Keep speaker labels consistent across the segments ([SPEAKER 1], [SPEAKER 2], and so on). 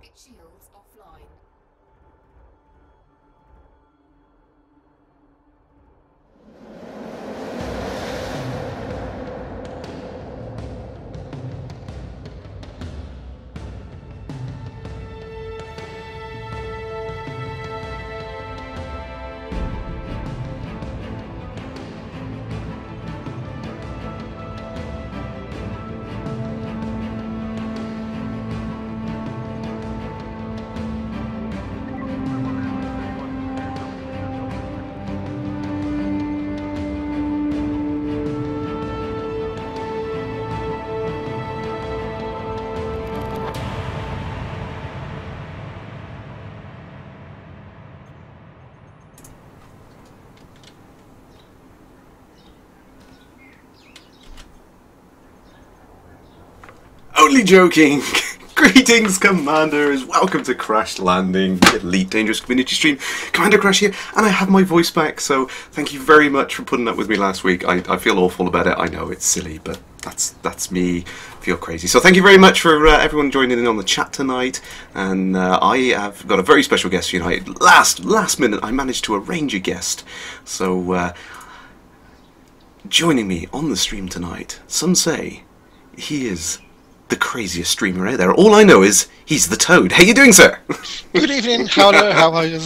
[SPEAKER 1] Target shields offline.
[SPEAKER 2] Only joking! Greetings, Commanders! Welcome to Kerrash Landing, the Elite Dangerous community stream. Commander Kerrash here, and I have my voice back, so thank you very much for putting up with me last week. I feel awful about it. I know it's silly, but that's me. I feel crazy. So thank you very much for everyone joining in on the chat tonight, and I have got a very special guest for you tonight. Last minute, I managed to arrange a guest, so joining me on the stream tonight, some say he is the craziest streamer out there. All I know is he's the Toad. How you doing, sir?
[SPEAKER 3] Good evening. Hello. How are you?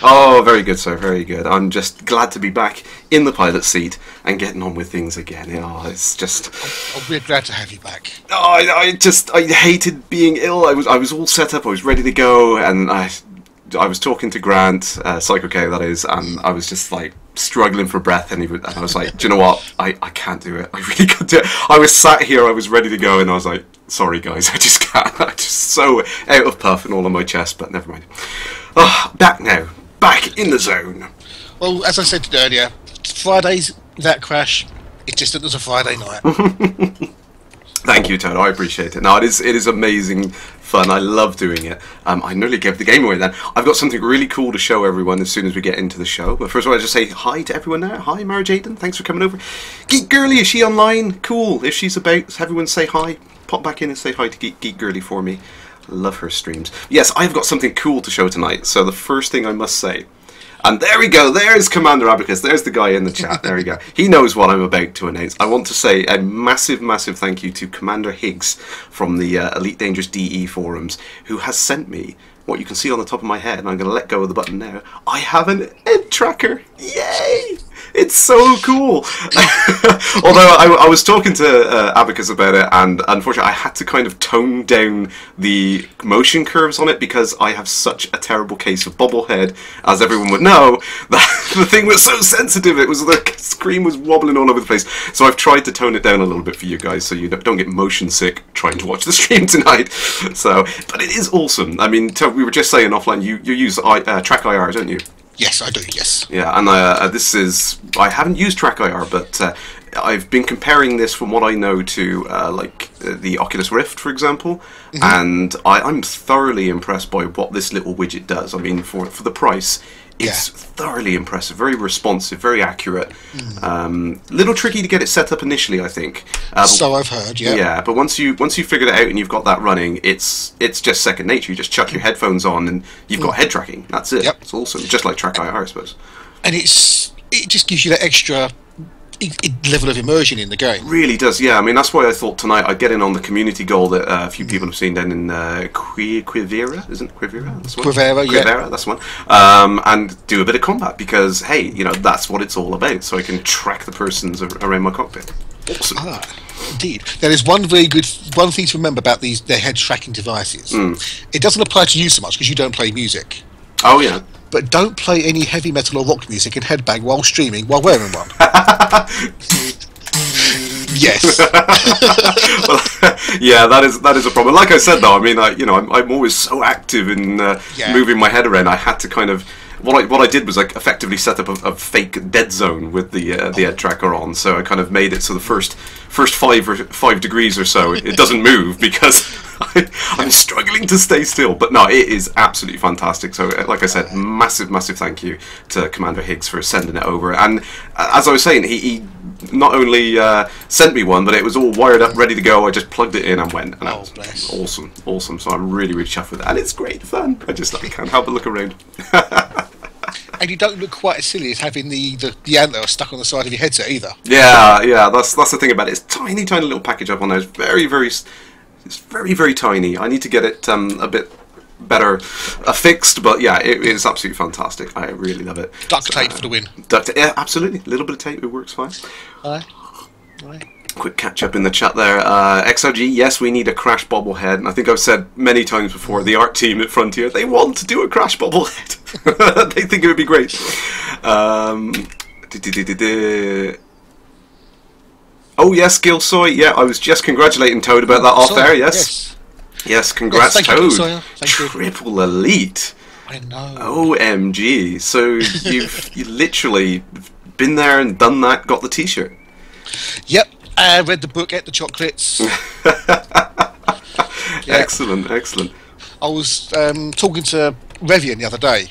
[SPEAKER 2] Oh, very good, sir. Very good. I'm just glad to be back in the pilot seat and getting on with things again. Oh, it's just.
[SPEAKER 3] We're glad to have you back.
[SPEAKER 2] Oh, I hated being ill. I was all set up. I was ready to go, and I was talking to Grant, Psycho K, that is, and I was just like struggling for breath, and I was like, do you know what? I can't do it. I really can't do it. I was sat here, I was ready to go, and I was like, sorry guys, I just can't. I'm just so out of puff and all on my chest, but never mind. Oh, back now. Back in the zone.
[SPEAKER 3] Well, as I said earlier, Fridays without Crash, it's just another Friday night.
[SPEAKER 2] Thank you, Toad. I appreciate it. No, it is amazing fun. I love doing it. I nearly gave the game away then. I've got something really cool to show everyone as soon as we get into the show. But first of all, I just say hi to everyone there. Hi, Mara Jaden. Thanks for coming over. Geek Girly, is she online? Cool. If she's about, everyone say hi. Pop back in and say hi to Geek Girly for me. Love her streams. Yes, I've got something cool to show tonight. So the first thing I must say, and there we go, there's Commander Abacus, there's the guy in the chat, there we go. He knows what I'm about to announce. I want to say a massive, massive thank you to Commander Higgs from the Elite Dangerous DE forums, who has sent me what you can see on the top of my head, and I'm going to let go of the button now. I have an head tracker! Yay! It's so cool! Although I was talking to Abacus about it, and unfortunately I had to kind of tone down the motion curves on it because I have such a terrible case of bobblehead, as everyone would know, that the thing was so sensitive, the screen was wobbling all over the place. So I've tried to tone it down a little bit for you guys so you don't get motion sick trying to watch the stream tonight. So, but it is awesome. I mean, we were just saying offline, you use Track IR, don't you?
[SPEAKER 3] Yes, I do, yes.
[SPEAKER 2] Yeah, and I haven't used Track IR, but I've been comparing this from what I know to the Oculus Rift, for example, and I'm thoroughly impressed by what this little widget does. I mean, for the price, it's thoroughly impressive, very responsive, very accurate. Little tricky to get it set up initially, I think.
[SPEAKER 3] So I've heard, yeah.
[SPEAKER 2] Yeah, but once you figured it out and you've got that running, it's just second nature. You just chuck your headphones on and you've got head tracking. That's it. Yep. It's awesome, just like Track IR, I suppose.
[SPEAKER 3] And it just gives you that extra level of immersion in the game.
[SPEAKER 2] Really does, yeah. I mean, that's why I thought tonight I'd get in on the community goal that a few people have seen down in Quivira, isn't it? Quivira? That's one.
[SPEAKER 3] Quivira, yeah.
[SPEAKER 2] Quivira, that's one. And do a bit of combat because, hey, you know, that's what it's all about. So I can track the persons around my cockpit. Awesome.
[SPEAKER 3] Indeed. There is one thing to remember about their head tracking devices. It doesn't apply to you so much because you don't play music.
[SPEAKER 2] Oh, yeah.
[SPEAKER 3] But don't play any heavy metal or rock music and headbang while streaming while wearing one. Yes.
[SPEAKER 2] Well, yeah, that is a problem. Like I said, though, I mean, I'm always so active in moving my head around. I had to kind of what I did was I effectively set up a fake dead zone with the ed tracker on, so I kind of made it so the first 5 degrees or so it doesn't move because I'm struggling to stay still. But no, it is absolutely fantastic. So like I said, massive thank you to Commander Higgs for sending it over. And as I was saying, he not only sent me one, but it was all wired up, ready to go. I just plugged it in and went, and that was awesome. So I'm really chuffed with it, and it's great fun. I can't help but look around.
[SPEAKER 3] And you don't look quite as silly as having the antler stuck on the side of your headset either.
[SPEAKER 2] Yeah. That's the thing about it. It's tiny little package up on there. It's very tiny. I need to get it a bit better fixed, but yeah, it is absolutely fantastic. I really love it.
[SPEAKER 3] Duct tape for the win.
[SPEAKER 2] Yeah, absolutely. A little bit of tape, it works fine.
[SPEAKER 3] Aye.
[SPEAKER 2] Quick catch up in the chat there. XRG, yes, we need a Crash bobblehead, and I think I've said many times before, the art team at Frontier, they want to do a Crash bobblehead. They think it would be great. Oh yes, Gil Soy. Yeah, I was just congratulating Toad about that off there. Yes, congrats, Toad. Triple elite.
[SPEAKER 3] I know.
[SPEAKER 2] OMG. So you literally been there and done that, got the t-shirt.
[SPEAKER 3] Yep. I read the book, ate the chocolates.
[SPEAKER 2] Excellent.
[SPEAKER 3] I was talking to Revian the other day,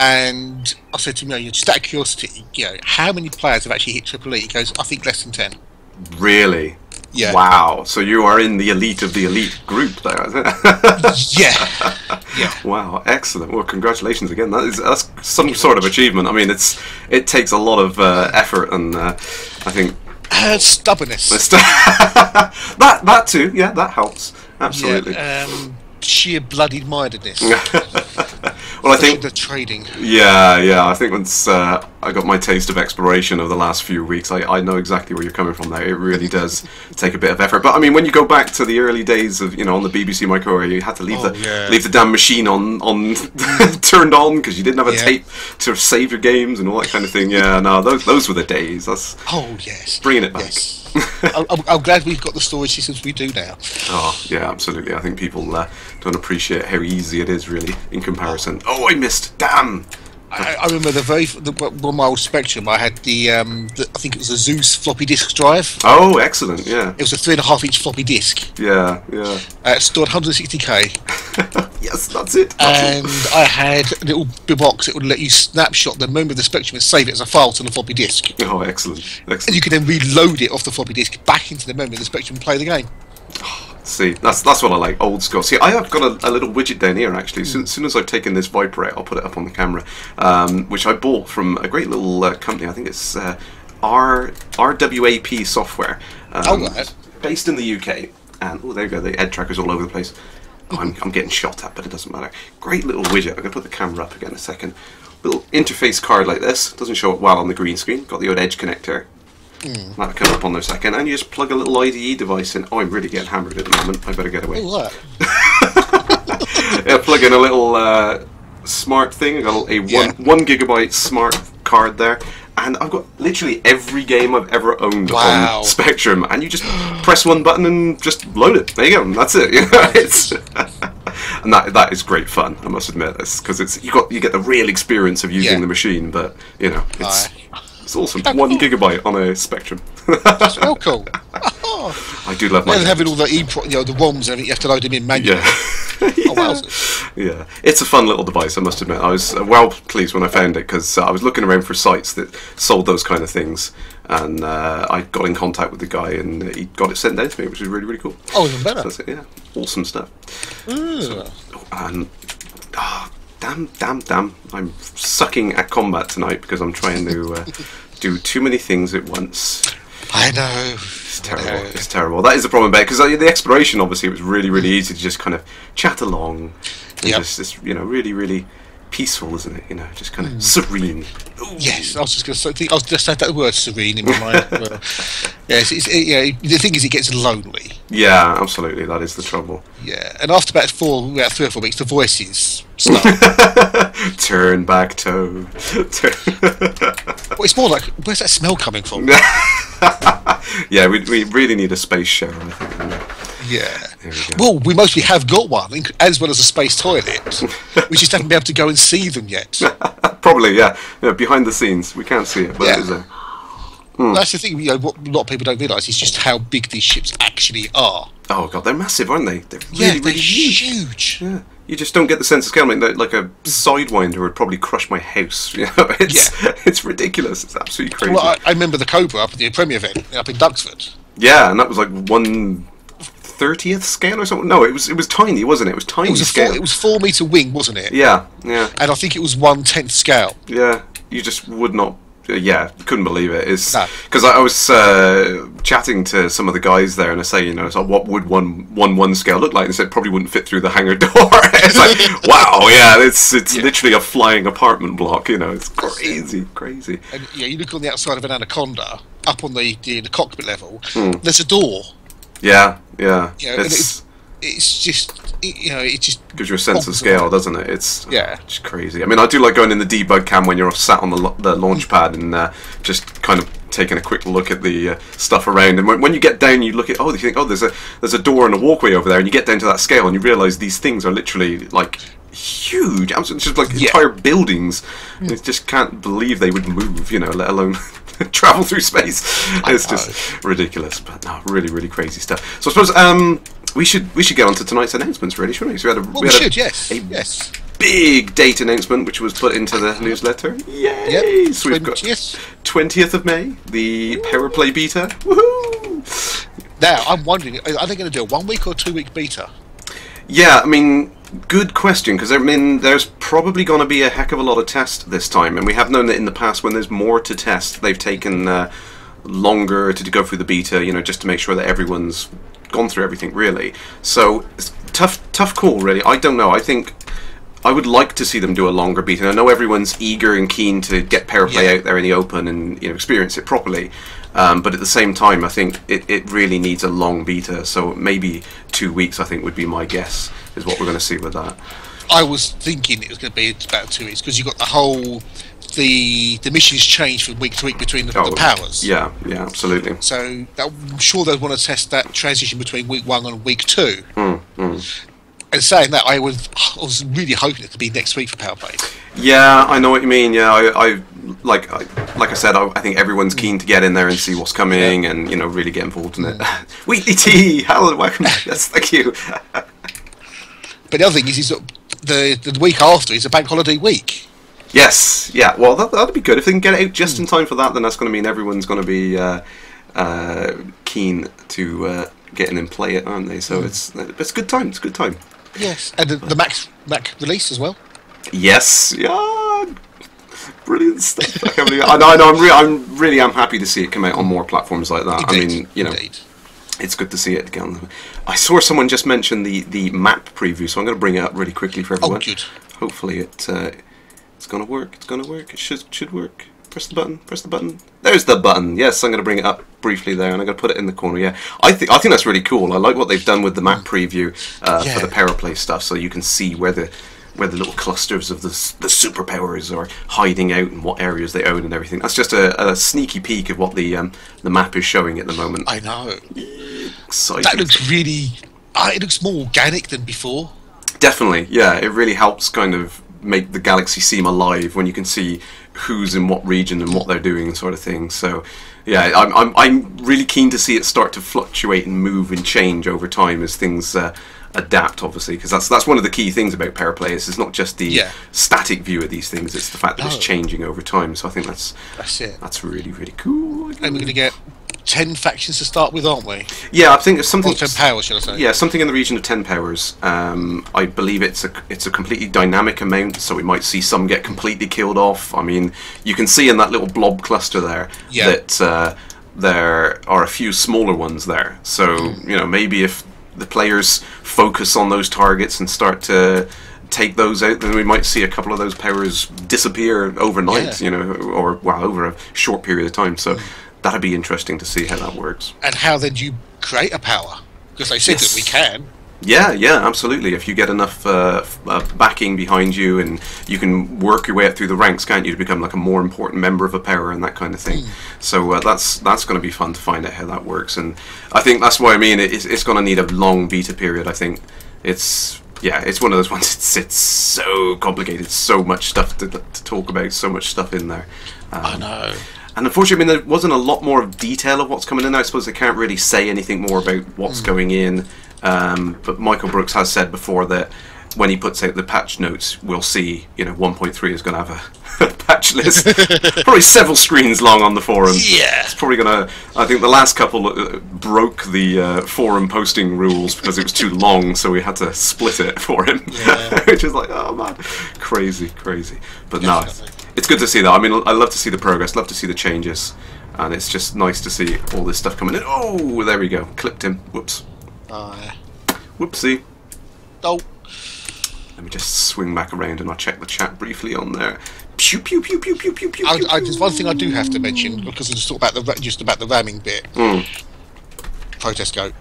[SPEAKER 3] and I said to him, just out of curiosity, how many players have actually hit Triple E? He goes, I think less than 10.
[SPEAKER 2] Really?
[SPEAKER 3] Yeah.
[SPEAKER 2] Wow. So you are in the elite of the elite group there, is it?
[SPEAKER 3] Yeah.
[SPEAKER 2] Wow. Excellent. Well, congratulations again. That's some sort of achievement. I mean, it takes a lot of effort, and I think
[SPEAKER 3] stubbornness.
[SPEAKER 2] that too. Yeah, that helps. Absolutely.
[SPEAKER 3] Sheer bloodied-mindedness.
[SPEAKER 2] Well, I think
[SPEAKER 3] the trading.
[SPEAKER 2] Yeah. I think once I got my taste of exploration over the last few weeks, I know exactly where you're coming from there. It really does take a bit of effort. But I mean, when you go back to the early days of on the BBC Micro, where you had to leave the damn machine on turned on because you didn't have a tape to save your games and all that kind of thing. Yeah, no, those were the days. That's bringing it back.
[SPEAKER 3] Yes. I'm glad we've got the storage systems we do now.
[SPEAKER 2] Oh yeah, absolutely. I think people don't appreciate how easy it is, really, in comparison. Oh, I missed. Damn.
[SPEAKER 3] I remember one of my old Spectrum. I had I think it was a Zeus floppy disk drive.
[SPEAKER 2] Oh, excellent! Yeah.
[SPEAKER 3] It was a 3.5-inch floppy disk.
[SPEAKER 2] Yeah.
[SPEAKER 3] It stored 160k.
[SPEAKER 2] Yes, that's it.
[SPEAKER 3] And I had a little box that would let you snapshot the moment of the Spectrum and save it as a file to the floppy disk.
[SPEAKER 2] Oh, excellent!
[SPEAKER 3] And you could then reload it off the floppy disk back into the memory of the Spectrum and play the game.
[SPEAKER 2] See, that's what I like, old school. See, I have got a little widget down here, actually. As soon as I've taken this Viper out, I'll put it up on the camera, which I bought from a great little company. I think it's RWAP Software, based in the UK. And, there you go, the ed tracker's all over the place. Oh, I'm getting shot at, but it doesn't matter. Great little widget. I'm going to put the camera up again in a second. Little interface card like this. Doesn't show up well on the green screen. Got the old edge connector. That'll come up on there a second, and you just plug a little IDE device in. Oh, I'm really getting hammered at the moment. I better get away.
[SPEAKER 3] What?
[SPEAKER 2] Yeah, plug in a little smart thing. I got a 1 gigabyte smart card there, and I've got literally every game I've ever owned on Spectrum. And you just press one button and just load it. There you go. That's it. It's and that is great fun. I must admit this because you get the real experience of using the machine, but it's awesome. 1 gigabyte on a Spectrum.
[SPEAKER 3] That's so cool.
[SPEAKER 2] I do love my games.
[SPEAKER 3] Having all the the ROMs and everything, you have to load them in manually.
[SPEAKER 2] Yeah, it's a fun little device, I must admit. I was well pleased when I found it because I was looking around for sites that sold those kind of things, and I got in contact with the guy, and he got it sent down to me, which is really, really cool.
[SPEAKER 3] Oh, even better.
[SPEAKER 2] So that's it, awesome stuff. Damn. I'm sucking at combat tonight because I'm trying to do too many things at once.
[SPEAKER 3] I know.
[SPEAKER 2] It's terrible. It's terrible. That is the problem about it, because the exploration, obviously, it was really, really easy to just kind of chat along. And just really, really peaceful, isn't it? Just kind of serene. Ooh.
[SPEAKER 3] Yes, I was just going to say. I was just had that word serene in my mind. Yes, the thing is, it gets lonely.
[SPEAKER 2] Yeah, absolutely. That is the trouble.
[SPEAKER 3] Yeah, and after about 3 or 4 weeks, the voices start.
[SPEAKER 2] Turn back, Toad.
[SPEAKER 3] Well, it's more like, where's that smell coming from?
[SPEAKER 2] Yeah, we really need a space share, I think.
[SPEAKER 3] Yeah.
[SPEAKER 2] There we go.
[SPEAKER 3] Well, we mostly have got one, as well as a space toilet. We just haven't been able to go and see them yet.
[SPEAKER 2] Probably, yeah. Behind the scenes, we can't see it, but it is there.
[SPEAKER 3] That's the thing. What a lot of people don't realise is just how big these ships actually are.
[SPEAKER 2] Oh god, they're massive, aren't they? They're
[SPEAKER 3] They're
[SPEAKER 2] really
[SPEAKER 3] huge.
[SPEAKER 2] Yeah, you just don't get the sense of scale. Like a sidewinder would probably crush my house. It's ridiculous. It's absolutely crazy.
[SPEAKER 3] Well, I remember the Cobra up at the Premier event up in Duxford.
[SPEAKER 2] Yeah, and that was like 1/30th scale or something. No, it was tiny, wasn't it? It was tiny scale.
[SPEAKER 3] It was 4 metre wing, wasn't it?
[SPEAKER 2] Yeah.
[SPEAKER 3] And I think it was 1/10th scale.
[SPEAKER 2] Yeah, you just would not. Yeah, couldn't believe it. It's
[SPEAKER 3] No.
[SPEAKER 2] because I was chatting to some of the guys there, and I say, so what would one scale look like? And they said it probably wouldn't fit through the hangar door. It's like, wow, yeah, it's literally a flying apartment block. It's crazy.
[SPEAKER 3] And you look on the outside of an Anaconda, up on the cockpit level. There's a door.
[SPEAKER 2] Yeah.
[SPEAKER 3] It's just it just
[SPEAKER 2] gives you a sense of scale, doesn't it? It's just crazy. I mean, I do like going in the debug cam when you're sat on the launch pad and just kind of taking a quick look at the stuff around. And when you get down, you look at you think, there's a door and a walkway over there, and you get down to that scale and you realise these things are literally like huge. It's just like entire buildings. You just can't believe they would move, let alone travel through space. It's just ridiculous. But no, really, really crazy stuff. So I suppose we should get on to tonight's announcements, really, shouldn't we? So we had
[SPEAKER 3] yes.
[SPEAKER 2] Big date announcement which was put into the newsletter. Yay!
[SPEAKER 3] Yep.
[SPEAKER 2] So we've got 20th of May, the Power Play beta. Woohoo!
[SPEAKER 3] Now I'm wondering, are they going to do a 1 week or 2 week beta?
[SPEAKER 2] Yeah, I mean, good question, because there's probably going to be a heck of a lot of tests this time, and we have known that in the past when there's more to test, they've taken longer to go through the beta, just to make sure that everyone's gone through everything, really. So it's tough call, really. I don't know. I think I would like to see them do a longer beta. I know everyone's eager and keen to get Power Play out there in the open and experience it properly. But at the same time, I think it really needs a long beta. So maybe 2 weeks, I think, would be my guess, is what we're going to see with that.
[SPEAKER 3] I was thinking it was going to be about 2 weeks, because you've got the whole... The missions change from week to week between the powers. Yeah,
[SPEAKER 2] absolutely.
[SPEAKER 3] So I'm sure they'll want to test that transition between week 1 and week 2. And saying that, I was really hoping it could be next week for Power Play. Yeah,
[SPEAKER 2] I know what you mean. Yeah, I like I said, I think everyone's keen to get in there and see what's coming, and really get involved in it. Weekly tea, hello, welcome. Yes, thank you.
[SPEAKER 3] But the other thing is the week after is a bank holiday week.
[SPEAKER 2] Yes, yeah. Well, that'd be good if they can get it out just in time for that. Then that's going to mean everyone's going to be keen to get in and play it, aren't they? So it's a good time. It's a good time.
[SPEAKER 3] Yes, and the Mac release as well.
[SPEAKER 2] Yes, yeah, brilliant stuff. I can't believe it. I am happy to see it come out on more platforms like that.
[SPEAKER 3] Indeed,
[SPEAKER 2] I mean, it's good to see it again. I saw someone just mention the map preview, so I'm going to bring it up really quickly for everyone.
[SPEAKER 3] Oh, good.
[SPEAKER 2] Hopefully it's going to work. It's going to work. It should work. Press the button. Press the button. There's the button. Yes, I'm going to bring it up briefly there, and I'm going to put it in the corner. Yeah, I think that's really cool. I like what they've done with the map preview for the Power Play stuff, so you can see where the little clusters of the superpowers are hiding out and what areas they own and everything. That's just a sneaky peek of what the map is showing at the moment.
[SPEAKER 3] I know.
[SPEAKER 2] Exciting.
[SPEAKER 3] That looks really. It looks more organic than before.
[SPEAKER 2] Definitely, yeah. It really helps kind of make the galaxy seem alive when you can see who's in what region and what they're doing, sort of thing. So yeah, I'm really keen to see it start to fluctuate and move and change over time as things adapt, obviously, because that's one of the key things about Power Play. It's not just the static view of these things, it's the fact that it's changing over time. So I think that's it. That's really, really cool.
[SPEAKER 3] And we're going to get 10 factions to start with, aren't we?
[SPEAKER 2] Yeah, I think it's something.
[SPEAKER 3] Or 10 powers, should I say?
[SPEAKER 2] Yeah, something in the region of 10 powers. I believe it's a completely dynamic amount, so we might see some get completely killed off. I mean, you can see in that little blob cluster there that there are a few smaller ones there. So maybe if the players focus on those targets and start to take those out, then we might see a couple of those powers disappear overnight. Or over a short period of time. So. That'd be interesting to see how that works.
[SPEAKER 3] And how then do you create a power? Because they said that we can.
[SPEAKER 2] Yeah, yeah, absolutely. If you get enough backing behind you, and you can work your way up through the ranks, can't you, to become like a more important member of a power and that kind of thing. So that's going to be fun to find out how that works, and I think that's why I mean it's going to need a long beta period. I think it's one of those ones. It's so complicated, so much stuff to talk about, so much stuff in there.
[SPEAKER 3] I know.
[SPEAKER 2] And unfortunately, I mean, there wasn't a lot more of detail of what's coming in. I suppose they can't really say anything more about what's going in. But Michael Brooks has said before that when he puts out the patch notes, we'll see, 1.3 is going to have a patch list. Probably several screens long on the forum.
[SPEAKER 3] Yeah.
[SPEAKER 2] It's probably going to... I think the last couple broke the forum posting rules because it was too long, so we had to split it for him. Yeah. Which is like, oh man, crazy. But no, it's good to see that. I mean, I love to see the progress, love to see the changes, and it's just nice to see all this stuff coming in. Oh, there we go. Clipped him. Whoops. Whoopsie.
[SPEAKER 3] Oh.
[SPEAKER 2] Let me just swing back around and I'll check the chat briefly on there. Pew pew pew pew pew pew pew.
[SPEAKER 3] There's one thing I do have to mention because I just thought about the ramming bit. Protest goat.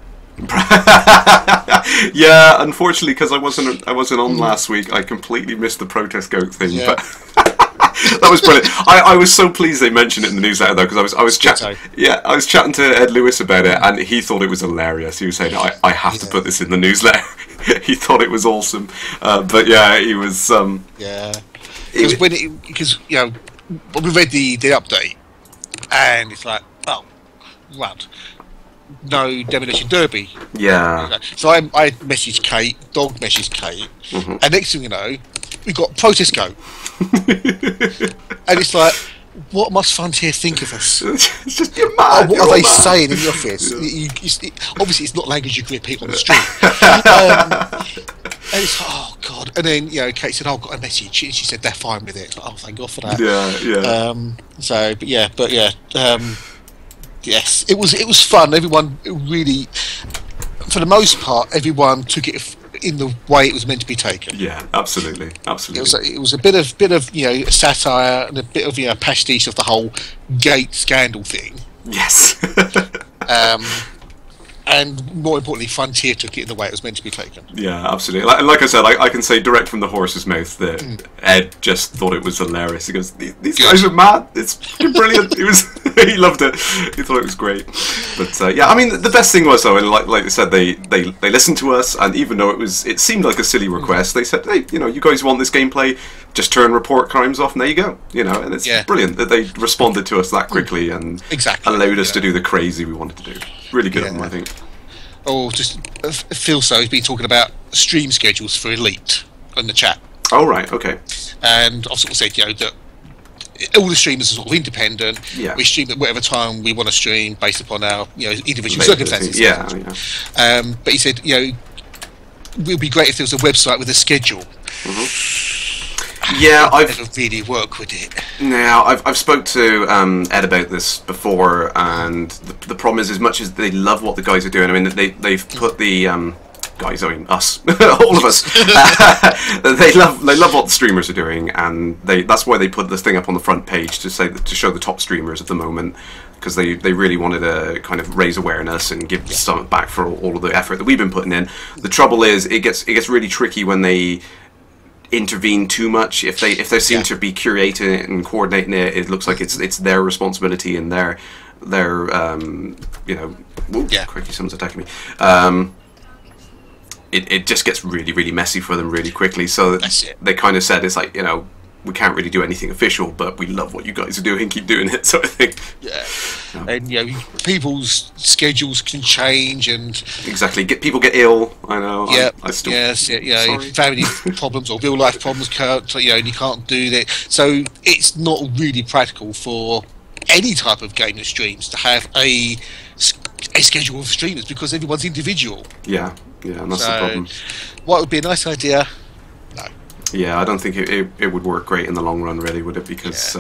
[SPEAKER 2] Yeah, unfortunately, because I wasn't on last week, I completely missed the protest goat thing. Yeah. But that was brilliant. I was so pleased they mentioned it in the newsletter though, because I was chatting to Ed Lewis about it, and he thought it was hilarious. He was saying, I have to put this in the newsletter. He thought it was awesome. But yeah, he was.
[SPEAKER 3] Yeah, because when we read the update, and it's like, oh, right. No Demolition Derby.
[SPEAKER 2] Yeah.
[SPEAKER 3] So I messaged Kate, dog messaged Kate, and next thing you know, we got Protest Goat. And it's like, what must Frontier think of us?
[SPEAKER 2] It's just, you're mad.
[SPEAKER 3] What are they saying in the office? Obviously, it's not language you can hear people on the street. And it's like, oh god. And then Kate said, "Oh, I've got a message," and she said they're fine with it. Like, oh, thank God for that. Yes, it was fun. Everyone really, for the most part, everyone took it in the way it was meant to be taken.
[SPEAKER 2] Yeah, absolutely.
[SPEAKER 3] It was a bit of satire and a bit of pastiche of the whole gate scandal thing.
[SPEAKER 2] Yes.
[SPEAKER 3] And more importantly, Frontier took it in the way it was meant to be taken.
[SPEAKER 2] Yeah, absolutely. Like I said, I can say direct from the horse's mouth that Ed just thought it was hilarious. He goes, "These guys are mad. It's fucking brilliant." He loved it. He thought it was great. But I mean, the best thing was though, and like they said, they listened to us, and even though it seemed like a silly request, they said, "Hey, you guys want this gameplay? Just turn report crimes off, and there you go." And it's brilliant that they responded to us that quickly and allowed us to do the crazy we wanted to do. Really good of them, I think. Oh,
[SPEAKER 3] just Phil has been talking about stream schedules for Elite in the chat.
[SPEAKER 2] Oh, right, okay.
[SPEAKER 3] And I've sort of said, that all the streamers are sort of independent.
[SPEAKER 2] Yeah.
[SPEAKER 3] We stream at whatever time we want to stream based upon our individual circumstances.
[SPEAKER 2] Yeah.
[SPEAKER 3] But he said, it would be great if there was a website with a schedule.
[SPEAKER 2] Yeah, I've
[SPEAKER 3] never really worked with it.
[SPEAKER 2] Now, I've spoke to Ed about this before, and the problem is, as much as they love what the guys are doing, I mean, they've put the guys, I mean us, all of us, they love what the streamers are doing, and that's why they put this thing up on the front page to show the top streamers at the moment, because they really wanted to kind of raise awareness and give something back for all of the effort that we've been putting in. The trouble is, it gets really tricky when they intervene too much. If they seem to be curating it and coordinating it, it looks like it's their responsibility and their quickly, someone's attacking me. It just gets really, really messy for them really quickly. So they kind of said it's like, we can't really do anything official, but we love what you guys are doing. Keep doing it. So I think,
[SPEAKER 3] and people's schedules can change, and
[SPEAKER 2] exactly, people get ill. I know. I still,
[SPEAKER 3] family problems or real life problems. You can't do that. So it's not really practical for any type of game that streams to have a schedule of streamers because everyone's individual.
[SPEAKER 2] Yeah, and that's the problem.
[SPEAKER 3] What would be a nice idea? No.
[SPEAKER 2] Yeah, I don't think it would work great in the long run, really, would it? Because,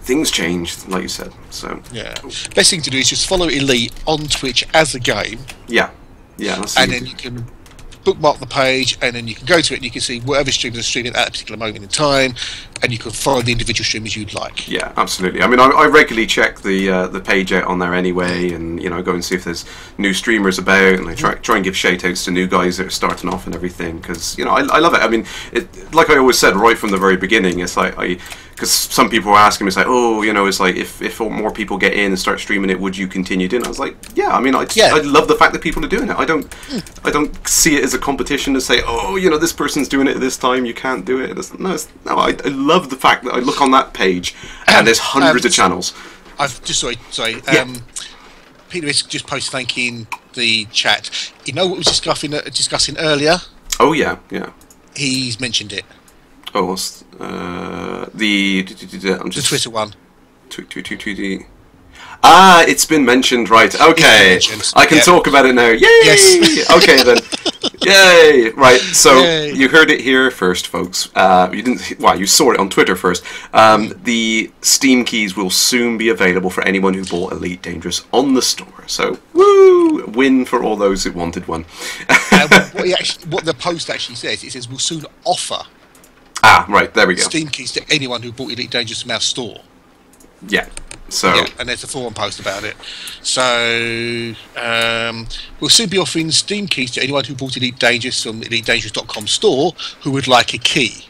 [SPEAKER 2] things change, like you said. So
[SPEAKER 3] best thing to do is just follow Elite on Twitch as a game.
[SPEAKER 2] Yeah, that's
[SPEAKER 3] and then you can bookmark the page, and then you can go to it and you can see whatever streamers are streaming at a particular moment in time, and you can follow the individual streamers you'd like.
[SPEAKER 2] Yeah, absolutely. I mean, I regularly check the page out on there anyway, and go and see if there's new streamers about, and I try and give shout outs to new guys that are starting off and everything, because I love it. I mean, like I always said right from the very beginning, it's like because some people were asking me, it's like, oh, it's like if more people get in and start streaming it, would you continue doing it? I was like, yeah. I mean, I love the fact that people are doing it. I don't see it as a competition to say, oh, this person's doing it at this time, you can't do it. I love the fact that I look on that page and there's hundreds of channels.
[SPEAKER 3] I've just sorry. Peter is just posted thanking the chat. You know what we were discussing earlier?
[SPEAKER 2] Oh yeah.
[SPEAKER 3] He's mentioned it.
[SPEAKER 2] Oh, what's the
[SPEAKER 3] Twitter one.
[SPEAKER 2] It's been mentioned, right? Okay, I can talk about it now. Yay!
[SPEAKER 3] Yes.
[SPEAKER 2] Okay then. Yay! Right. So you heard it here first, folks. You didn't. Well, you saw it on Twitter first. The Steam keys will soon be available for anyone who bought Elite Dangerous on the store. So, woo! Win for all those who wanted one.
[SPEAKER 3] What the post actually says, it says we'll soon offer.
[SPEAKER 2] Right. There we go.
[SPEAKER 3] Steam keys to anyone who bought Elite Dangerous from our store.
[SPEAKER 2] Yeah. So
[SPEAKER 3] and there's a forum post about it. So we'll soon be offering Steam keys to anyone who bought Elite Dangerous from EliteDangerous.com store who would like a key,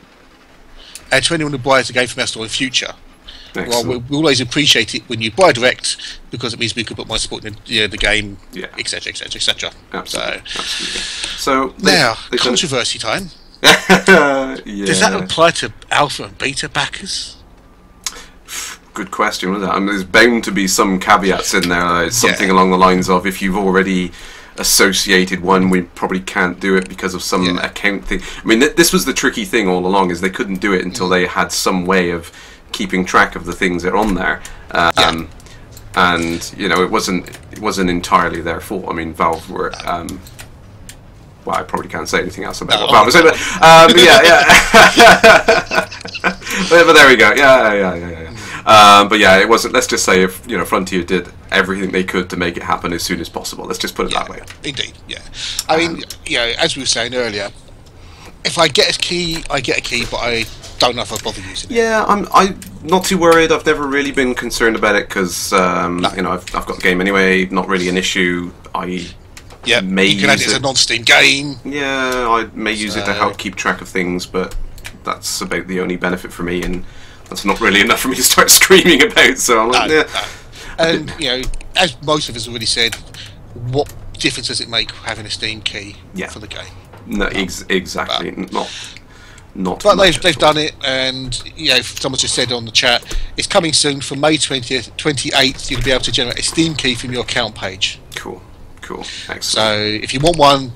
[SPEAKER 3] and to anyone who buys a game from our store in future. Well, we always appreciate it when you buy direct, because it means we can put more support in the game, etc., etc., etc.
[SPEAKER 2] Absolutely. So
[SPEAKER 3] now, controversy time. Does that apply to alpha and beta backers?
[SPEAKER 2] Good question, wasn't it? I mean, there's bound to be some caveats in there, something along the lines of, if you've already associated one, we probably can't do it because of some account thing. I mean, this was the tricky thing all along, is they couldn't do it until they had some way of keeping track of the things that are on there. And it wasn't entirely their fault. I mean, Valve were well, I probably can't say anything else about what Valve was saying, but there we go. But yeah, it wasn't. Let's just say if Frontier did everything they could to make it happen as soon as possible. Let's just put it that way.
[SPEAKER 3] Indeed, yeah. I mean, as we were saying earlier, if I get a key, I get a key, but I don't know if I bother using it.
[SPEAKER 2] Yeah, I'm not too worried. I've never really been concerned about it because I've got the game anyway. Not really an issue.
[SPEAKER 3] You can add it as a non-Steam game.
[SPEAKER 2] Yeah, I may use it to help keep track of things, but that's about the only benefit for me, and that's not really enough for me to start screaming about. So I'm like,
[SPEAKER 3] And as most of us already said, what difference does it make having a Steam key for the game? No,
[SPEAKER 2] exactly. Not.
[SPEAKER 3] But they've done it, and someone just said on the chat, it's coming soon. From May 20th, 28th, you'll be able to generate a Steam key from your account page.
[SPEAKER 2] Cool, excellent.
[SPEAKER 3] So if you want one,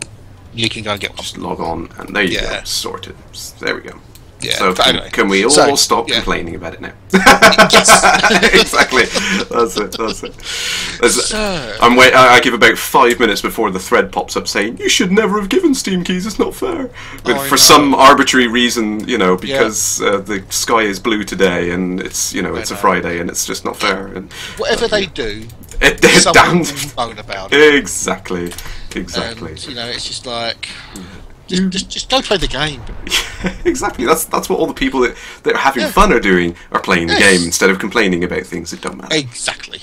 [SPEAKER 3] you can go and get one.
[SPEAKER 2] Just log on, and there you go, sorted. There we go.
[SPEAKER 3] Yeah,
[SPEAKER 2] so can we all stop complaining about it now? Exactly. That's it. I give about 5 minutes before the thread pops up saying you should never have given Steam keys. It's not fair. But for some arbitrary reason, because the sky is blue today and it's it's a Friday and it's just not fair. And
[SPEAKER 3] whatever they do,
[SPEAKER 2] someone will
[SPEAKER 3] moan about it.
[SPEAKER 2] Exactly.
[SPEAKER 3] And, it's just like. Just go play the game.
[SPEAKER 2] Exactly. That's what all the people that are having fun are doing, are playing the game instead of complaining about things that don't matter.
[SPEAKER 3] Exactly.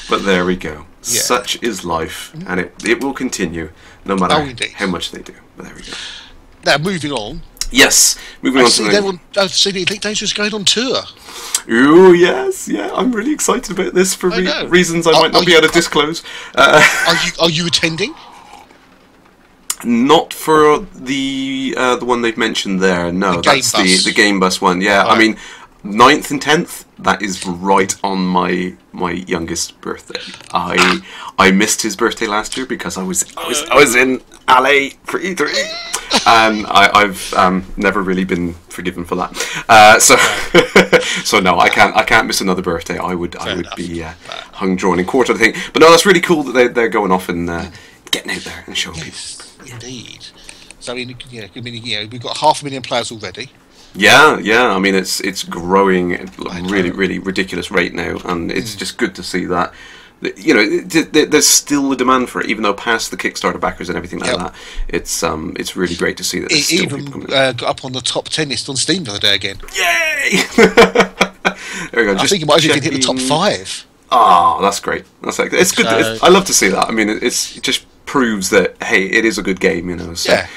[SPEAKER 2] But there we go. Such is life, and it will continue no matter how much they do. But there we go.
[SPEAKER 3] Now moving on.
[SPEAKER 2] Yes, moving on to
[SPEAKER 3] I've seen the Elite Dangerous going on tour.
[SPEAKER 2] Ooh, yes, I'm really excited about this for reasons I might not be able to disclose.
[SPEAKER 3] Are you attending?
[SPEAKER 2] Not for the one they've mentioned there. No, that's the Game Bus one. Yeah, right. I mean, 9th and 10th. That is right on my youngest birthday. I missed his birthday last year because I was in LA for E3, and I've never really been forgiven for that. So no, I can't miss another birthday. I would be hung, drawn, and quartered, I think. But no, that's really cool that they're going off and getting out there and showing people.
[SPEAKER 3] Indeed. So we've got 500,000 players already.
[SPEAKER 2] Yeah. I mean, it's growing at a really ridiculous rate now, and it's just good to see that you know, there's still a demand for it, even though past the Kickstarter backers and everything like that. It's really great to see that there's still
[SPEAKER 3] even
[SPEAKER 2] people coming.
[SPEAKER 3] got up on the top 10 list on Steam the other day again.
[SPEAKER 2] Yay! There we go.
[SPEAKER 3] I think it might have even hit the top 5.
[SPEAKER 2] Oh, that's great. That's like, it's good. I love to see that. I mean, it just proves that, hey, it is a good game, you know. So,
[SPEAKER 3] Yeah.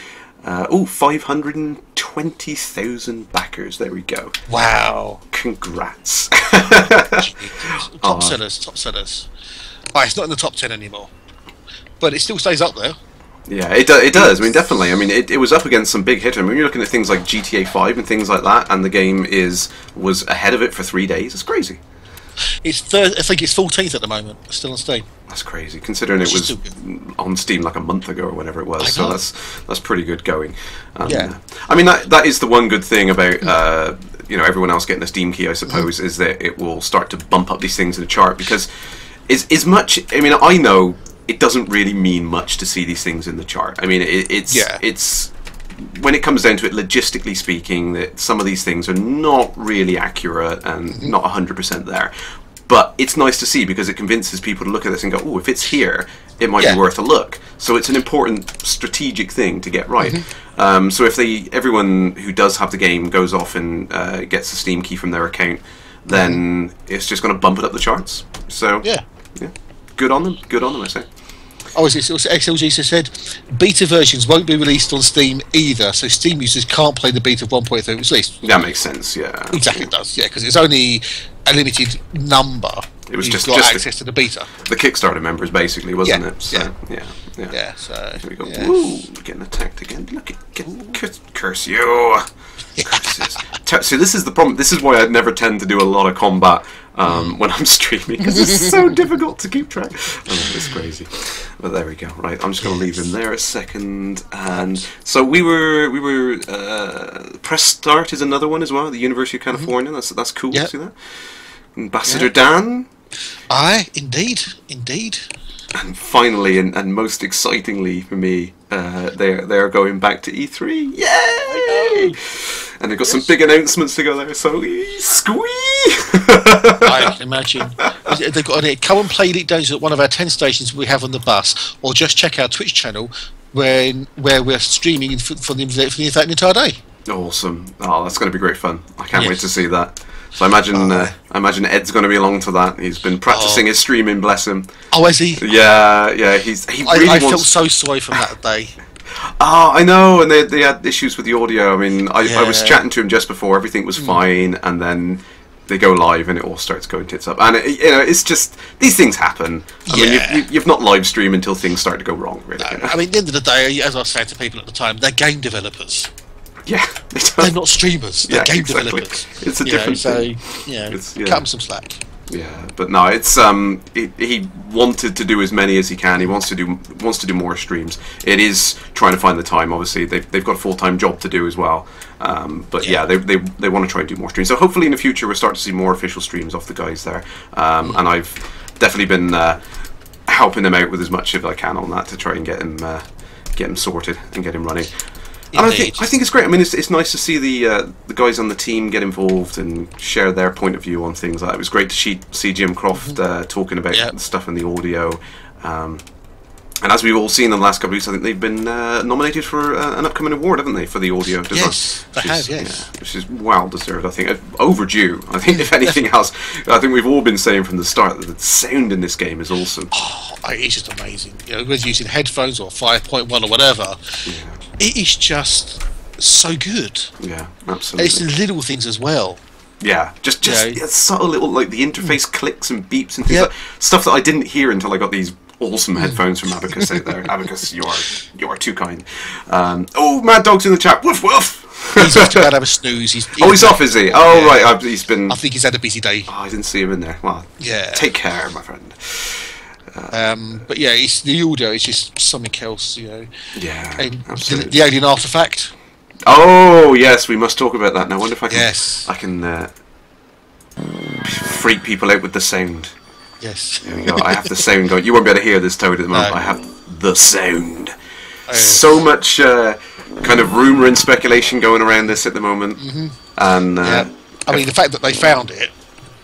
[SPEAKER 2] 520,000 backers. There we go.
[SPEAKER 3] Wow.
[SPEAKER 2] Congrats.
[SPEAKER 3] Top sellers. Oh, it's not in the top 10 anymore. But it still stays up there.
[SPEAKER 2] Yeah, it does. I mean, definitely. I mean, it was up against some big hitters. I mean, you're looking at things like GTA 5 and things like that, and the game was ahead of it for 3 days. It's crazy.
[SPEAKER 3] It's I think it's 14th at the moment. Still on Steam.
[SPEAKER 2] That's crazy, considering it was on Steam like a month ago or whatever it was. So that's pretty good going.
[SPEAKER 3] Yeah.
[SPEAKER 2] I mean, that is the one good thing about you know, everyone else getting a Steam key, I suppose, is that it will start to bump up these things in the chart, because as much. I mean, I know it doesn't really mean much to see these things in the chart. I mean, it's when it comes down to it, logistically speaking, that some of these things are not really accurate and not 100% there. But it's nice to see, because it convinces people to look at this and go, oh, if it's here, it might be worth a look. So it's an important strategic thing to get right. So if everyone who does have the game goes off and gets a Steam key from their account, then it's just going to bump it up the charts. So yeah, good on them, I say.
[SPEAKER 3] Oh, is it XLG said beta versions won't be released on Steam either, so Steam users can't play the beta 1.0 it was released.
[SPEAKER 2] That makes sense, yeah.
[SPEAKER 3] Exactly, it does, yeah, because it's only a limited number.
[SPEAKER 2] It was just
[SPEAKER 3] access to the beta.
[SPEAKER 2] The Kickstarter members, basically, wasn't it? So,
[SPEAKER 3] yeah. So
[SPEAKER 2] here we go. Woo, getting attacked again. Look at curse you. Curses. See, this is the problem. This is why I never tend to do a lot of combat when I'm streaming, because it's so difficult to keep track. Oh, it's crazy. But there we go. Right, I'm just going to leave him there a second. And so we were Press Start is another one as well. The University of California. That's cool to see that. Ambassador Dan.
[SPEAKER 3] Aye, indeed.
[SPEAKER 2] And finally, and most excitingly for me, they're going back to E3. Yay! And they've got some big announcements to go there. So squee!
[SPEAKER 3] I can imagine. They've got it. Come and play Elite Dangerous at one of our 10 stations we have on the bus, or just check our Twitch channel where we're streaming for the entire day.
[SPEAKER 2] Awesome! Oh, that's going to be great fun. I can't wait to see that. So I imagine Ed's going to be along to that. He's been practicing his streaming, bless him.
[SPEAKER 3] Oh, has he?
[SPEAKER 2] Yeah. I
[SPEAKER 3] felt so sorry from that day.
[SPEAKER 2] Oh, I know, and they had issues with the audio. I mean, I was chatting to him just before, everything was fine, and then they go live and it all starts going tits up. And it's just, these things happen. I mean, you've not live stream until things start to go wrong, really.
[SPEAKER 3] No, I mean, at the end of the day, as I was saying to people at the time, they're game developers.
[SPEAKER 2] Yeah,
[SPEAKER 3] they're not streamers. They're game developers.
[SPEAKER 2] It's a different thing.
[SPEAKER 3] Cut them some slack.
[SPEAKER 2] Yeah, but no, it's he wanted to do as many as he can. He wants to do more streams. It is trying to find the time. Obviously, they've got a full-time job to do as well. But they want to try and do more streams. So hopefully in the future we'll start to see more official streams off the guys there. And I've definitely been helping them out with as much as I can on that to try and get him sorted and get him running. And I think it's great. I mean, it's nice to see the guys on the team get involved and share their point of view on things like that. It was great to see Jim Croft talking about the stuff in the audio. And as we've all seen in the last couple of weeks, I think they've been nominated for an upcoming award, haven't they, for the audio design?
[SPEAKER 3] Yes, they have, yes.
[SPEAKER 2] Yeah, which is well deserved, I think. Overdue, I think, if anything else. I think we've all been saying from the start that the sound in this game is awesome.
[SPEAKER 3] Oh, it's just amazing. Whether using headphones or 5.1 or whatever, it is just so good.
[SPEAKER 2] Yeah, absolutely.
[SPEAKER 3] And it's the little things as well.
[SPEAKER 2] Yeah, just subtle little, like the interface clicks and beeps and things like stuff that I didn't hear until I got these awesome headphones from Abacus out there. Abacus, you are too kind. Mad Dog's in the chat. Woof woof.
[SPEAKER 3] He's off to go and have a snooze. He's
[SPEAKER 2] off, is he? Oh, right. He's been.
[SPEAKER 3] I think he's had a busy day.
[SPEAKER 2] Oh, I didn't see him in there. Well, take care, my friend.
[SPEAKER 3] But it's the audio. It's just something else, Yeah, and
[SPEAKER 2] absolutely.
[SPEAKER 3] The alien artifact.
[SPEAKER 2] Oh yes, we must talk about that now. I wonder if I can.
[SPEAKER 3] Yes.
[SPEAKER 2] I can freak people out with the sound.
[SPEAKER 3] Yes.
[SPEAKER 2] There we go. I have the sound going. You won't be able to hear this, Toad, at the moment.
[SPEAKER 3] No.
[SPEAKER 2] I have the sound. So much kind of rumour and speculation going around this at the moment. And
[SPEAKER 3] I mean, the fact that they found it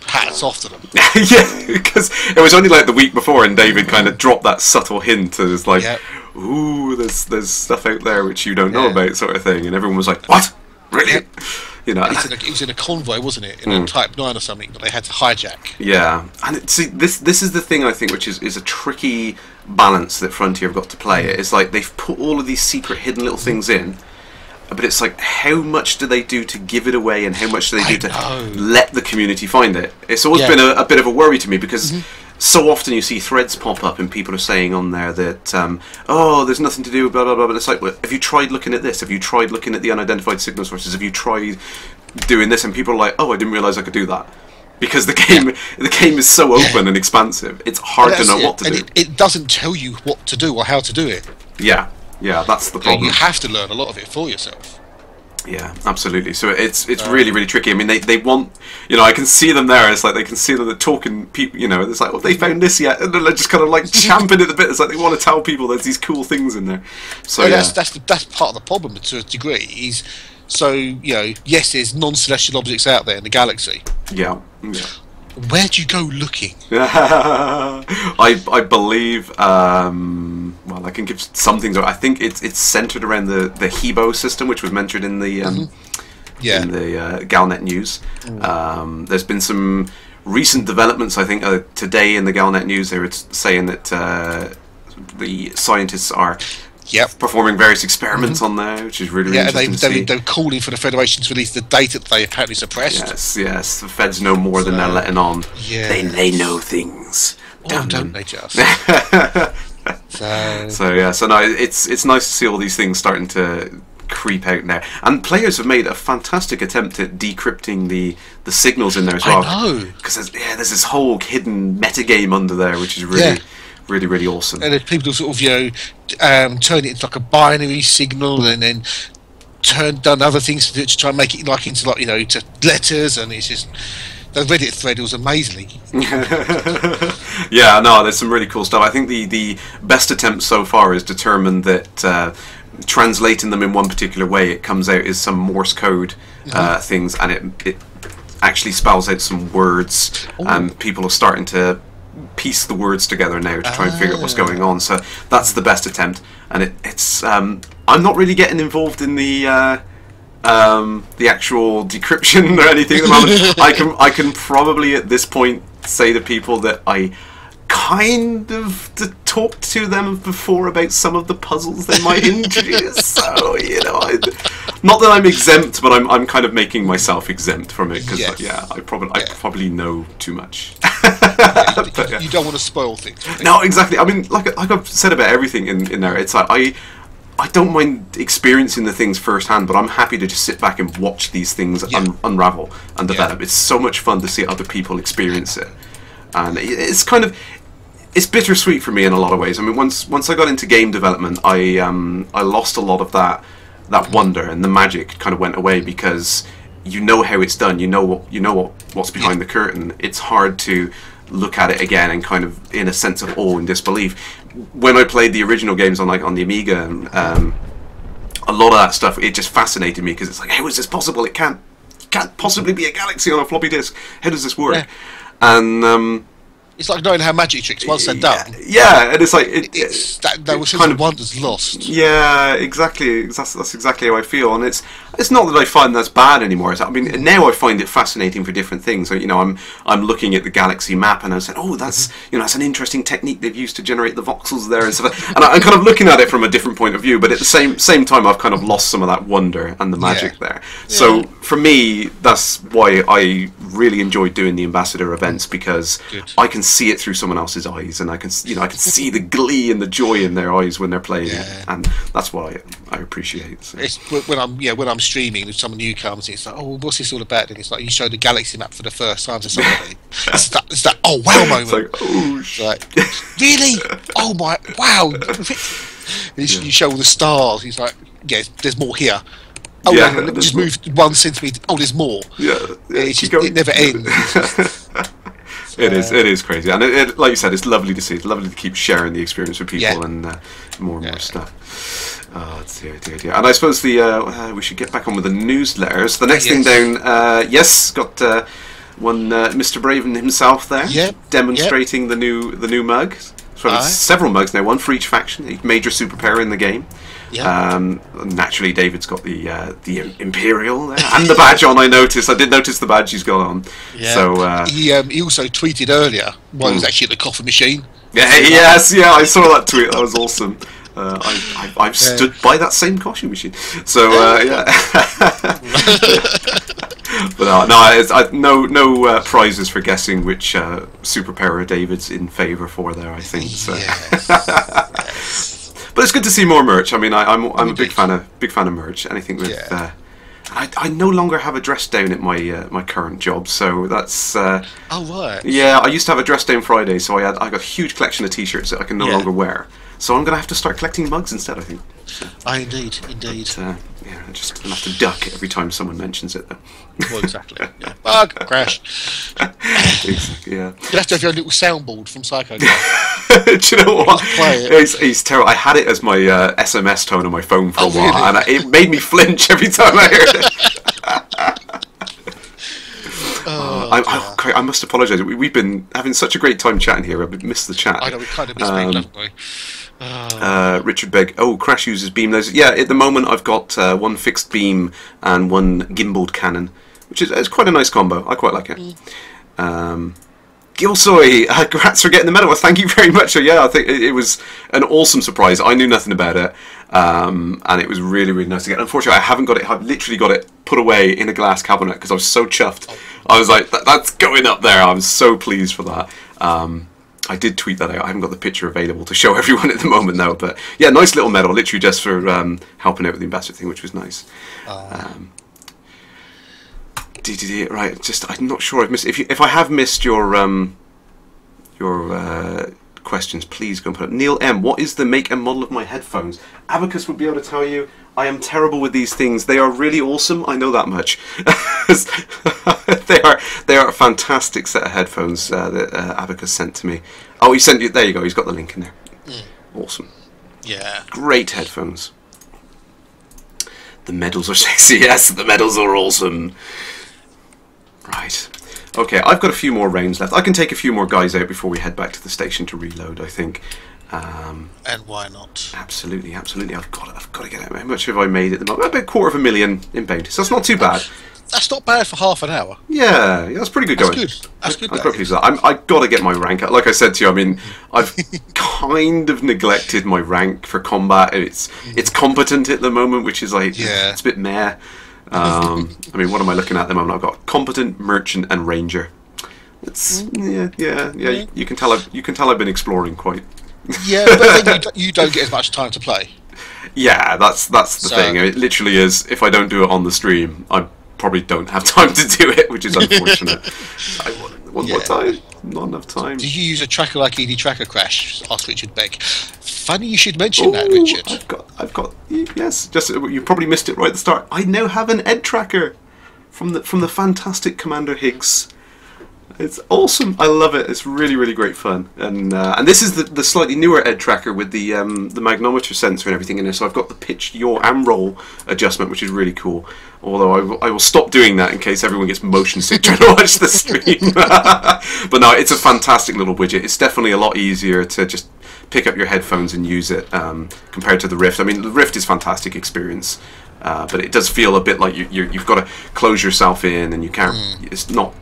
[SPEAKER 3] hats off to them.
[SPEAKER 2] Yeah, because it was only like the week before, and David kind of dropped that subtle hint as like, "Ooh, there's stuff out there which you don't know about," sort of thing, and everyone was like, "What? Really?"
[SPEAKER 3] Yep.
[SPEAKER 2] You know,
[SPEAKER 3] it was in a convoy, wasn't it? In a Type 9 or something that they had to hijack.
[SPEAKER 2] Yeah, and see, this is the thing I think, which is a tricky balance that Frontier have got to play. It's like they've put all of these secret, hidden little things in, but it's like, how much do they do to give it away, and how much do they do to let the community find it? It's always been a bit of a worry to me, because so often you see threads pop up and people are saying on there that, oh, there's nothing to do, blah, blah, blah. But it's like, well, have you tried looking at this? Have you tried looking at the unidentified signal sources? Have you tried doing this? And people are like, oh, I didn't realise I could do that. Because the game is so open and expansive, it's hard to know what to do.
[SPEAKER 3] It doesn't tell you what to do or how to do it.
[SPEAKER 2] Yeah, that's the problem.
[SPEAKER 3] You have to learn a lot of it for yourself.
[SPEAKER 2] Yeah, absolutely. So it's really, really tricky. I mean, they want, I can see them there. It's like they can see them talking. People, it's like, oh, they found this yet, and they're just kind of like champing at the bit. It's like they want to tell people there's these cool things in there. So
[SPEAKER 3] that's part of the problem to a degree. Is so yes, there's non-celestial objects out there in the galaxy.
[SPEAKER 2] Yeah.
[SPEAKER 3] Where do you go looking?
[SPEAKER 2] I believe. Well, I can give some things. I think it's centered around the Hebo system, which was mentioned in the in the Galnet news. There's been some recent developments. I think today in the Galnet news they were saying that the scientists are performing various experiments on there, which is really interesting.
[SPEAKER 3] They're calling for the Federation to release the data that they apparently suppressed.
[SPEAKER 2] Yes. The Feds know more than they're letting on.
[SPEAKER 3] Yeah.
[SPEAKER 2] They know things.
[SPEAKER 3] Don't they just?
[SPEAKER 2] So no, it's nice to see all these things starting to creep out now, and players have made a fantastic attempt at decrypting the signals in there as well.
[SPEAKER 3] I know,
[SPEAKER 2] because there's this whole hidden metagame under there, which is really. Really, really awesome.
[SPEAKER 3] And then people sort of, turn it into like a binary signal, and then done other things to try and make it into to letters, and it's just the Reddit thread was amazing.
[SPEAKER 2] Yeah, no, there's some really cool stuff. I think the best attempt so far is determined that translating them in one particular way, it comes out as some Morse code things, and it actually spells out some words, and people are starting to piece the words together now to try and figure out what's going on. So that's the best attempt, and it's I'm not really getting involved in the actual decryption or anything at the moment. I can probably at this point say to people that I kind of talked to them before about some of the puzzles they might introduce. So not that I'm exempt, but I'm kind of making myself exempt from it, because I probably know too much.
[SPEAKER 3] You don't want to spoil things.
[SPEAKER 2] No, exactly. I mean, like I've said about everything in there, it's like I don't mind experiencing the things firsthand, but I'm happy to just sit back and watch these things unravel and develop. It's so much fun to see other people experience it, and it's kind of bittersweet for me in a lot of ways. I mean, once I got into game development, I lost a lot of that wonder, and the magic kind of went away, because how it's done, what's behind the curtain. It's hard to look at it again and kind of in a sense of awe and disbelief. When I played the original games on the Amiga, a lot of that stuff, it just fascinated me, because it's like, how is this possible? It can't possibly be a galaxy on a floppy disk. How does this work? And
[SPEAKER 3] it's like knowing how magic tricks, once they're done.
[SPEAKER 2] Yeah, and it's like
[SPEAKER 3] there was kind of wonders lost.
[SPEAKER 2] Yeah, exactly. That's exactly how I feel, and it's not that I find that's bad anymore. I mean, now I find it fascinating for different things. So, I'm looking at the galaxy map, and I said, oh, that's that's an interesting technique they've used to generate the voxels there and stuff. And I'm kind of looking at it from a different point of view, but at the same time, I've kind of lost some of that wonder and the magic there. So for me, that's why I really enjoyed doing the ambassador events, because I can see it through someone else's eyes, and I can see the glee and the joy in their eyes when they're playing it, and that's what I appreciate. So.
[SPEAKER 3] It's when I'm streaming, if someone new comes, it's like, oh, what's this all about? And it's like you show the galaxy map for the first time to somebody. it's that oh wow moment.
[SPEAKER 2] It's like, oh,
[SPEAKER 3] really? Oh my wow! You show all the stars. He's like, there's more here. Oh, let me just move 1 centimetre. Oh, there's more. It never ends.
[SPEAKER 2] It is crazy, and like you said, it's lovely to see. It's lovely to keep sharing the experience with people, and more and more stuff. Oh, dear. And I suppose we should get back on with the newsletters. The next thing down, got Mr. Braven himself there, demonstrating the new mug. So several mugs now, one for each faction, a major superpower in the game. Naturally, David's got the Imperial there, and the badge on. I did notice the badge he's got on.
[SPEAKER 3] Yeah.
[SPEAKER 2] So
[SPEAKER 3] he also tweeted earlier while he was actually at the coffee machine.
[SPEAKER 2] I saw that tweet. That was awesome. I've stood by that same coffee machine. So But no prizes for guessing which superpower David's in favour for there. I think so.
[SPEAKER 3] Yes.
[SPEAKER 2] But it's good to see more merch. I mean, I'm a big fan of merch. Anything with I no longer have a dress down at my current job, so that's
[SPEAKER 3] oh right.
[SPEAKER 2] Yeah, I used to have a dress down Friday, so I got a huge collection of T-shirts that I can no longer wear. So I'm going to have to start collecting mugs instead, I think.
[SPEAKER 3] Indeed.
[SPEAKER 2] But, I'm just going to have to duck every time someone mentions it, though.
[SPEAKER 3] Well, exactly. Yeah. Bug, crash.
[SPEAKER 2] Exactly, yeah.
[SPEAKER 3] You'll have to have your little soundboard from Psycho.
[SPEAKER 2] Do you know what? He's terrible. I had it as my SMS tone on my phone for a while, and it made me flinch every time I heard it. I must apologise. We've been having such a great time chatting here. I've missed the chat.
[SPEAKER 3] I know, we kind of missed people, haven't we?
[SPEAKER 2] Richard Begg. Crash uses beam lasers. Yeah, at the moment I've got one fixed beam and one gimbaled cannon, which is quite a nice combo. I quite like it. Gilsoy, congrats for getting the medal. Well, thank you very much. So, I think it was an awesome surprise. I knew nothing about it, and it was really, really nice to get. Unfortunately, I haven't got it. I've literally got it put away in a glass cabinet because I was so chuffed. I was like, that's going up there. I'm so pleased for that. I did tweet that out. I haven't got the picture available to show everyone at the moment, though. But yeah, nice little medal, literally just for helping out with the ambassador thing, which was nice. Right, I'm not sure I've missed. If I have missed your questions, please go and put up. Neil M, what is the make and model of my headphones? Abacus would be able to tell you. I am terrible with these things. They are really awesome. I know that much. They are a fantastic set of headphones that Abacus sent to me. Oh, he sent you. There you go. He's got the link in there. Awesome.
[SPEAKER 3] Yeah.
[SPEAKER 2] Great headphones. The medals are sexy. Yes, the medals are awesome. Right. Okay, I've got a few more rounds left. I can take a few more guys out before we head back to the station to reload, I think.
[SPEAKER 3] And why not?
[SPEAKER 2] Absolutely. I've got to get out. How much have I made at the moment? About $250,000 in bounty, so that's not too bad.
[SPEAKER 3] That's not bad for half an hour.
[SPEAKER 2] Yeah, that's pretty good going.
[SPEAKER 3] That's good.
[SPEAKER 2] I'm quite pleased with that. I've got to get my rank up. Like I said to you, I mean, I've kind of neglected my rank for combat. It's competent at the moment, which is like, it's a bit meh. I mean, what am I looking at the moment? I've got competent, merchant, and ranger. It's yeah. You can tell I've been exploring quite.
[SPEAKER 3] Yeah, but then you don't get as much time to play.
[SPEAKER 2] Yeah, that's the thing. It literally is. If I don't do it on the stream, I probably don't have time to do it, which is unfortunate. I want more time. Not enough time.
[SPEAKER 3] Do you use a tracker like ED Tracker Crash? Asked Richard Beck. Funny you should mention that, Richard.
[SPEAKER 2] I've got yes. Just you probably missed it right at the start. I now have an Ed Tracker from the fantastic Commander Higgs. It's awesome. I love it. It's really, really great fun. And this is the slightly newer Ed Tracker with the magnometer sensor and everything in there. So I've got the pitch, yaw, and roll adjustment, which is really cool. Although I will stop doing that in case everyone gets motion sick trying to watch the stream. But no, it's a fantastic little widget. It's definitely a lot easier to just pick up your headphones and use it compared to the Rift. I mean, the Rift is a fantastic experience, but it does feel a bit like you've got to close yourself in, and you can't. It's not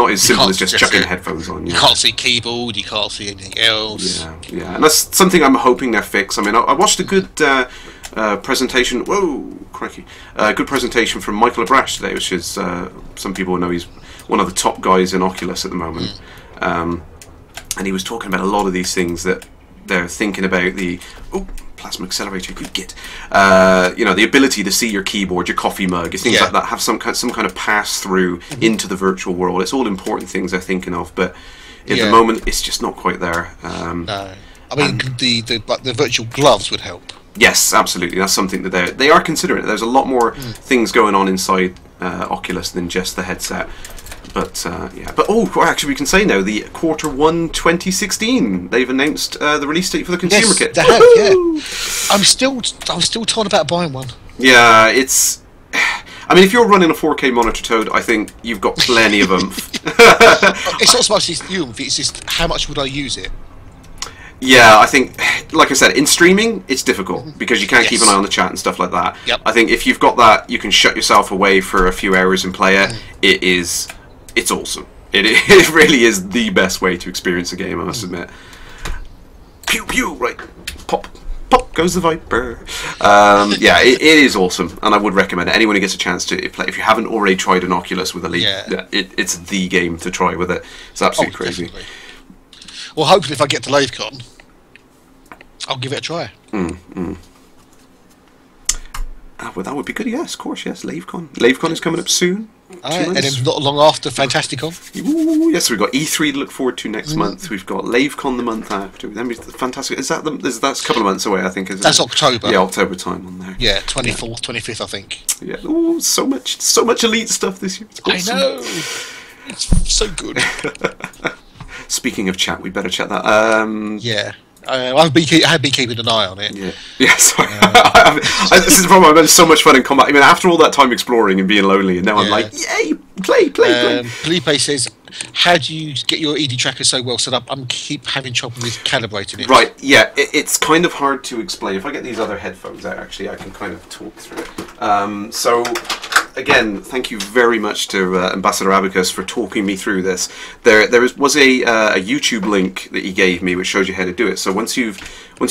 [SPEAKER 2] as simple as just chucking headphones on.
[SPEAKER 3] You can't see keyboard, you can't see anything else.
[SPEAKER 2] Yeah, and that's something I'm hoping they'll fix. I mean, I watched a good presentation. Whoa, crikey! Good presentation from Michael Abrash today, which is some people know he's one of the top guys in Oculus at the moment, and he was talking about a lot of these things that they're thinking about. The plasma accelerator, good git. The ability to see your keyboard, your coffee mug, things like that, have some kind of pass through into the virtual world. It's all important things they're thinking of, but at the moment it's just not quite there.
[SPEAKER 3] No, I mean the virtual gloves would help.
[SPEAKER 2] Yes, absolutely. That's something that they are considering. There's a lot more things going on inside Oculus than just the headset. But actually we can say now the Q1 2016 they've announced the release date for the consumer kit.
[SPEAKER 3] They have, I'm still torn about buying one.
[SPEAKER 2] Yeah, I mean, if you're running a 4K monitor, Toad, I think you've got plenty of oomph.
[SPEAKER 3] It's not so much as the oomph, it's just how much would I use it?
[SPEAKER 2] Yeah, I think, like I said, in streaming, it's difficult because you can't keep an eye on the chat and stuff like that.
[SPEAKER 3] Yep.
[SPEAKER 2] I think if you've got that, you can shut yourself away for a few hours and play it. It's awesome. It really is the best way to experience a game, I must admit. Pew pew, right, pop. Pop goes the Viper. Yeah, it is awesome, and I would recommend it. Anyone who gets a chance to play, if you haven't already tried an Oculus with a Leap, it's the game to try with it. It's absolutely crazy.
[SPEAKER 3] Definitely. Well, hopefully, if I get to LaveCon, I'll give it a try.
[SPEAKER 2] Well, that would be good. Yes, of course. Yes, LaveCon. LaveCon is coming up soon.
[SPEAKER 3] And then not long after, Fantasticon.
[SPEAKER 2] Ooh, yes, we've got E3 to look forward to next month. We've got LaveCon the month after. Then Fantastic. Is that that's a couple of months away? I think.
[SPEAKER 3] That's October.
[SPEAKER 2] Yeah, October time on there.
[SPEAKER 3] Yeah, 24th, 25th, I think.
[SPEAKER 2] Yeah. Oh, so much Elite stuff this year. It's awesome.
[SPEAKER 3] I know. It's so good.
[SPEAKER 2] Speaking of chat, we better check that.
[SPEAKER 3] Yeah. I have been keeping an eye on it.
[SPEAKER 2] Yeah. Sorry. This is the problem. I've had so much fun in combat. I mean, after all that time exploring and being lonely, and now I'm like, yay, play.
[SPEAKER 3] Felipe says, "How do you get your ED tracker so well set up? I'm keep having trouble with calibrating it."
[SPEAKER 2] Right. Yeah. It's kind of hard to explain. If I get these other headphones out, actually, I can kind of talk through it. So. Again, thank you very much to Ambassador Abacus for talking me through this. There was a YouTube link that he gave me which shows you how to do it. So once you've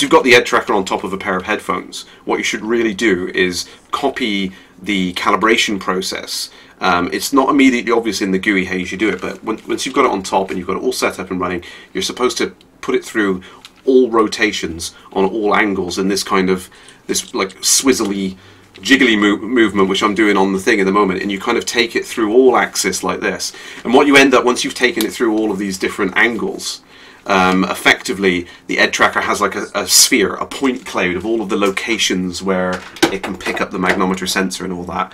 [SPEAKER 2] got the Ed tracker on top of a pair of headphones, what you should really do is copy the calibration process. It's not immediately obvious in the GUI how you should do it, but once you've got it on top and you've got it all set up and running, you're supposed to put it through all rotations on all angles in this like swizzly, jiggly movement, which I'm doing on the thing at the moment, and you kind of take it through all axis like this. And what you end up, once you've taken it through all of these different angles, effectively the Ed tracker has like a sphere, a point cloud of all of the locations where it can pick up the magnometer sensor and all that.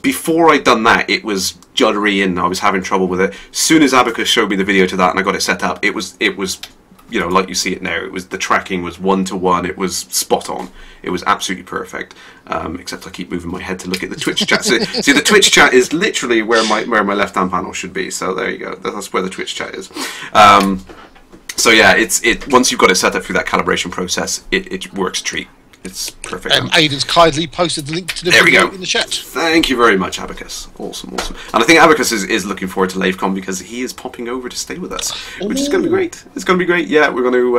[SPEAKER 2] Before I'd done that, it was juddery and I was having trouble with it. As soon as Abacus showed me the video to that and I got it set up, it was you know, like you see it now, the tracking was 1-to-1. It was spot on. It was absolutely perfect. Except I keep moving my head to look at the Twitch chat. So, see, the Twitch chat is literally where my left-hand panel should be. So there you go. That's where the Twitch chat is. So yeah, once you've got it set up through that calibration process, it works a treat. It's perfect.
[SPEAKER 3] Aiden's kindly posted the link to the video in the chat.
[SPEAKER 2] Thank you very much, Abacus. Awesome. And I think Abacus is looking forward to LaveCon because he is popping over to stay with us, which is going to be great. It's going to be great. Yeah, we're going to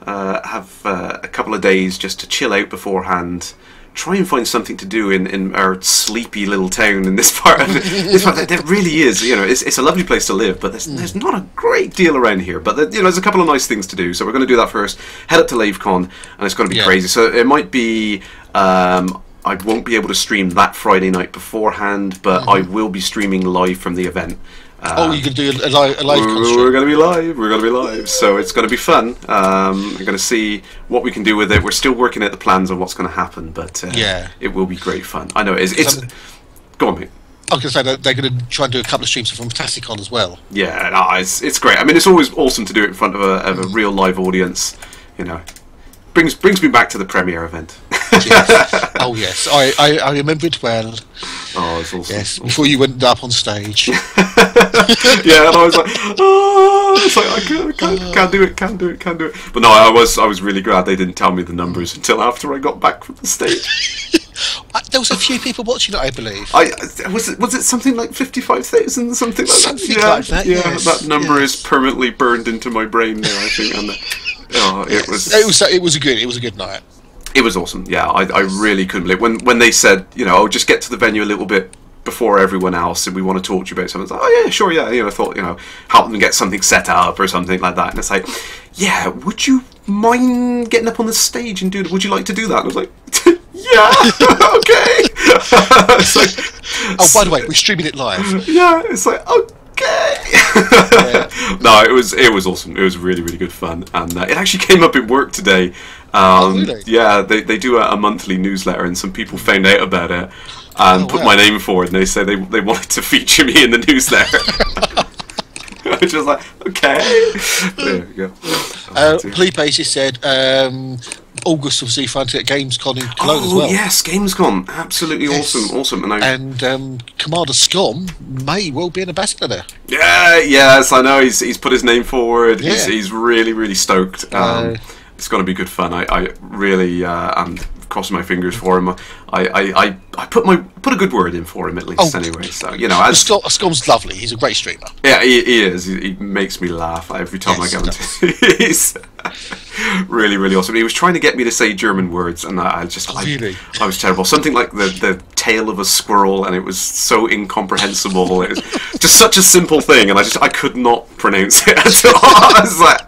[SPEAKER 2] have a couple of days just to chill out beforehand. Try and find something to do in our sleepy little town in this part. There really is, you know, it's a lovely place to live, but there's not a great deal around here. But you know, there's a couple of nice things to do. So we're going to do that first. Head up to LaveCon, and it's going to be crazy. So it might be. I won't be able to stream that Friday night beforehand, but I will be streaming live from the event.
[SPEAKER 3] You can do a live concert.
[SPEAKER 2] We're going to be live. We're going to be live. So it's going to be fun. We're going to see what we can do with it. We're still working out the plans of what's going to happen, but it will be great fun. I know it's go on, mate.
[SPEAKER 3] I was going to say that they're going to try and do a couple of streams from Fantasticon as well.
[SPEAKER 2] Yeah, no, it's great. I mean, it's always awesome to do it in front of a real live audience. You know, brings me back to the premiere event.
[SPEAKER 3] Yes. Oh yes, I remember it well.
[SPEAKER 2] Oh, it's awesome.
[SPEAKER 3] Yes, before you went up on stage.
[SPEAKER 2] Yeah, and I was like, oh, it's like I can't do it. But no, I was really glad they didn't tell me the numbers until after I got back from the stage.
[SPEAKER 3] There was a few people watching it, I believe.
[SPEAKER 2] Was it something like 55,000, something like that?
[SPEAKER 3] Something like that.
[SPEAKER 2] Yeah,
[SPEAKER 3] yes.
[SPEAKER 2] That number is permanently burned into my brain now, I think. And it was a good night. It was awesome. Yeah, I really couldn't believe when they said, you know, just get to the venue a little bit before everyone else, and we want to talk to you about something. It's like, oh yeah, sure, yeah. You know, I thought, you know, help them get something set up or something like that. And it's like, yeah, would you mind getting up on the stage and would you like to do that? And I was like, yeah, okay. It's like,
[SPEAKER 3] oh, by the way, we're streaming it live.
[SPEAKER 2] Yeah, it's like, okay. No, it was awesome. It was really, really good fun, and it actually came up in work today.
[SPEAKER 3] Really?
[SPEAKER 2] Yeah, they do a monthly newsletter, and some people found out about it and put my name forward, and they said they wanted to feature me in the newsletter. Which was like, okay. There we go.
[SPEAKER 3] Felipe just said, August will see Frontier at Gamescom in Cologne as well.
[SPEAKER 2] Yes, Gamescom, absolutely awesome.
[SPEAKER 3] And Commander Scom may well be an ambassador there.
[SPEAKER 2] Yeah, yes, I know. He's put his name forward.
[SPEAKER 3] Yeah.
[SPEAKER 2] He's really stoked. It's going to be good fun. I really am crossing my fingers for him. I put a good word in for him at least anyway. So
[SPEAKER 3] Scom's lovely. He's a great streamer.
[SPEAKER 2] Yeah, he is. He makes me laugh every time I go into. He's really awesome. He was trying to get me to say German words, and I was terrible. Something like the tail of a squirrel, and it was so incomprehensible. It was just such a simple thing, and I could not pronounce it at all. I was like,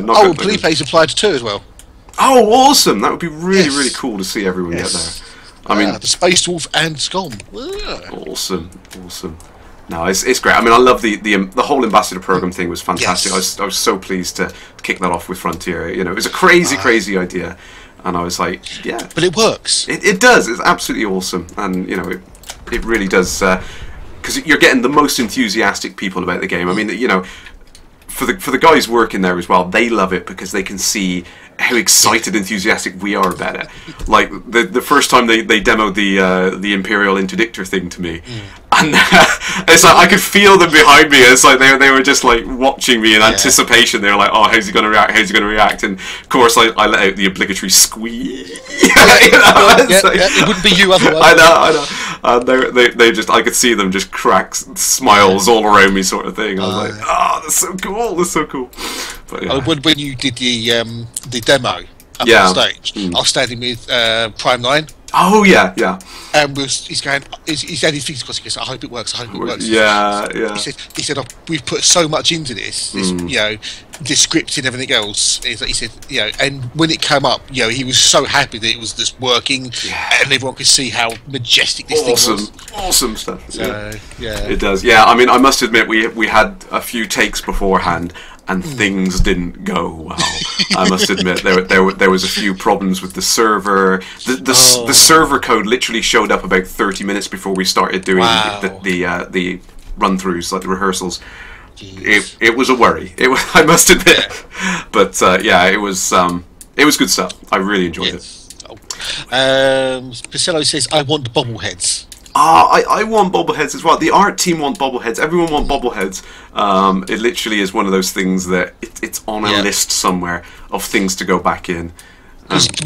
[SPEAKER 2] not good.
[SPEAKER 3] Felipe's applied too as well.
[SPEAKER 2] Oh, awesome! That would be really cool to see everyone get there. I mean,
[SPEAKER 3] the Space Wolf and Scom.
[SPEAKER 2] Awesome. No, it's great. I mean, I love the whole ambassador program thing was fantastic. I was so pleased to kick that off with Frontier. You know, it was a crazy idea, and I was like, yeah.
[SPEAKER 3] But it works.
[SPEAKER 2] It does. It's absolutely awesome, and you know, it really does because you're getting the most enthusiastic people about the game. I mean, you know, for the guys working there as well, they love it because they can see how excited, enthusiastic we are about it. Like the first time they demoed the Imperial Interdictor thing to me, and it's like I could feel them behind me. It's like they were just like watching me in anticipation. They were like, "Oh, how's he going to react? How's he going to react?" And of course, I let out the obligatory squeak.
[SPEAKER 3] It wouldn't be you otherwise.
[SPEAKER 2] I know. They just, I could see them just crack smiles all around me, sort of thing. I was like, "Oh, that's so cool! That's so cool." But, yeah.
[SPEAKER 3] When you did the demo up on stage, I was standing with Prime 9.
[SPEAKER 2] Oh yeah.
[SPEAKER 3] And he's had his fingers crossed. He goes, I hope it works.
[SPEAKER 2] Yeah.
[SPEAKER 3] He said, we've put so much into this, this script and everything else. He said, and when it came up, he was so happy that it was just working, and everyone could see how majestic this thing was. Awesome stuff.
[SPEAKER 2] It does. Yeah, I mean, I must admit, we had a few takes beforehand, and things didn't go well. I must admit, there was a few problems with the server. The server code literally showed up about 30 minutes before we started doing the run-throughs, like the rehearsals. It was a worry. I must admit, but it was good stuff. I really enjoyed it.
[SPEAKER 3] Priscillo says, "I want bobbleheads."
[SPEAKER 2] I want bobbleheads as well. The art team want bobbleheads. Everyone want bobbleheads. It literally is one of those things that it's on a list somewhere of things to go back in.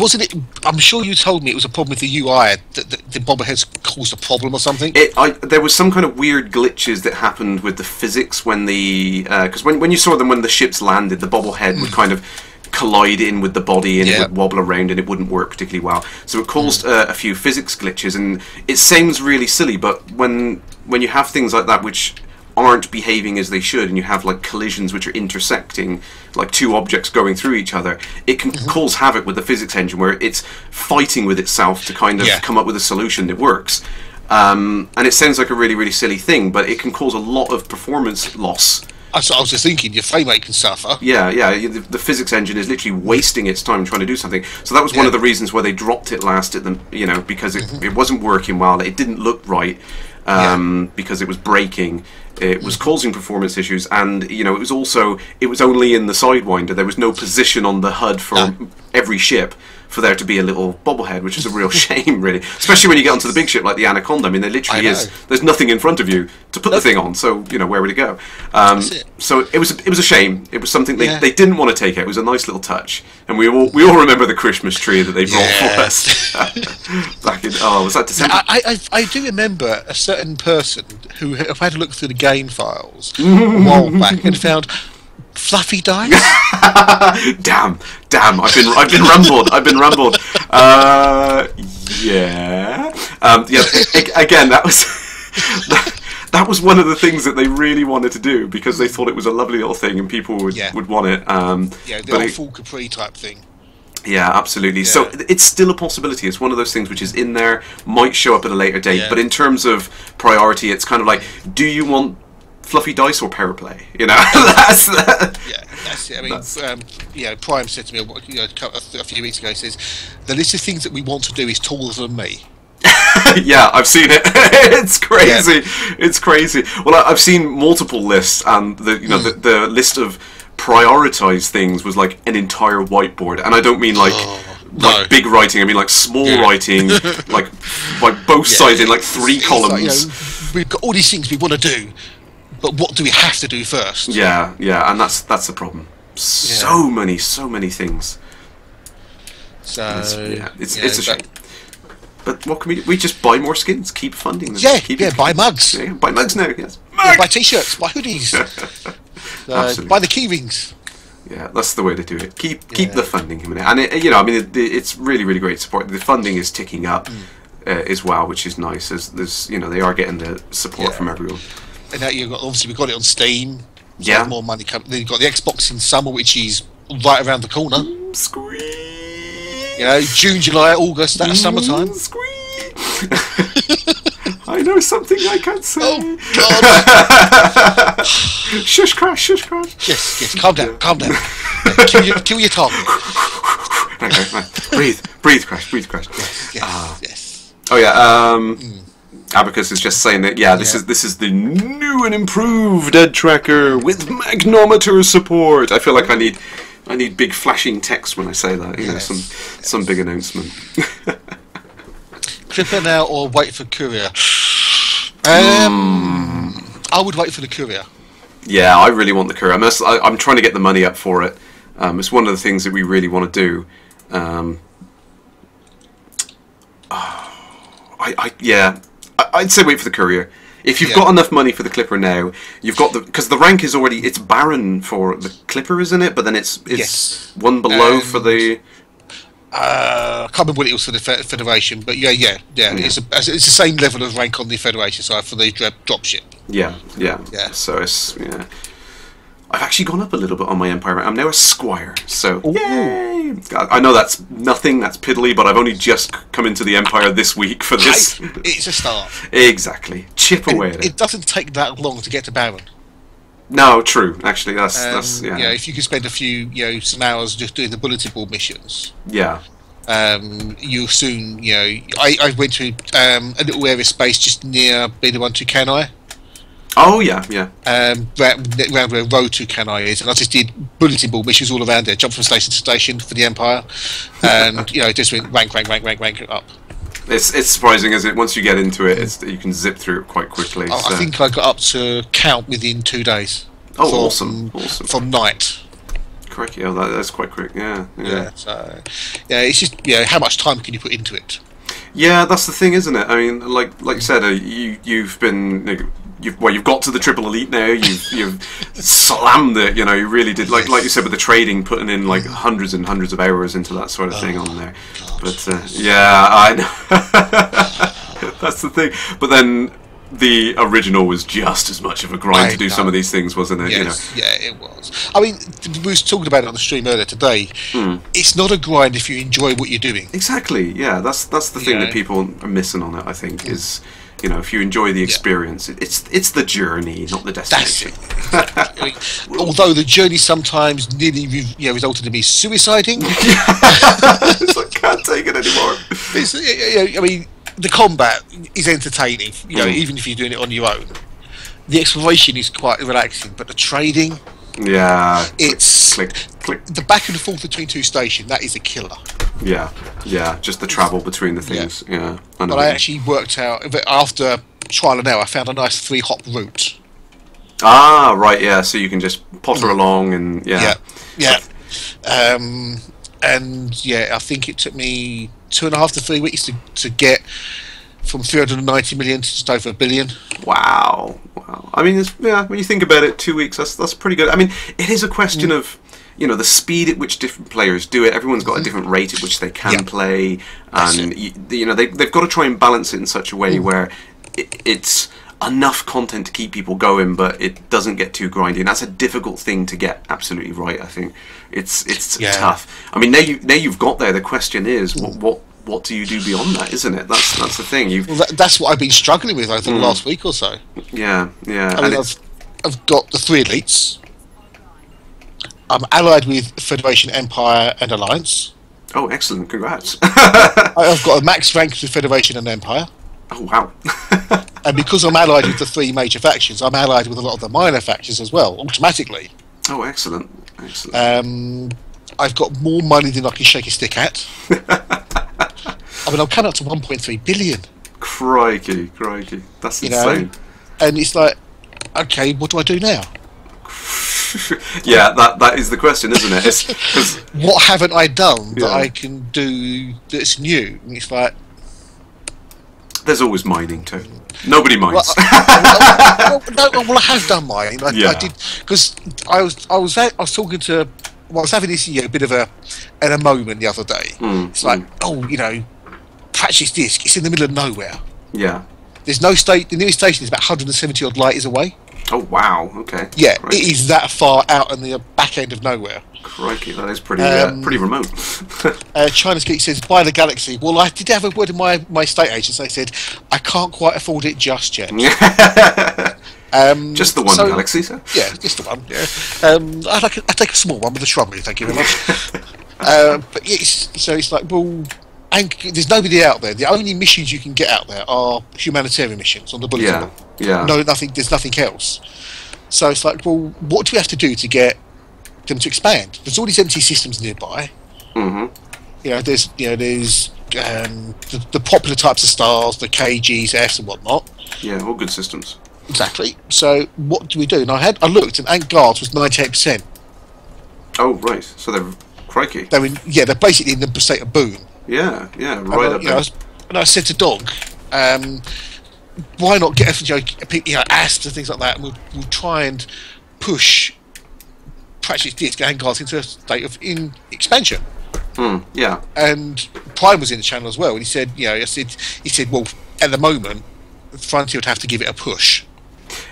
[SPEAKER 3] Wasn't it? I'm sure you told me it was a problem with the UI. That the bobbleheads caused a problem or something.
[SPEAKER 2] There was some kind of weird glitches that happened with the physics when because when you saw them when the ships landed, the bobblehead would kind of collide in with the body and it would wobble around and it wouldn't work particularly well. So it caused a few physics glitches, and it seems really silly, but when you have things like that which aren't behaving as they should, and you have like collisions which are intersecting, like two objects going through each other, it can cause havoc with the physics engine where it's fighting with itself to kind of come up with a solution that works. And it sounds like a really silly thing, but it can cause a lot of performance loss.
[SPEAKER 3] I was just thinking, your frame rate can suffer.
[SPEAKER 2] Yeah. The physics engine is literally wasting its time trying to do something. So that was one of the reasons why they dropped it last at because it wasn't working well. It didn't look right because it was breaking. It was causing performance issues, and it was only in the Sidewinder. There was no position on the HUD for every ship for there to be a little bobblehead, which is a real shame, really. Especially when you get onto the big ship like the Anaconda. I mean, there literally there's nothing in front of you to put the thing on. So where would it go? So it was a shame. It was something they didn't want to take out. It was a nice little touch, and we all remember the Christmas tree that they brought for us back in was that December?
[SPEAKER 3] I do remember a certain person who had to look through the game files a while back and found fluffy dice.
[SPEAKER 2] Damn! I've been rumbled. Again, that was that was one of the things that they really wanted to do because they thought it was a lovely little thing and people would want it.
[SPEAKER 3] The old full Capri type thing.
[SPEAKER 2] Yeah, absolutely. Yeah. So it's still a possibility. It's one of those things which is in there, might show up at a later date. But in terms of priority, it's kind of like, do you want fluffy dice or power play? That's
[SPEAKER 3] it. I mean, Prime said to me a few weeks ago, he says, the list of things that we want to do is taller than me.
[SPEAKER 2] Yeah, I've seen it. It's crazy. It's crazy. Well, I've seen multiple lists, and the list of prioritize things was like an entire whiteboard, and I don't mean like
[SPEAKER 3] no.
[SPEAKER 2] big writing. I mean like small writing, like both sides in like 3 columns.
[SPEAKER 3] Like, you know, we've got all these things we want to do, but what do we have to do first?
[SPEAKER 2] Yeah, and that's the problem. So many things.
[SPEAKER 3] So
[SPEAKER 2] it's a shame. But what can we do? We just buy more skins, keep funding them.
[SPEAKER 3] Buy mugs.
[SPEAKER 2] Yeah, buy mugs now, yes.
[SPEAKER 3] Yeah, buy t-shirts, buy hoodies. Buy the key rings.
[SPEAKER 2] Yeah, that's the way to do it. Keep the funding coming in. And it's really, really great support. The funding is ticking up as well, which is nice. There's they are getting the support from everyone.
[SPEAKER 3] And now obviously we've got it on Steam. So more money coming. Then you've got the Xbox in summer, which is right around the corner.
[SPEAKER 2] Squeeze.
[SPEAKER 3] June, July, August, that's summertime.
[SPEAKER 2] Squeeze. I know something I can't say.
[SPEAKER 3] Oh God!
[SPEAKER 2] Shush, Crash.
[SPEAKER 3] Yes. Calm down. Kill your tongue.
[SPEAKER 2] Breathe, Crash.
[SPEAKER 3] Yes.
[SPEAKER 2] Oh yeah. Abacus is just saying that. This is the new and improved Ed Tracker with magnometer support. I feel like I need big flashing text when I say that. Some big announcement.
[SPEAKER 3] Clipper now or wait for courier? I would wait for the courier.
[SPEAKER 2] Yeah, I really want the courier. I'm trying to get the money up for it. It's one of the things that we really want to do. I'd say wait for the courier. If you've got enough money for the Clipper now, you've got because the rank is already barren for the Clipper, isn't it? But then it's one below for the.
[SPEAKER 3] I can't remember what it was for the Federation, but yeah. It's the same level of rank on the Federation side for the dropship.
[SPEAKER 2] Yeah. So it's I've actually gone up a little bit on my Empire rank. I'm now a Squire, so yay! I know that's nothing, that's piddly, but I've only just come into the Empire this week for this.
[SPEAKER 3] It's a start.
[SPEAKER 2] Exactly. Chip away at it.
[SPEAKER 3] It doesn't take that long to get to Baron.
[SPEAKER 2] No, true. Actually, that's
[SPEAKER 3] if you can spend a few, some hours just doing the bulletin board missions.
[SPEAKER 2] Yeah.
[SPEAKER 3] You'll soon, I went to a little area of space just near Beta-1 Canai.
[SPEAKER 2] Oh yeah.
[SPEAKER 3] Around where Road to Canai is, and I just did bulletin board missions all around there. Jumped from station to station for the Empire, and just went rank up.
[SPEAKER 2] It's surprising, isn't it? Once you get into it, you can zip through it quite quickly.
[SPEAKER 3] I think I got up to count within 2 days.
[SPEAKER 2] Oh, awesome!
[SPEAKER 3] From night.
[SPEAKER 2] Correct. Yeah, that's quite quick. Yeah.
[SPEAKER 3] So, it's just how much time can you put into it?
[SPEAKER 2] Yeah, that's the thing, isn't it? I mean, like you said, you've been. You've got to the triple elite now. You've slammed it. You really did. Like you said with the trading, putting in like hundreds and hundreds of hours into that sort of thing on there.
[SPEAKER 3] God.
[SPEAKER 2] But I know that's the thing. But then the original was just as much of a grind to do some of these things, wasn't it?
[SPEAKER 3] Yes, it was. I mean, we was talking about it on the stream earlier today. It's not a grind if you enjoy what you're doing.
[SPEAKER 2] Exactly. Yeah, that's the thing that people are missing on it. I think is. If you enjoy the experience, it's the journey, not the destination.
[SPEAKER 3] That's it. Exactly. Although the journey sometimes nearly resulted in me suiciding.
[SPEAKER 2] It's like, can't take it anymore.
[SPEAKER 3] I mean, the combat is entertaining. Even if you're doing it on your own, the exploration is quite relaxing. But the trading, it's
[SPEAKER 2] click.
[SPEAKER 3] The back and forth between 2 stations. That is a killer.
[SPEAKER 2] Yeah, just the travel between the things. Yeah,
[SPEAKER 3] but I actually worked out after trial and error. I found a nice 3-hop route.
[SPEAKER 2] Ah, right. Yeah, so you can just potter along and
[SPEAKER 3] I think it took me 2.5 to 3 weeks to get from 390 million to just over 1 billion.
[SPEAKER 2] Wow. I mean, when you think about it, 2 weeks. That's pretty good. I mean, it is a question of. The speed at which different players do it. Everyone's got a different rate at which they can play, and they've got to try and balance it in such a way where it's enough content to keep people going, but it doesn't get too grindy. And that's a difficult thing to get absolutely right. I think it's tough. I mean, now you've got there. The question is, what do you do beyond that? Isn't it? That's the thing.
[SPEAKER 3] That's what I've been struggling with over the last week or so.
[SPEAKER 2] Yeah.
[SPEAKER 3] I mean, I've got the 3 elites. I'm allied with Federation, Empire, and Alliance.
[SPEAKER 2] Oh, excellent! Congrats.
[SPEAKER 3] I've got a max rank with Federation and Empire.
[SPEAKER 2] Oh, wow.
[SPEAKER 3] And because I'm allied with the 3 major factions, I'm allied with a lot of the minor factions as well, automatically.
[SPEAKER 2] Oh, excellent. Excellent.
[SPEAKER 3] I've got more money than I can shake a stick at. I mean, I'm coming up to 1.3 billion.
[SPEAKER 2] Crikey. That's insane.
[SPEAKER 3] And it's like, okay, what do I do now?
[SPEAKER 2] Yeah, that is the question, isn't it? 'Cause
[SPEAKER 3] what haven't I done that I can do that's new? And it's like,
[SPEAKER 2] there's always mining too. Nobody mines.
[SPEAKER 3] Well, I have done mining. I did, because I was talking to. Well, I was having this bit of a moment the other day. It's like, practice disc. It's in the middle of nowhere.
[SPEAKER 2] Yeah.
[SPEAKER 3] There's no state. The nearest station is about 170 odd light years away.
[SPEAKER 2] Oh wow. Okay.
[SPEAKER 3] Yeah, Crikey. It is that far out in the back end of nowhere.
[SPEAKER 2] Crikey, that is pretty remote.
[SPEAKER 3] China's Geek says, buy the Galaxy. Well, I did have a word in my estate agents. They said, I can't quite afford it just yet.
[SPEAKER 2] Just the one Galaxy, sir?
[SPEAKER 3] Yeah, just the one, yeah. I'd take a small one with a shrubbery, thank you very much. But it's like, well, and there's nobody out there. The only missions you can get out there are humanitarian missions on the bulletin board.
[SPEAKER 2] Yeah.
[SPEAKER 3] No, there's nothing else. So it's like, well, what do we have to do to get them to expand? There's all these empty systems nearby. There's the popular types of stars, the KGs, Fs, and whatnot.
[SPEAKER 2] Yeah, all good systems.
[SPEAKER 3] Exactly. So what do we do? And I looked, and Ant Guards was 98%.
[SPEAKER 2] Oh right, so they're crikey.
[SPEAKER 3] They're basically in the state of boom.
[SPEAKER 2] Yeah, right up there.
[SPEAKER 3] And I said to Dog, why not get AST and things like that, and we'll try and push practice disc Ant Guards into a state of expansion.
[SPEAKER 2] Yeah.
[SPEAKER 3] And Prime was in the channel as well, and he said, he said, well, at the moment, Frontier would have to give it a push.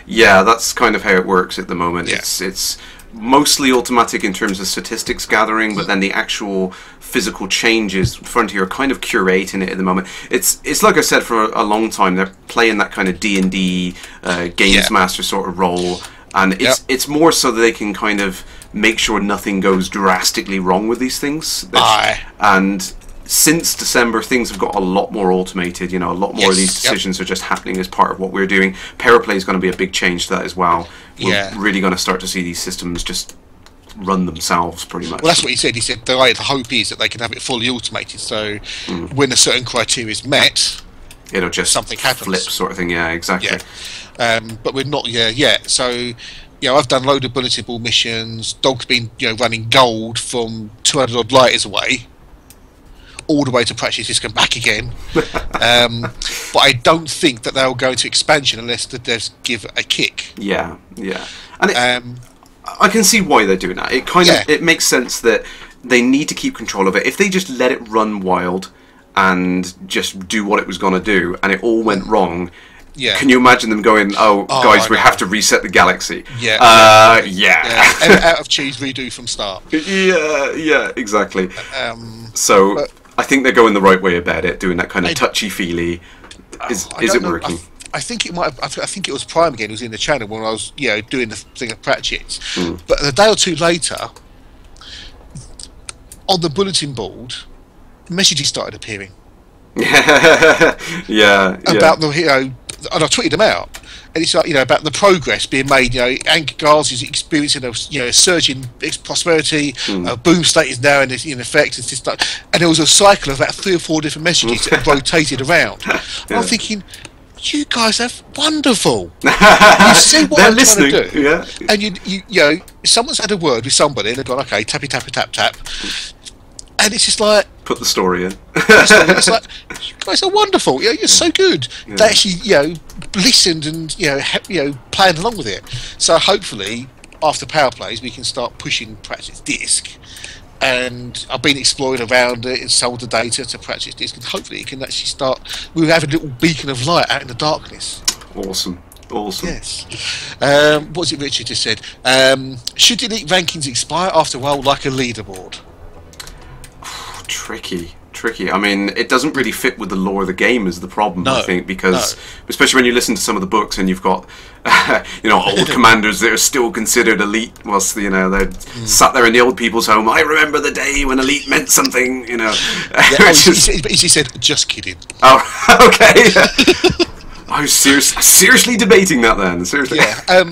[SPEAKER 2] Yeah, that's kind of how it works at the moment.
[SPEAKER 3] Yeah.
[SPEAKER 2] It's mostly automatic in terms of statistics gathering, but then the actual physical changes, Frontier are kind of curating it at the moment. It's like I said, for a long time they're playing that kind of D&D games master sort of role, and it's more so that they can kind of make sure nothing goes drastically wrong with these things. And since December, things have got a lot more automated. A lot more of these decisions are just happening as part of what we're doing. Paraplay is going to be a big change to that as well. We're really going to start to see these systems just run themselves, pretty much.
[SPEAKER 3] Well, that's what he said. He said the hope is that they can have it fully automated. So when a certain criteria is met,
[SPEAKER 2] it'll just
[SPEAKER 3] something happens.
[SPEAKER 2] Flip, sort of thing. Yeah, exactly.
[SPEAKER 3] Yeah. But we're not there yet. So I've done load of bulletin board missions. Dog's been running gold from 200 odd light years away, all the way to practice disc and back again. But I don't think that they'll go into expansion unless the devs give a kick.
[SPEAKER 2] Yeah. And I can see why they're doing that. It kind of it makes sense that they need to keep control of it. If they just let it run wild and just do what it was going to do, and it all went wrong, can you imagine them going, guys, we have to reset the Galaxy?
[SPEAKER 3] Yeah. Out of cheese, redo from start.
[SPEAKER 2] Yeah, exactly. I think they're going the right way about it, doing that kind of touchy-feely. Is it working?
[SPEAKER 3] I think it might. I think it was Prime again who was in the channel when I was, doing the thing at Pratchett's. But a day or two later, on the bulletin board, messages started appearing.
[SPEAKER 2] Yeah.
[SPEAKER 3] About the and I tweeted them out, and it's like about the progress being made. Ant Guards is experiencing a surge in prosperity. Boom state is now in effect. It's just like, and there was a cycle of about 3 or 4 different messages that rotated around. And I'm thinking, you guys are wonderful. You see what I'm trying to do, and you someone's had a word with somebody, and they've gone, okay, tappy tappy tap tap, and it's just like,
[SPEAKER 2] put the story in.
[SPEAKER 3] It's like, you guys are wonderful. You're so good. They actually, listened and playing along with it. So hopefully, after Power Plays, we can start pushing Practice Disc. And I've been exploring around it and sold the data to Practice Disc, and hopefully, it can actually start. We'll have a little beacon of light out in the darkness.
[SPEAKER 2] Awesome.
[SPEAKER 3] Yes. What's it Richard just said? Should elite rankings expire after a while, like a leaderboard?
[SPEAKER 2] Tricky. I mean, it doesn't really fit with the lore of the game is the problem, I think, because especially when you listen to some of the books and you've got old commanders that are still considered elite whilst they're sat there in the old people's home. I remember the day when elite meant something,
[SPEAKER 3] He said, just kidding.
[SPEAKER 2] Oh, okay. I was seriously debating that then. Seriously.
[SPEAKER 3] Yeah.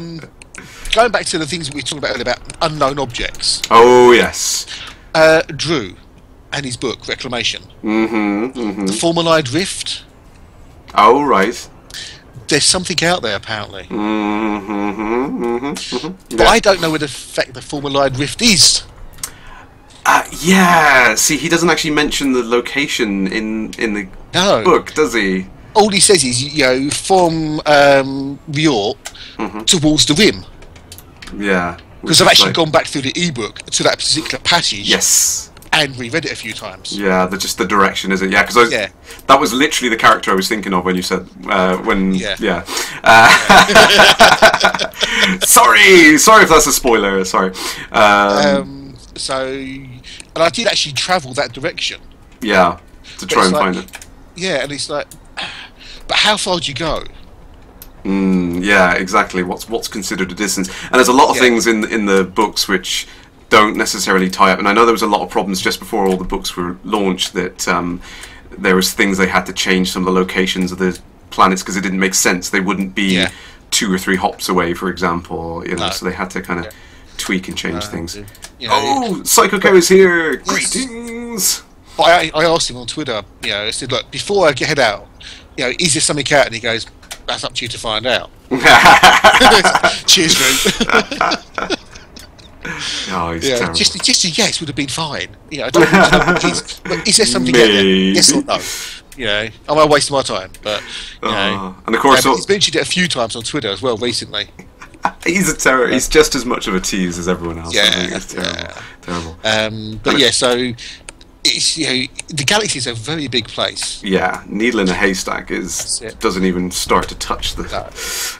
[SPEAKER 3] going back to the things that we were talking about earlier about unknown objects.
[SPEAKER 2] Oh yes.
[SPEAKER 3] Drew and his book Reclamation.
[SPEAKER 2] Mm-hmm.
[SPEAKER 3] The Formalide Rift.
[SPEAKER 2] Oh right.
[SPEAKER 3] There's something out there apparently.
[SPEAKER 2] Mm-hmm.
[SPEAKER 3] But I don't know where the Formalide Rift is.
[SPEAKER 2] Yeah. See, he doesn't actually mention the location in the book, does he?
[SPEAKER 3] All he says is, from Riort towards the rim.
[SPEAKER 2] Yeah.
[SPEAKER 3] Because I've actually gone back through the ebook to that particular passage.
[SPEAKER 2] Yes.
[SPEAKER 3] And reread it a few times.
[SPEAKER 2] Yeah, just the direction, is it? Yeah, because that was literally the character I was thinking of when you said Sorry if that's a spoiler. Sorry.
[SPEAKER 3] And I did actually travel that direction.
[SPEAKER 2] Yeah, to try and find it.
[SPEAKER 3] Yeah, and it's like, but how far do you go?
[SPEAKER 2] Yeah, exactly. What's considered a distance? And there's a lot of things in the books which don't necessarily tie up. And I know there was a lot of problems just before all the books were launched that there was things they had to change some of the locations of the planets because it didn't make sense. They wouldn't be 2 or 3 hops away, for example. So they had to kind of tweak and change things. Psycho Cow is here! Yes. Greetings!
[SPEAKER 3] But I asked him on Twitter, I said, look, before I head out, is there something out? And he goes, that's up to you to find out. Cheers, mate.
[SPEAKER 2] Oh, he's terrible.
[SPEAKER 3] Just a yes would have been fine. I don't want to know what it is, but is there something out there? Yes or no? Am I wasting my time? But
[SPEAKER 2] and of course,
[SPEAKER 3] he's mentioned it a few times on Twitter as well recently.
[SPEAKER 2] He's a terror. He's just as much of a tease as everyone else. I think it's terrible.
[SPEAKER 3] But so it's the galaxy is a very big place.
[SPEAKER 2] Yeah, needle in a haystack doesn't even start to touch the.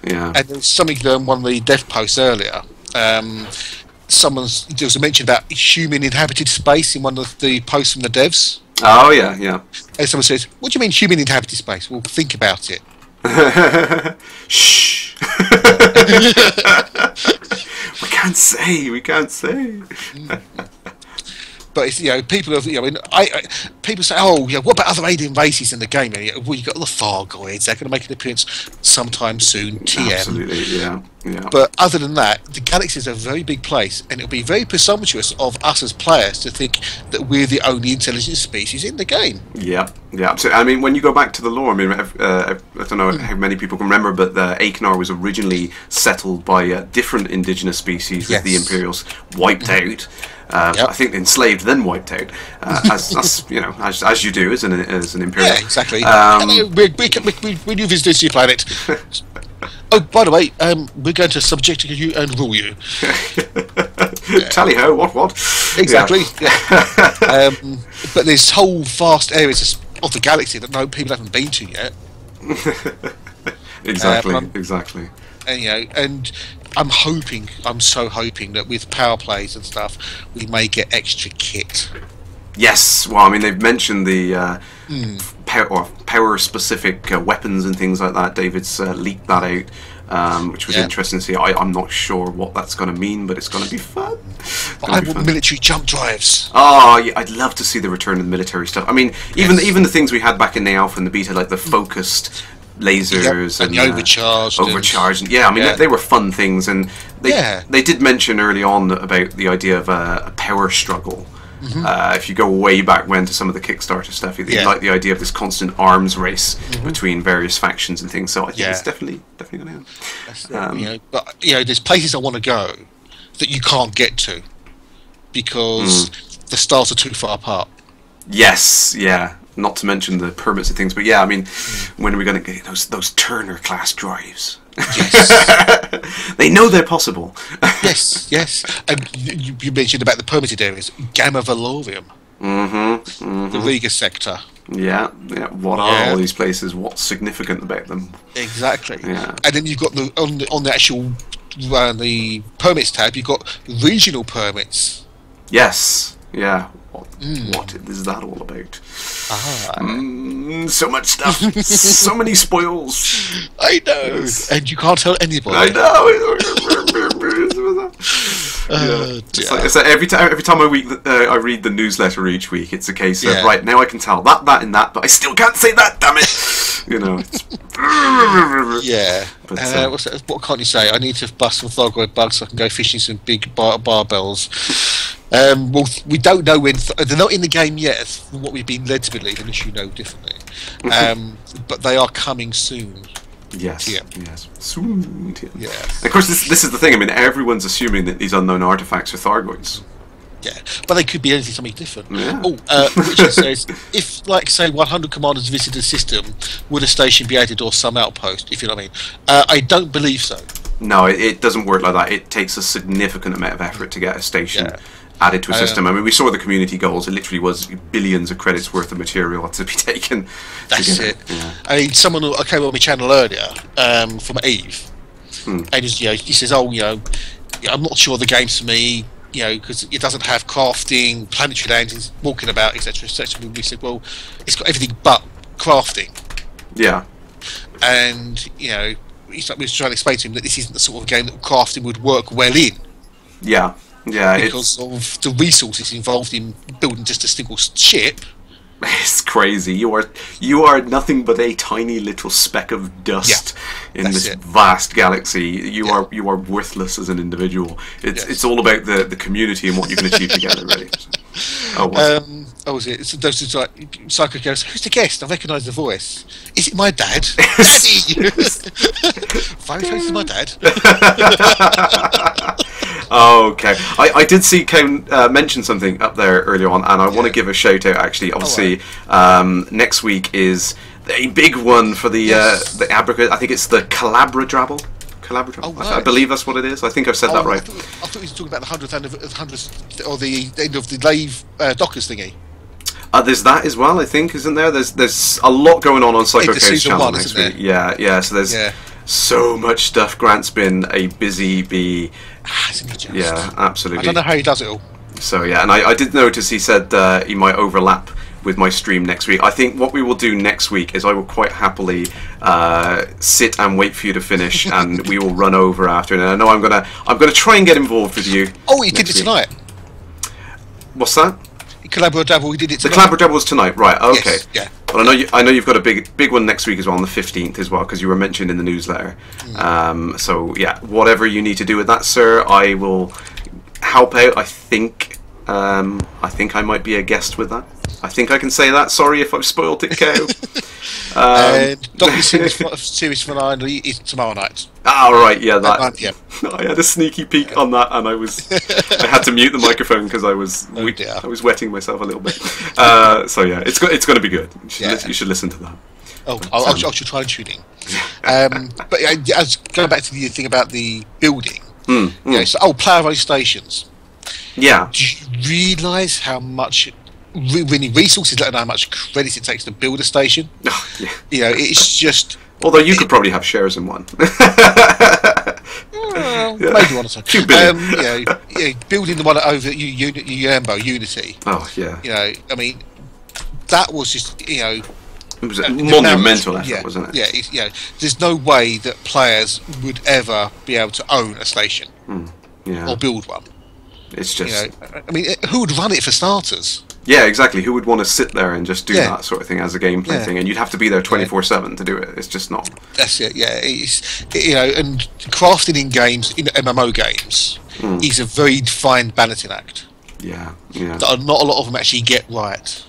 [SPEAKER 2] Yeah,
[SPEAKER 3] and there's something on one of the dev posts earlier. There was a mention about human inhabited space in one of the posts from the devs.
[SPEAKER 2] Oh yeah.
[SPEAKER 3] And someone says, "What do you mean human inhabited space?" Well, think about it.
[SPEAKER 2] Shh. We can't say.
[SPEAKER 3] But it's people have people say, what about other alien races in the game? Well, you got the Fargoids. They're going to make an appearance sometime soon. TM.
[SPEAKER 2] Absolutely, yeah.
[SPEAKER 3] But other than that, the galaxy is a very big place, and it'll be very presumptuous of us as players to think that we're the only intelligent species in the game.
[SPEAKER 2] Yeah. So, I mean, when you go back to the lore, I mean, I don't know how many people can remember, but Achenar was originally settled by different indigenous species that the Imperials wiped out. I think enslaved, then wiped out, as you do as an Imperial.
[SPEAKER 3] Yeah, exactly. We knew visited your planet. Oh, by the way, we're going to subject you and rule you.
[SPEAKER 2] Tally ho, what?
[SPEAKER 3] Exactly. Yeah. But there's whole vast areas of the galaxy that people haven't been to yet.
[SPEAKER 2] Exactly.
[SPEAKER 3] And I'm so hoping that with power plays and stuff, we may get extra kit.
[SPEAKER 2] Yes, well, I mean, they've mentioned the power-specific weapons and things like that. David's leaked that out, which was interesting to see. I'm not sure what that's going to mean, but it's going to be fun.
[SPEAKER 3] I want military jump drives.
[SPEAKER 2] Oh, yeah, I'd love to see the return of the military stuff. I mean, even the things we had back in the alpha and the beta, like the focused lasers and
[SPEAKER 3] the overcharged.
[SPEAKER 2] I mean, they were fun things, and they did mention early on about the idea of a power struggle. If you go way back when to some of the Kickstarter stuff, they like the idea of this constant arms race between various factions and things. So I think it's definitely going to happen.
[SPEAKER 3] But there's places I want to go that you can't get to because the stars are too far apart.
[SPEAKER 2] Yes, yeah. Not to mention the permits and things, but I mean, when are we going to get those Turner class drives?
[SPEAKER 3] Yes.
[SPEAKER 2] They know they're possible.
[SPEAKER 3] yes. And you mentioned about the permitted areas, Gamma Valorium, the Riga sector.
[SPEAKER 2] Yeah. What are all these places? What's significant about them?
[SPEAKER 3] Exactly. Yeah. And then you've got on the actual the permits tab, you've got regional permits.
[SPEAKER 2] Yes. Yeah. What is that all about? So much stuff. So many spoils.
[SPEAKER 3] I know. And you can't tell anybody.
[SPEAKER 2] I know. It's like every time I read the newsletter each week, it's a case of right now I can tell that in that, but I still can't say that. Damn it! You know.
[SPEAKER 3] But, what can't you say? I need to bust some thyroid bugs so I can go fishing some big barbells. Well, we don't know when they're not in the game yet, from what we've been led to believe, unless you know differently. But they are coming soon.
[SPEAKER 2] Yes.
[SPEAKER 3] Yeah.
[SPEAKER 2] Yes. Soon.
[SPEAKER 3] Yeah.
[SPEAKER 2] And of course, this is the thing. I mean, everyone's assuming that these unknown artifacts are Thargoids.
[SPEAKER 3] Yeah, but they could be anything, something different.
[SPEAKER 2] Yeah.
[SPEAKER 3] Richard says, if, like, say, 100 commanders visit a system, would a station be added or some outpost, if you know what I mean? I don't believe so.
[SPEAKER 2] No, it doesn't work like that. It takes a significant amount of effort to get a station added to a system. I mean, we saw the community goals. It literally was billions of credits worth of material to be taken.
[SPEAKER 3] That's it. Yeah. I mean, someone who came on my channel earlier from Eve, and he says, "Oh, I'm not sure the game's for me." Because it doesn't have crafting, planetary landings, walking about, etc., etc. We said, well, it's got everything but crafting.
[SPEAKER 2] Yeah.
[SPEAKER 3] And we was trying to explain to him that this isn't the sort of game that crafting would work well in.
[SPEAKER 2] Yeah. Yeah.
[SPEAKER 3] Because of the resources involved in building just a single ship.
[SPEAKER 2] It's crazy. You are nothing but a tiny little speck of dust in this vast galaxy. You are worthless as an individual. It's all about the community and what you can achieve together, really.
[SPEAKER 3] Was it? So those like Psycho goes, "Who's the guest? I recognise the voice. Is it my dad? Daddy!" Fireface is my dad.
[SPEAKER 2] Okay, I did see Ken mention something up there earlier on, and I want to give a shout out. Actually, obviously, next week is a big one for the Abracadabra. I think it's the Calabradrabble. Oh, right. I believe that's what it is. I think I've said that right.
[SPEAKER 3] I thought he was talking about the 100th or the end of the Lave Dockers thingy.
[SPEAKER 2] There's that as well, I think, isn't there? There's a lot going on Psycho K's channel next week. Yeah. So there's so much stuff. Grant's been a busy bee.
[SPEAKER 3] Isn't he just?
[SPEAKER 2] Yeah, absolutely.
[SPEAKER 3] I don't know how he does it all.
[SPEAKER 2] So yeah, and I did notice he said he might overlap with my stream next week. I think what we will do next week is I will quite happily sit and wait for you to finish, and we will run over after. And I know I'm gonna try and get involved with you.
[SPEAKER 3] Oh, he did it tonight.
[SPEAKER 2] What's that?
[SPEAKER 3] Calabradrabble, he did it tonight.
[SPEAKER 2] The Calabradrabble was tonight, right? Okay.
[SPEAKER 3] Yes, yeah.
[SPEAKER 2] Well, I know you've got a big one next week as well, on the 15th as well, because you were mentioned in the newsletter. So yeah, whatever you need to do with that, sir, I will help out. I think I might be a guest with that. I think I can say that. Sorry if I've spoiled it, Cow.
[SPEAKER 3] Series finale is tomorrow night.
[SPEAKER 2] Right, yeah, that.
[SPEAKER 3] I
[SPEAKER 2] had a sneaky peek on that, and I had to mute the microphone because I was wetting myself a little bit. So yeah, it's going to be good. You should listen to that.
[SPEAKER 3] I should try and tune in. But as going back to the thing about the building, player-owned stations.
[SPEAKER 2] Yeah.
[SPEAKER 3] Do you realise how much winning resources, let alone how much credits it takes to build a station? It's just.
[SPEAKER 2] Although you could probably have shares in one.
[SPEAKER 3] Maybe one or two. Building the one over Unity.
[SPEAKER 2] Oh yeah.
[SPEAKER 3] I mean, that was just
[SPEAKER 2] It was a monumental effort, wasn't it?
[SPEAKER 3] Yeah. There's no way that players would ever be able to own a station or build one.
[SPEAKER 2] It's just.
[SPEAKER 3] I mean, who would run it for starters?
[SPEAKER 2] Yeah, exactly. Who would want to sit there and just do that sort of thing as a gameplay thing? And you'd have to be there 24/7 to do it. It's just not.
[SPEAKER 3] That's it. Yeah, and crafting in games, in MMO games, is a very fine balancing act.
[SPEAKER 2] Yeah.
[SPEAKER 3] That not a lot of them actually get right.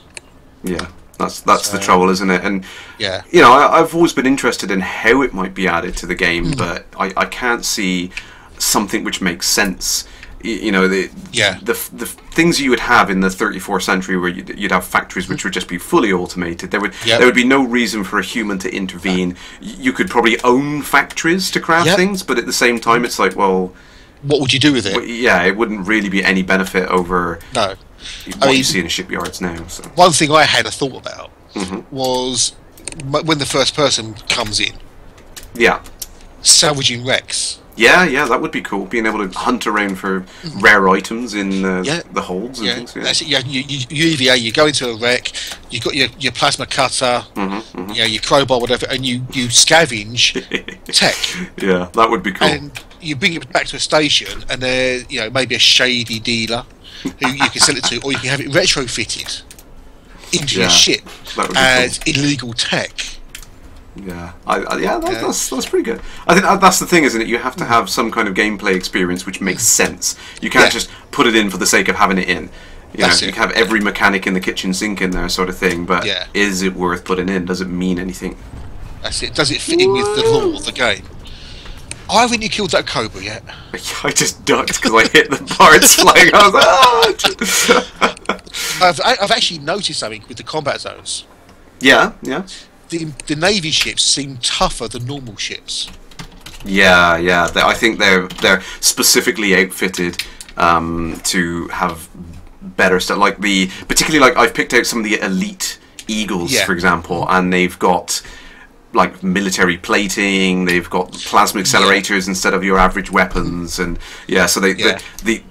[SPEAKER 2] Yeah, that's the trouble, isn't it? And
[SPEAKER 3] yeah,
[SPEAKER 2] I've always been interested in how it might be added to the game, but I can't see something which makes sense. The things you would have in the 34th century, where you'd have factories which would just be fully automated. There would be no reason for a human to intervene. You could probably own factories to craft things, but at the same time, it's like, well,
[SPEAKER 3] what would you do with it?
[SPEAKER 2] It wouldn't really be any benefit over what you see in shipyards now. So.
[SPEAKER 3] One thing I had a thought about was when the first person comes in.
[SPEAKER 2] Yeah.
[SPEAKER 3] Salvaging wrecks.
[SPEAKER 2] Yeah, that would be cool. Being able to hunt around for rare items in the holds and things. Yeah,
[SPEAKER 3] that's it. You EVA. You go into a wreck. You've got your plasma cutter. Your crowbar, whatever, and you scavenge tech.
[SPEAKER 2] Yeah, that would be cool.
[SPEAKER 3] And you bring it back to a station, and there, maybe a shady dealer who you can sell it to, or you can have it retrofitted into your ship as illegal tech.
[SPEAKER 2] Yeah, that's pretty good. I think that's the thing, isn't it? You have to have some kind of gameplay experience which makes sense. You can't just put it in for the sake of having it in. You can have every mechanic in the kitchen sink in there, sort of thing. But is it worth putting in? Does it mean anything?
[SPEAKER 3] That's it. Does it fit in with the law of the game? Oh, haven't you killed that cobra yet?
[SPEAKER 2] I just ducked because I hit the parts flying. I was like, ah!
[SPEAKER 3] I've actually noticed something with the combat zones.
[SPEAKER 2] Yeah.
[SPEAKER 3] The Navy ships seem tougher than normal ships.
[SPEAKER 2] Yeah. I think they're specifically outfitted to have better stuff. Particularly I've picked out some of the elite Eagles, for example, and they've got like military plating. They've got plasma accelerators instead of your average weapons, and so the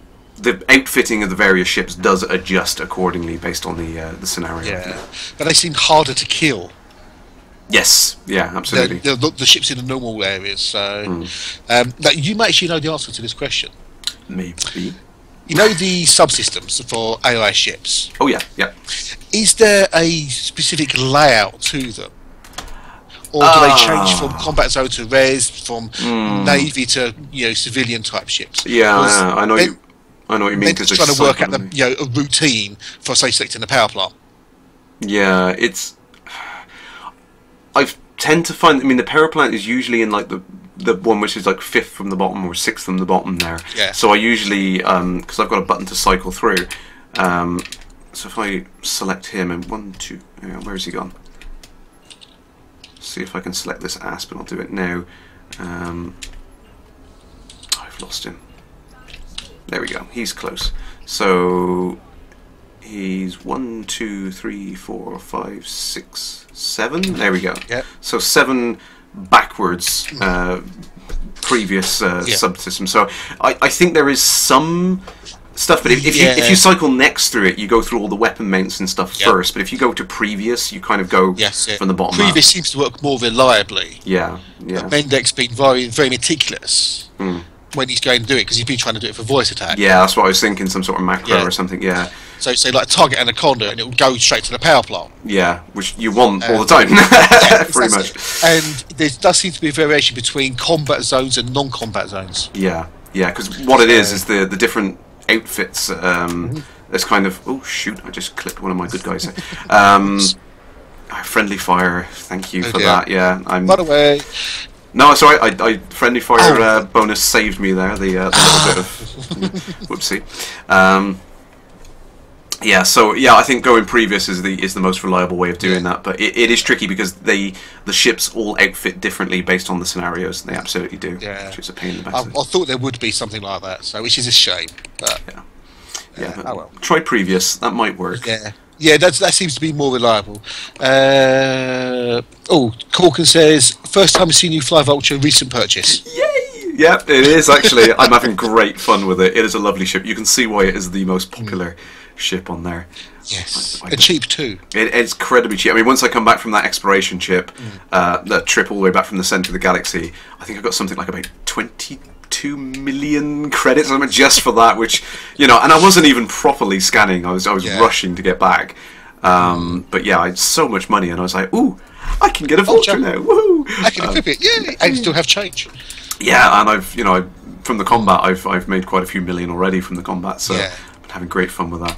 [SPEAKER 2] outfitting of the various ships does adjust accordingly based on the scenario.
[SPEAKER 3] Yeah, but they seem harder to kill.
[SPEAKER 2] Yes, absolutely.
[SPEAKER 3] The ships in the normal areas. So, now you might actually know the answer to this question.
[SPEAKER 2] Maybe.
[SPEAKER 3] You know the subsystems for AI ships?
[SPEAKER 2] Oh yeah.
[SPEAKER 3] Is there a specific layout to them? Or do they change from combat zone to res, from navy to civilian type ships?
[SPEAKER 2] Yeah, I know what you mean.
[SPEAKER 3] They're trying to work out a routine for, say, selecting the power plant.
[SPEAKER 2] Yeah, I tend to find. I mean, the power plant is usually in like the one which is like 5th from the bottom or 6th from the bottom there.
[SPEAKER 3] Yeah.
[SPEAKER 2] So I usually because I've got a button to cycle through. So if I select him and 1, 2, where has he gone? See if I can select this Aspen. I'll do it now. I've lost him. There we go. He's close. So he's 1, 2, 3, 4, 5, 6, 7. There we go.
[SPEAKER 3] Yep.
[SPEAKER 2] So 7 backwards previous subsystem. So I think there is some stuff, but if you cycle next through it, you go through all the weapon mounts and stuff first. But if you go to previous, you kind of go from the bottom up.
[SPEAKER 3] Previous seems to work more reliably.
[SPEAKER 2] Yeah.
[SPEAKER 3] Mendek's been very, very meticulous when he's going to do it, because he's been trying to do it for voice attack.
[SPEAKER 2] Yeah, that's what I was thinking. Some sort of macro or something. Yeah.
[SPEAKER 3] So say like target Anaconda, and it will go straight to the power plant.
[SPEAKER 2] Yeah, which you want all the time, pretty much.
[SPEAKER 3] And there does seem to be a variation between combat zones and non-combat zones.
[SPEAKER 2] Yeah, because what it is the different outfits. There's kind of I just clipped one of my good guys. Friendly fire. Thank you for that. Yeah,
[SPEAKER 3] by the way.
[SPEAKER 2] No, sorry. I friendly fire bonus saved me there. The little bit of whoopsie. I think going previous is the most reliable way of doing that, but it is tricky because the ships all outfit differently based on the scenarios. They absolutely do, which is a pain in the backside.
[SPEAKER 3] I thought there would be something like that, which is a shame. But
[SPEAKER 2] but try previous. That might work.
[SPEAKER 3] That seems to be more reliable. Corkin says, first time I've seen you fly Vulture, recent purchase.
[SPEAKER 2] Yay! Yeah, it is actually. I'm having great fun with it. It is a lovely ship. You can see why it is the most popular ship on there.
[SPEAKER 3] Yes, and cheap too.
[SPEAKER 2] It's incredibly cheap. I mean, once I come back from that exploration trip, that trip all the way back from the centre of the galaxy, I think I got something like about 22 million credits just for that, which, and I wasn't even properly scanning. I was rushing to get back. But I had so much money, and I was like, ooh, I can get a Vulture now. Woohoo!
[SPEAKER 3] I can equip it. Yeah, and still have change. Yeah,
[SPEAKER 2] and I've from the combat, I've made quite a few million already from the combat, so I've been having great fun with that.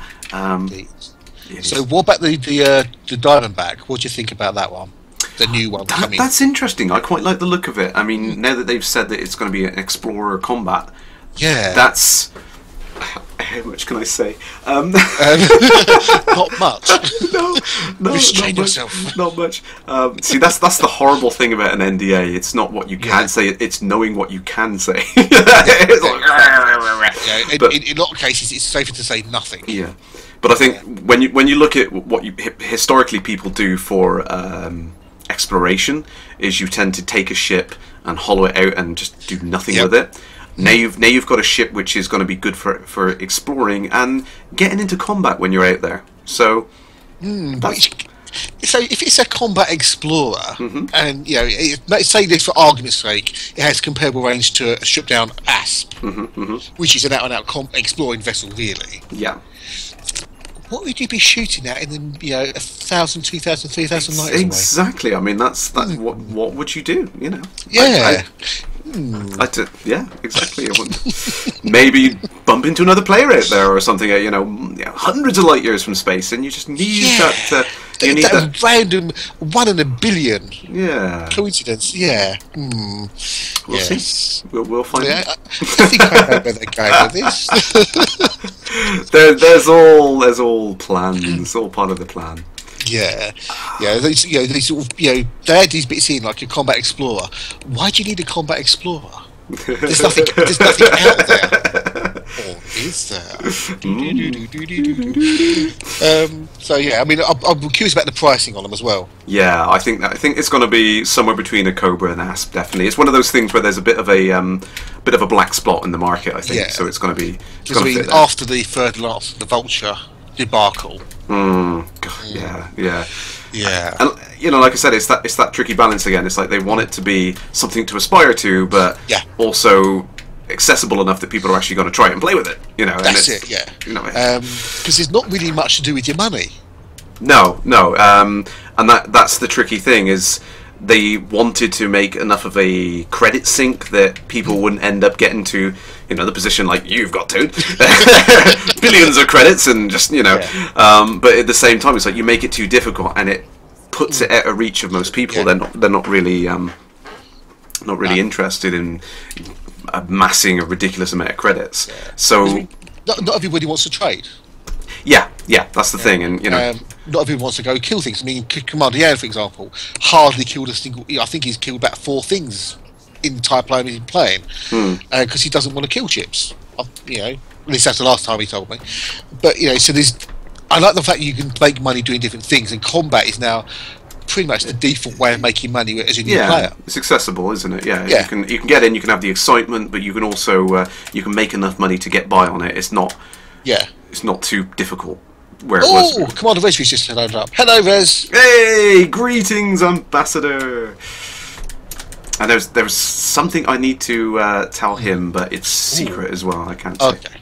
[SPEAKER 3] So what about the Diamondback? What do you think about that one? The new one coming.
[SPEAKER 2] That's interesting. I quite like the look of it. I mean, now that they've said that it's going to be an explorer combat, that's. How much can I say?
[SPEAKER 3] Not much.
[SPEAKER 2] No,
[SPEAKER 3] restrain
[SPEAKER 2] not
[SPEAKER 3] yourself.
[SPEAKER 2] Much, not much. See, that's the horrible thing about an NDA. It's not what you can say; it's knowing what you can say. It's like,
[SPEAKER 3] in a lot of cases, it's safer to say nothing.
[SPEAKER 2] Yeah, but I think when you look at what historically people do for exploration, is you tend to take a ship and hollow it out and just do nothing with it. Now you've got a ship which is going to be good for exploring and getting into combat when you're out there. So
[SPEAKER 3] So if it's a combat explorer, and let's say this for argument's sake, it has comparable range to a stripped down asp, which is an out and out exploring vessel, really.
[SPEAKER 2] Yeah.
[SPEAKER 3] What would you be shooting at in the 1,000, 2,000, 3,000 light years away?
[SPEAKER 2] Exactly. I mean, that's what would you do?
[SPEAKER 3] Yeah.
[SPEAKER 2] Yeah, exactly. Maybe bump into another player out there or something. Hundreds of light years from space, and you just need that. You need that
[SPEAKER 3] random 1 in a billion.
[SPEAKER 2] Yeah.
[SPEAKER 3] Coincidence. Yeah.
[SPEAKER 2] We'll see. We'll find.
[SPEAKER 3] Yeah, I think I know where they're going with this.
[SPEAKER 2] There's all plans. It's all part of the plan.
[SPEAKER 3] Yeah. These sort of they add these bits in like a combat explorer. Why do you need a combat explorer? There's nothing out there. Or is there? So yeah, I mean, I'm curious about the pricing on them as well.
[SPEAKER 2] Yeah, I think it's going to be somewhere between a Cobra and Asp. Definitely, it's one of those things where there's a bit of a black spot in the market. I think so. It's going to be.
[SPEAKER 3] After the third last, the Vulture debacle. Yeah.
[SPEAKER 2] And like I said, it's that tricky balance again. It's like they want it to be something to aspire to, but also accessible enough that people are actually going to try and play with it.
[SPEAKER 3] That's it. Yeah. Because there's not really much to do with your money.
[SPEAKER 2] No. And that's the tricky thing is they wanted to make enough of a credit sink that people wouldn't end up getting to the position like you've got to billions of credits and just but at the same time it's like you make it too difficult and it puts it out of reach of most people. They're not really interested in amassing a ridiculous amount of credits. So
[SPEAKER 3] not everybody wants to trade.
[SPEAKER 2] Yeah, that's the thing, and
[SPEAKER 3] not everyone wants to go kill things. I mean, Commander Yan, for example, hardly killed a single. I think he's killed about 4 things in the entire plane he's been playing because he doesn't want to kill chips. At least that's the last time he told me. But so there's. I like the fact you can make money doing different things, and combat is now pretty much the default way of making money as a new player.
[SPEAKER 2] It's accessible, isn't it? Yeah. You can get in, you can have the excitement, but you can also you can make enough money to get by on it. It's not. Yeah. It's not too difficult. Where it was.
[SPEAKER 3] Commander Resby's just loaded up. Hello, Res.
[SPEAKER 2] Hey, greetings, Ambassador. And there's something I need to tell him, but it's secret as well. I can't say. Okay.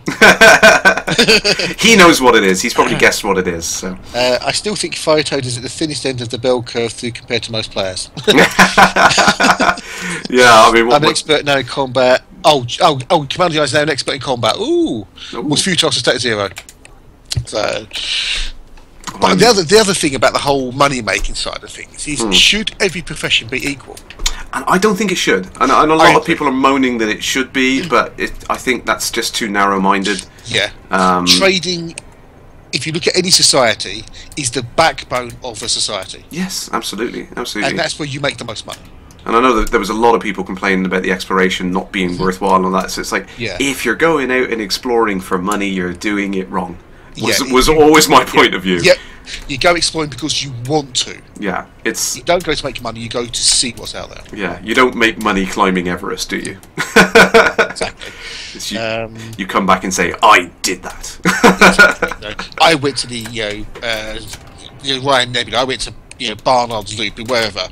[SPEAKER 2] He knows what it is. He's probably guessed what it is. So.
[SPEAKER 3] I still think Phytoad is at the thinnest end of the bell curve compared to most players.
[SPEAKER 2] Yeah, I mean,
[SPEAKER 3] I'm an expert now in combat. Commander Yan is now an expert in combat. Ooh. Was few tasks to state 0. So. But the other thing about the whole money making side of things is should every profession be equal?
[SPEAKER 2] And I don't think it should. And a lot of people are moaning that it should be, but I think that's just too narrow-minded.
[SPEAKER 3] Yeah. Trading, if you look at any society, is the backbone of a society.
[SPEAKER 2] Yes, absolutely.
[SPEAKER 3] And that's where you make the most money.
[SPEAKER 2] And I know that there was a lot of people complaining about the exploration not being worthwhile and all that. So it's like, if you're going out and exploring for money, you're doing it wrong. Was always my point of view.
[SPEAKER 3] Yep. You go exploring because you want to.
[SPEAKER 2] Yeah,
[SPEAKER 3] you don't go to make money. You go to see what's out there.
[SPEAKER 2] Yeah, you don't make money climbing Everest, do you?
[SPEAKER 3] Exactly.
[SPEAKER 2] You come back and say, "I did that."
[SPEAKER 3] Exactly. I went to the Ryan Nebula. I went to Barnard's Loop and wherever.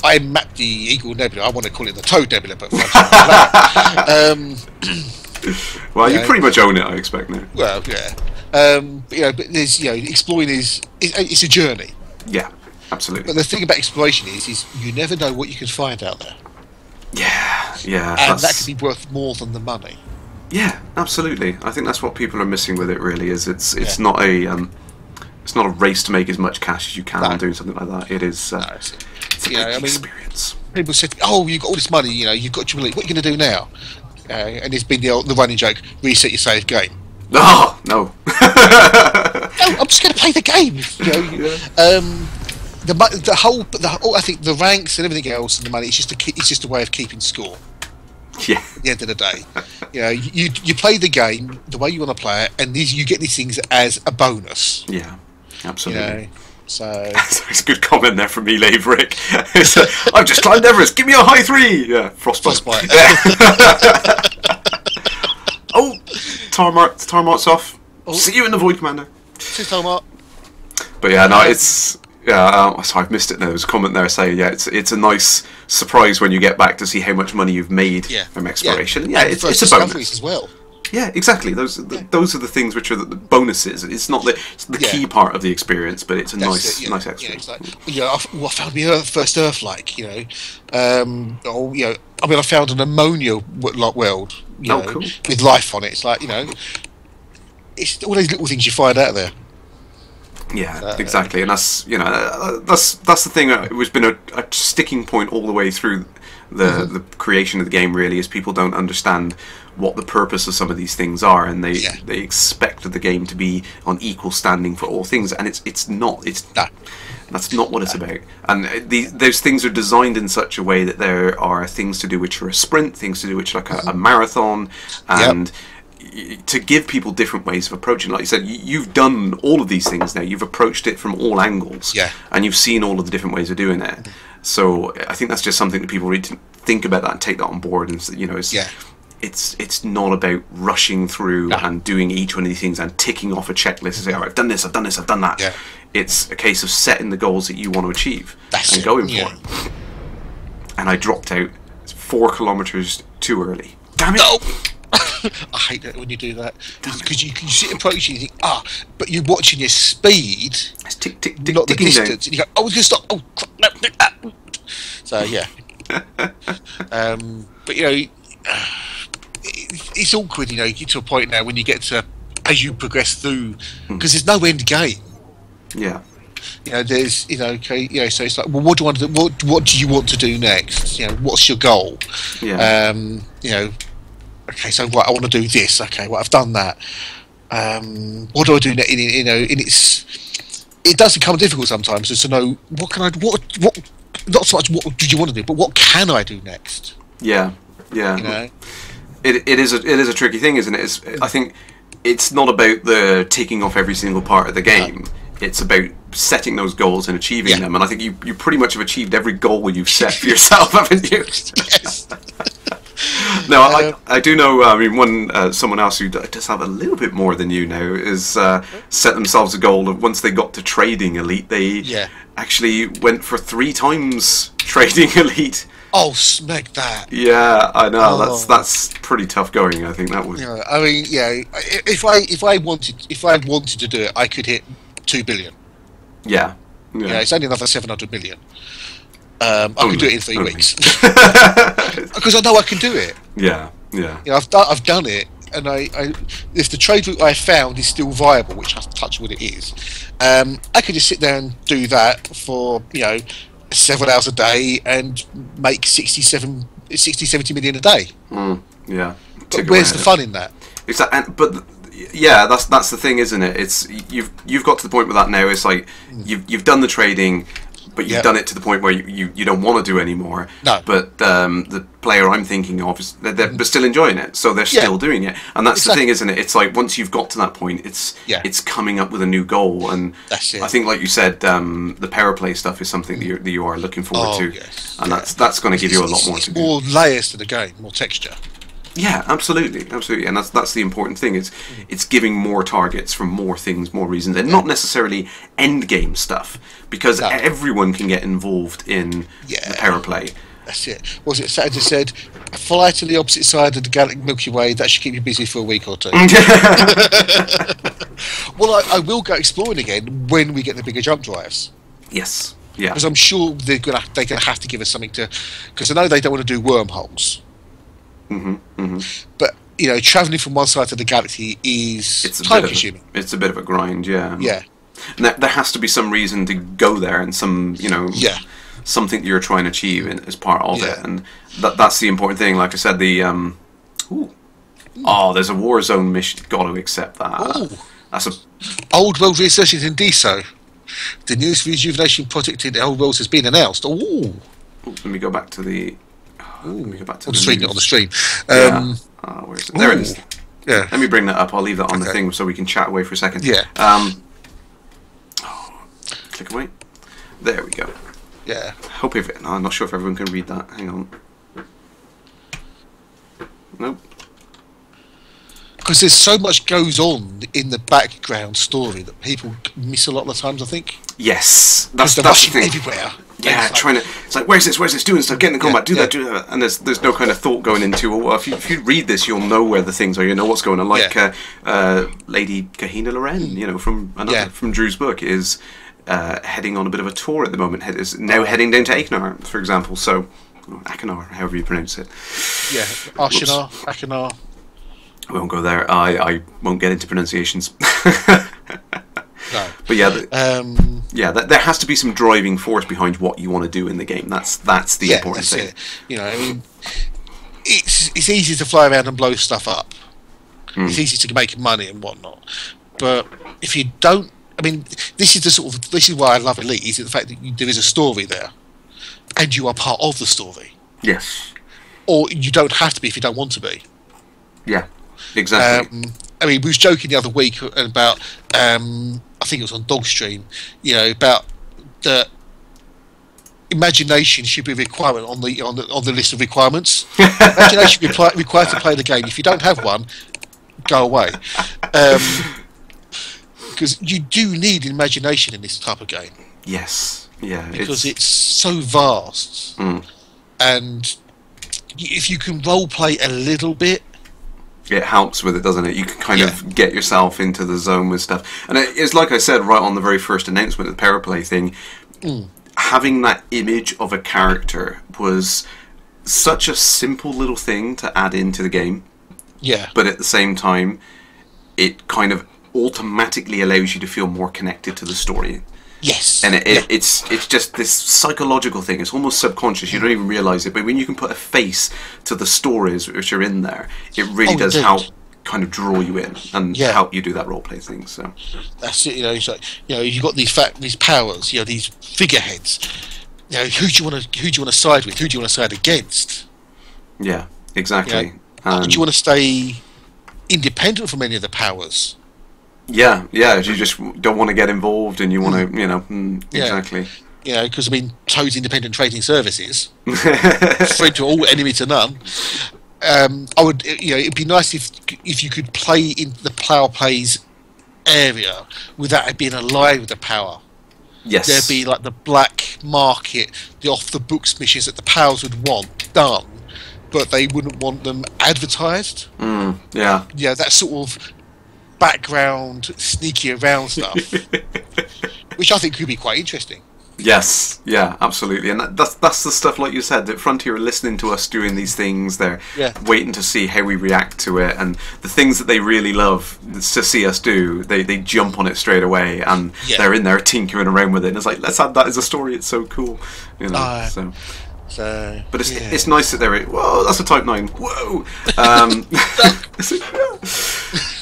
[SPEAKER 3] I mapped the Eagle Nebula. I want to call it the Toad Nebula, but
[SPEAKER 2] well, you pretty much own it, I expect now.
[SPEAKER 3] Well, yeah. But there's exploring it's a journey.
[SPEAKER 2] Yeah, absolutely.
[SPEAKER 3] But the thing about exploration is you never know what you can find out there.
[SPEAKER 2] Yeah,
[SPEAKER 3] and that could be worth more than the money.
[SPEAKER 2] Yeah, absolutely. I think that's what people are missing with it. Really, is it's not a race to make as much cash as you can on doing something like that. It is. It's a experience.
[SPEAKER 3] People said, "Oh, you've got all this money. You've got Jubilee. What are you going to do now?" And it's been the running joke: reset your save game.
[SPEAKER 2] Oh no!
[SPEAKER 3] No, I'm just going to play the game. The whole, I think the ranks and everything else and the money. It's just a way of keeping score.
[SPEAKER 2] Yeah.
[SPEAKER 3] At the end of the day, you play the game the way you want to play it, and you get these things as a bonus.
[SPEAKER 2] Yeah, absolutely.
[SPEAKER 3] So
[SPEAKER 2] it's a good comment there from me, Laverick. I've just climbed Everest. Give me a high 3. Yeah, frostbite. Oh, Tarmart's off. See you in the Void, Commander.
[SPEAKER 3] See you, Tarmart.
[SPEAKER 2] But yeah, no, it's Yeah, sorry, I've missed it now. There's a comment there saying, yeah, it's a nice surprise when you get back to see how much money you've made from exploration. Yeah, it's a bonus
[SPEAKER 3] as well.
[SPEAKER 2] Yeah, exactly. Those are the things which are the bonuses. It's not the key part of the experience, but it's a nice extra.
[SPEAKER 3] Yeah, it's like, I found my first Earth, like, I found an ammonia world,
[SPEAKER 2] cool.
[SPEAKER 3] with life on it. It's like, it's all those little things you find out there.
[SPEAKER 2] Yeah, exactly, and that's the thing. It's been a sticking point all the way through the creation of the game. Really, is people don't understand what the purpose of some of these things are, and they expect the game to be on equal standing for all things, and it's not. That's not what it's about. And those things are designed in such a way that there are things to do which are a sprint, things to do which are like a marathon, and to give people different ways of approaching. Like you said, you've done all of these things now. You've approached it from all angles, and you've seen all of the different ways of doing it. So I think that's just something that people need to think about that and take that on board. And it's not about rushing through and doing each one of these things and ticking off a checklist and say, "All right, I've done this, I've done this, I've done that." Yeah. It's a case of setting the goals that you want to achieve and going for it. And I dropped out 4 kilometers too early. Damn it!
[SPEAKER 3] No. I hate that when you do that, because you sit approaching and you think, but you're watching your speed,
[SPEAKER 2] it's tick, tick, tick,
[SPEAKER 3] not the distance,
[SPEAKER 2] down.
[SPEAKER 3] And you go, we're gonna stop. Oh, no. So yeah, but it's awkward. You get to a point now when you get to, as you progress through, because there's no end game.
[SPEAKER 2] Yeah.
[SPEAKER 3] There's, so it's like, well, what do you want to do? What do you want to do next? What's your goal?
[SPEAKER 2] Yeah.
[SPEAKER 3] Okay, so I want to do this. Okay, well, I've done that. What do I do next? It does become difficult sometimes just to know what not so much what do you want to do, but what can I do next?
[SPEAKER 2] Yeah. It is a tricky thing, isn't it? I think it's not about the ticking off every single part of the game. It's about setting those goals and achieving them. And I think you pretty much have achieved every goal you've set for yourself, haven't you?
[SPEAKER 3] Yes.
[SPEAKER 2] No, I do know. I mean, someone else who does have a little bit more than you now is set themselves a goal of once they got to trading elite, they actually went for 3 times trading elite.
[SPEAKER 3] Oh, smack that!
[SPEAKER 2] Yeah, I know. That's pretty tough going. I think that would.
[SPEAKER 3] I mean, if I wanted to do it, I could hit 2 billion.
[SPEAKER 2] Yeah.
[SPEAKER 3] It's only another 700 million. I could do it in 3 weeks because I know I can do it.
[SPEAKER 2] Yeah.
[SPEAKER 3] I've done it, and if the trade route I found is still viable, which I touch wood it is, I could just sit there and do that for several hours a day and make 60, 70 million a day.
[SPEAKER 2] Yeah.
[SPEAKER 3] But where's the fun in that?
[SPEAKER 2] Exactly. But yeah, that's the thing, isn't it? It's you've got to the point with that now. It's like you've done the trading, but you've done it to the point where you don't want to do anymore.
[SPEAKER 3] No.
[SPEAKER 2] But the player I'm thinking of is they're still enjoying it, so they're still doing it, and that's the thing, isn't it? It's like once you've got to that point, it's coming up with a new goal, and
[SPEAKER 3] that's it.
[SPEAKER 2] I think, like you said, the power play stuff is something that you are looking forward to, and that's going to give you a lot more to do.
[SPEAKER 3] More layers to the game, more texture.
[SPEAKER 2] Yeah, absolutely, and that's the important thing. It's giving more targets from more things, more reasons, and not necessarily end game stuff, because everyone can get involved in the power play.
[SPEAKER 3] That's it. What was it Saturday said? Fly to the opposite side of the galactic Milky Way. That should keep you busy for a week or 2. Well, I will go exploring again when we get the bigger jump drives.
[SPEAKER 2] Yes. Yeah.
[SPEAKER 3] Because I'm sure they're gonna have to give us something to, because I know they don't want to do wormholes. But travelling from one side to the galaxy is time consuming.
[SPEAKER 2] It's a bit of a grind, yeah.
[SPEAKER 3] Yeah.
[SPEAKER 2] And there has to be some reason to go there, and some something that you're trying to achieve as part of it, and that's the important thing. Like I said, the there's a war zone mission. Got to accept that. That's a
[SPEAKER 3] old world research in DSO. The newest rejuvenation project in Old Worlds has been announced.
[SPEAKER 2] Let me go back to the. Let me go back to
[SPEAKER 3] on the stream.
[SPEAKER 2] Where is it? There it is.
[SPEAKER 3] Yeah.
[SPEAKER 2] Let me bring that up. I'll leave that on the thing so we can chat away for a second.
[SPEAKER 3] Yeah.
[SPEAKER 2] Click away. There we go.
[SPEAKER 3] Yeah.
[SPEAKER 2] I'm not sure if everyone can read that. Hang on. Nope.
[SPEAKER 3] Because there's so much goes on in the background story that people miss a lot of the times, I think.
[SPEAKER 2] Yes,
[SPEAKER 3] because they're
[SPEAKER 2] that's the
[SPEAKER 3] rushing
[SPEAKER 2] thing.
[SPEAKER 3] everywhere.
[SPEAKER 2] Yeah, it's like where's this, doing stuff, get in the combat, do that, and there's no kind of thought going into, well, if you read this, you'll know where the things are, you know what's going on. Like Lady Kahina Loren, you know, from Drew's book, is heading on a bit of a tour at the moment. Is now heading down to Akinar, for example. So Akinar, however you pronounce it.
[SPEAKER 3] Yeah, Ashinar, Akinar.
[SPEAKER 2] I won't go there. I won't get into pronunciations.
[SPEAKER 3] No.
[SPEAKER 2] But yeah, there has to be some driving force behind what you want to do in the game. That's the important thing.
[SPEAKER 3] It. You know, I mean, it's easy to fly around and blow stuff up. It's easy to make money and whatnot. But if you don't, I mean, this is why I love Elite, is the fact that there is a story there, and you are part of the story.
[SPEAKER 2] Yes.
[SPEAKER 3] Or you don't have to be if you don't want to be.
[SPEAKER 2] Yeah, exactly.
[SPEAKER 3] I mean, we was joking the other week about, I think it was on Dogstream, you know, about the imagination should be a requirement on the list of requirements. Imagination required to play the game. If you don't have one, go away. Because you do need imagination in this type of game.
[SPEAKER 2] Yes. Yeah.
[SPEAKER 3] Because it's so vast, and if you can role play a little bit,
[SPEAKER 2] it helps with it, doesn't it? You can kind of get yourself into the zone with stuff. And it's like I said right on the very first announcement of the Power Play thing, having that image of a character was such a simple little thing to add into the game.
[SPEAKER 3] Yeah.
[SPEAKER 2] But at the same time, it kind of automatically allows you to feel more connected to the story.
[SPEAKER 3] Yes.
[SPEAKER 2] And it's just this psychological thing. It's almost subconscious. You don't even realise it. But when you can put a face to the stories which are in there, it really does help kind of draw you in and help you do that role play thing. So
[SPEAKER 3] that's it. You know, it's like, you know, you've got these powers. You know, these figureheads. You know, who do you want to side with? Who do you want to side against?
[SPEAKER 2] Yeah, exactly.
[SPEAKER 3] You know, do you want to stay independent from any of the powers?
[SPEAKER 2] Yeah, you just don't want to get involved, and you want to, you know, exactly.
[SPEAKER 3] You know, because I mean, Toad's independent trading services, friend to all, enemy to none. I would, you know, it'd be nice if you could play in the Power Plays area without it being aligned with the power.
[SPEAKER 2] Yes,
[SPEAKER 3] there'd be like the black market, the off the books missions that the powers would want done, but they wouldn't want them advertised.
[SPEAKER 2] Yeah,
[SPEAKER 3] that sort of background, sneaky around stuff, which I think could be quite interesting.
[SPEAKER 2] Yes, yeah, absolutely, and that's the stuff, like you said, that Frontier are listening to us doing these things. They're waiting to see how we react to it, and the things that they really love to see us do, they jump on it straight away, and they're in there tinkering around with it. And it's like, let's add that as a story. It's so cool, you know.
[SPEAKER 3] So,
[SPEAKER 2] but it's nice that they're whoa, that's a Type 9. Whoa.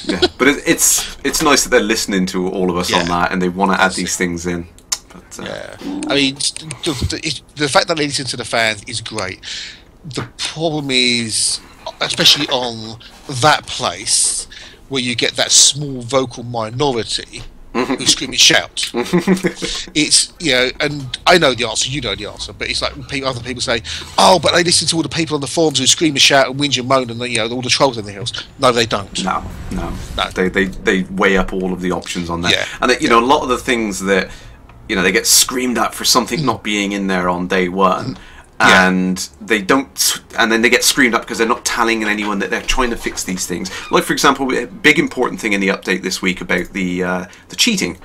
[SPEAKER 2] Yeah, but it's nice that they're listening to all of us on that, and they want to add these things in. But,
[SPEAKER 3] I mean, the fact that they listen to the fans is great. The problem is, especially on that place where you get that small vocal minority who scream and shout. It's, you know, and I know the answer, you know the answer, but it's like other people say, oh, but they listen to all the people on the forums who scream and shout and whinge and moan, and you know, all the trolls in the hills. No, they don't.
[SPEAKER 2] No. They weigh up all of the options on that, and you know, a lot of the things that, you know, they get screamed at for something not being in there on day one. And they don't, and then they get screamed at because they're not telling anyone that they're trying to fix these things. Like, for example, a big important thing in the update this week about the cheating.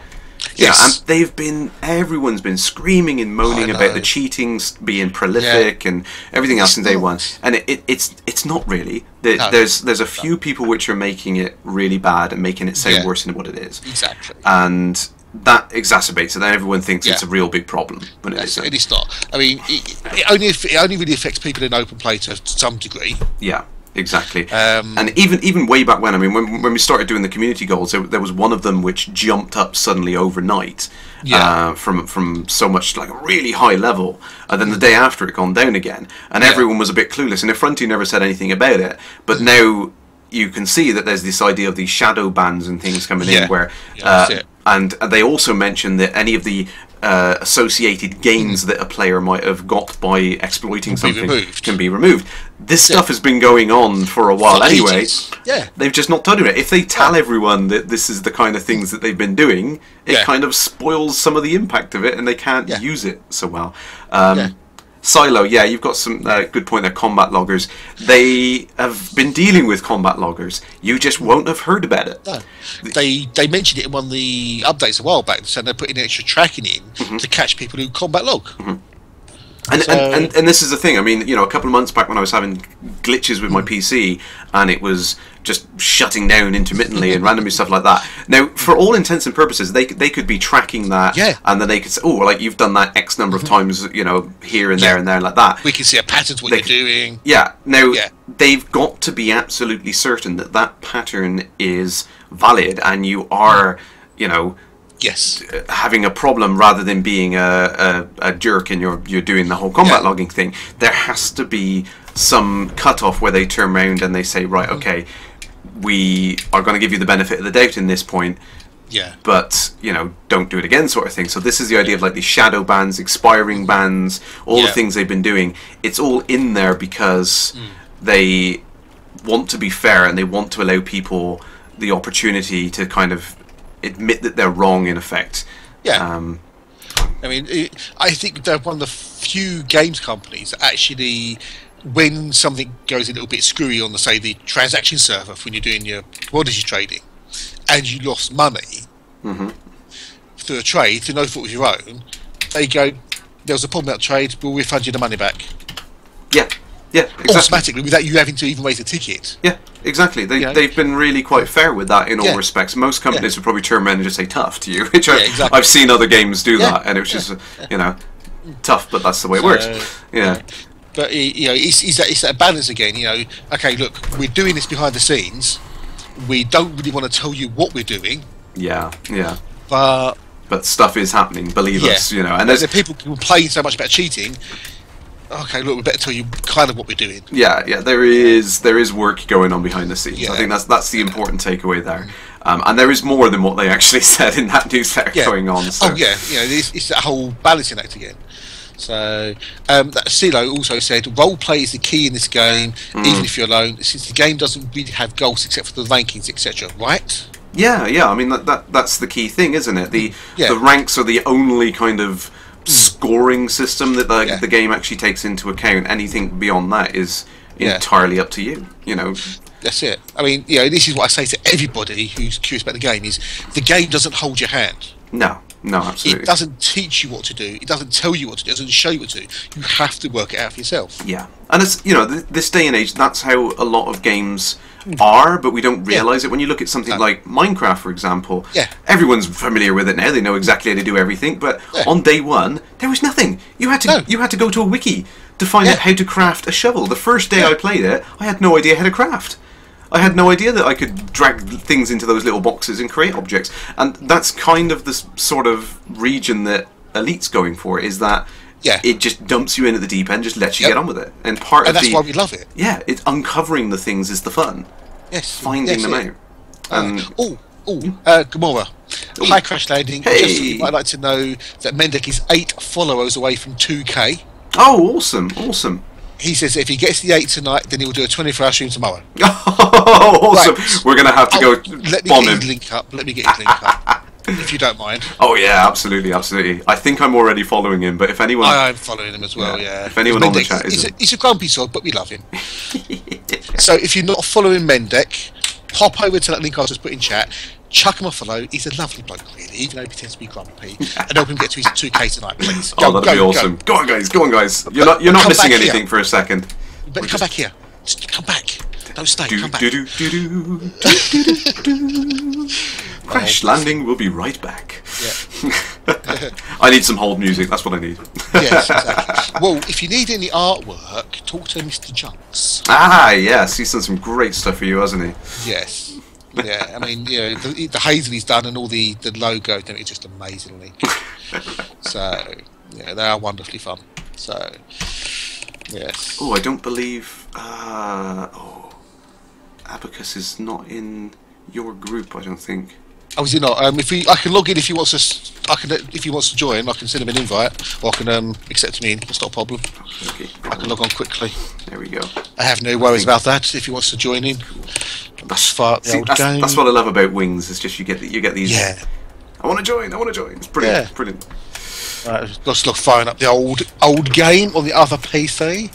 [SPEAKER 3] Yes,
[SPEAKER 2] and everyone's been screaming and moaning about the cheating being prolific and everything else in day one, and it's not really. There's a few people which are making it really bad and making it sound worse than what it is.
[SPEAKER 3] Exactly,
[SPEAKER 2] and that exacerbates it. Then everyone thinks it's a real big problem, but it isn't.
[SPEAKER 3] It is not. I mean, it only really affects people in open play to some degree. Yeah,
[SPEAKER 2] exactly. And even way back when, I mean, when we started doing the community goals, there was one of them which jumped up suddenly overnight from so much, like, a really high level, and then the day after it gone down again, and everyone was a bit clueless. And the Frontier never said anything about it, but now you can see that there's this idea of these shadow bans and things coming in where. And they also mentioned that any of the associated gains that a player might have got by exploiting something can be removed. This stuff has been going on for a while anyway.
[SPEAKER 3] Yeah.
[SPEAKER 2] They've just not done it. If they tell everyone that this is the kind of things that they've been doing, it kind of spoils some of the impact of it, and they can't use it so well. Silo, you've got some good point there. Combat loggers, they have been dealing with combat loggers. You just won't have heard about it.
[SPEAKER 3] No, they mentioned it in one of the updates a while back, saying they're putting extra tracking in to catch people who combat log. And
[SPEAKER 2] this is the thing. I mean, a couple of months back when I was having glitches with my PC and it was just shutting down intermittently and randomly stuff like that. Now, for all intents and purposes, they could be tracking that, and then they could say, "Oh, like you've done that X number of times, here and there and there like that."
[SPEAKER 3] We can see a pattern to what you're doing.
[SPEAKER 2] Yeah. Now, they've got to be absolutely certain that that pattern is valid, and you are,
[SPEAKER 3] Yes.
[SPEAKER 2] having a problem rather than being a jerk and you're doing the whole combat logging thing. There has to be some cutoff where they turn around and they say, right, okay, we are going to give you the benefit of the doubt in this point, but don't do it again, sort of thing. So this is the idea of like these shadow bans, expiring bans, all the things they've been doing. It's all in there because they want to be fair and they want to allow people the opportunity to kind of admit that they're wrong, in effect.
[SPEAKER 3] I mean, I think they're one of the few games companies that actually, when something goes a little bit screwy on, say, the transaction server when you're doing your commodity trading, and you lost money through a trade through no fault of your own, they go, "There was a problem about the trade. We'll refund you the money back."
[SPEAKER 2] Yeah, exactly.
[SPEAKER 3] Automatically, without you having to even raise a ticket.
[SPEAKER 2] Yeah, exactly. They've been really quite fair with that in all respects. Most companies would probably turn around and just say tough to you, which I've seen other games do that, and it was just, tough, but that's the way it works.
[SPEAKER 3] But, it's that balance again, okay, look, we're doing this behind the scenes. We don't really want to tell you what we're doing. But
[SPEAKER 2] stuff is happening, believe us, And there's
[SPEAKER 3] people complain so much about cheating. Okay, look, we better tell you kind of what we're doing.
[SPEAKER 2] There is work going on behind the scenes. I think that's the important takeaway there. And there is more than what they actually said in that newsletter going on. So.
[SPEAKER 3] It's that whole balancing act again. So, CeeLo also said, role play is the key in this game, even if you're alone, since the game doesn't really have goals except for the rankings, etc. Right?
[SPEAKER 2] Yeah. I mean, that's the key thing, isn't it? The ranks are the only kind of scoring system that the game actually takes into account. Anything beyond that is entirely up to you.
[SPEAKER 3] That's it. I mean, this is what I say to everybody who's curious about the game: is the game doesn't hold your hand.
[SPEAKER 2] No, absolutely.
[SPEAKER 3] It doesn't teach you what to do. It doesn't tell you what to do. It doesn't show you what to do. You have to work it out for yourself. Yeah,
[SPEAKER 2] and it's this day and age, that's how a lot of games are, but we don't realise it. When you look at something like Minecraft, for example, everyone's familiar with it now. They know exactly how to do everything. But on day one, there was nothing. You had to go to a wiki to find out how to craft a shovel. The first day I played it, I had no idea how to craft. I had no idea that I could drag things into those little boxes and create objects. And that's kind of the sort of region that Elite's going for, is that it just dumps you in at the deep end, just lets you get on with it. And
[SPEAKER 3] that's why we love it.
[SPEAKER 2] Yeah, it's uncovering the things is the fun.
[SPEAKER 3] Yes.
[SPEAKER 2] Finding them out.
[SPEAKER 3] Gamora. Hi, Kerrash Landing.
[SPEAKER 2] Hey.
[SPEAKER 3] I'd like to know that Mendek is 8 followers away from 2K.
[SPEAKER 2] Oh, awesome.
[SPEAKER 3] He says if he gets the 8 tonight, then he'll do a 24-hour stream tomorrow.
[SPEAKER 2] Oh, awesome. Right. We're going to have to go bomb him.
[SPEAKER 3] Let me get his link up, if you don't mind.
[SPEAKER 2] Oh, yeah, absolutely. I think I'm already following him, but if anyone...
[SPEAKER 3] I'm following him as well,
[SPEAKER 2] If anyone on the chat isn't...
[SPEAKER 3] He's a grumpy sod, but we love him. So if you're not following Mendek, pop over to that link I just put in chat, chuck him a follow. He's a lovely bloke, really, even though he pretends to be grumpy. And help him get to his 2K tonight, please.
[SPEAKER 2] That'd be awesome. Go on, guys. You're not missing anything for a second.
[SPEAKER 3] You better come back here. Just come back. Don't stay. Come back.
[SPEAKER 2] Kerrash Landing will be right back.
[SPEAKER 3] Yeah.
[SPEAKER 2] I need some hold music. That's what I need.
[SPEAKER 3] Yes, exactly. Well, if you need any artwork, talk to Mr. Junks.
[SPEAKER 2] Yes, he's done some great stuff for you, hasn't he?
[SPEAKER 3] Yes. Yeah, I mean, the hazel he's done and all the logo, it's just amazingly. So, they are wonderfully fun. So, yes.
[SPEAKER 2] Oh, I don't believe. Abacus is not in your group, I don't think.
[SPEAKER 3] Oh, is it not? I can log in if he wants if he wants to join, I can send him an invite, or I can accept him in. It's not a problem.
[SPEAKER 2] Okay.
[SPEAKER 3] I can log on quickly.
[SPEAKER 2] There we go.
[SPEAKER 3] I have no worries about that. If he wants to join in,
[SPEAKER 2] That's
[SPEAKER 3] fire up the old game.
[SPEAKER 2] That's what I love about Wings. It's just you get these.
[SPEAKER 3] Yeah.
[SPEAKER 2] I want to join. It's brilliant.
[SPEAKER 3] Yeah.
[SPEAKER 2] Brilliant.
[SPEAKER 3] Right, let's look firing up the old game on the other PC.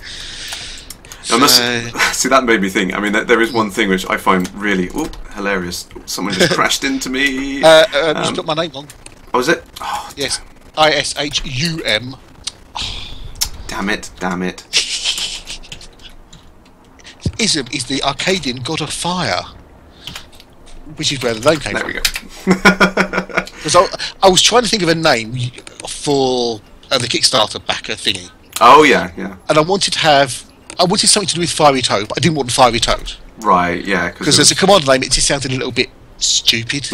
[SPEAKER 2] See, that made me think. I mean, there is one thing which I find really hilarious. Someone just crashed into me.
[SPEAKER 3] Just got my name on.
[SPEAKER 2] Oh, is it? Oh,
[SPEAKER 3] yes, ISHUM.
[SPEAKER 2] damn it!
[SPEAKER 3] Ism is the Arcadian god of fire, which is where the name came
[SPEAKER 2] There
[SPEAKER 3] from.
[SPEAKER 2] we go.
[SPEAKER 3] Because I was trying to think of a name for the Kickstarter backer thingy.
[SPEAKER 2] Oh yeah.
[SPEAKER 3] And I wanted something to do with Fiery Toad, but I didn't want Fiery Toad.
[SPEAKER 2] Right. Yeah.
[SPEAKER 3] Because as a command name, it just sounded a little bit stupid.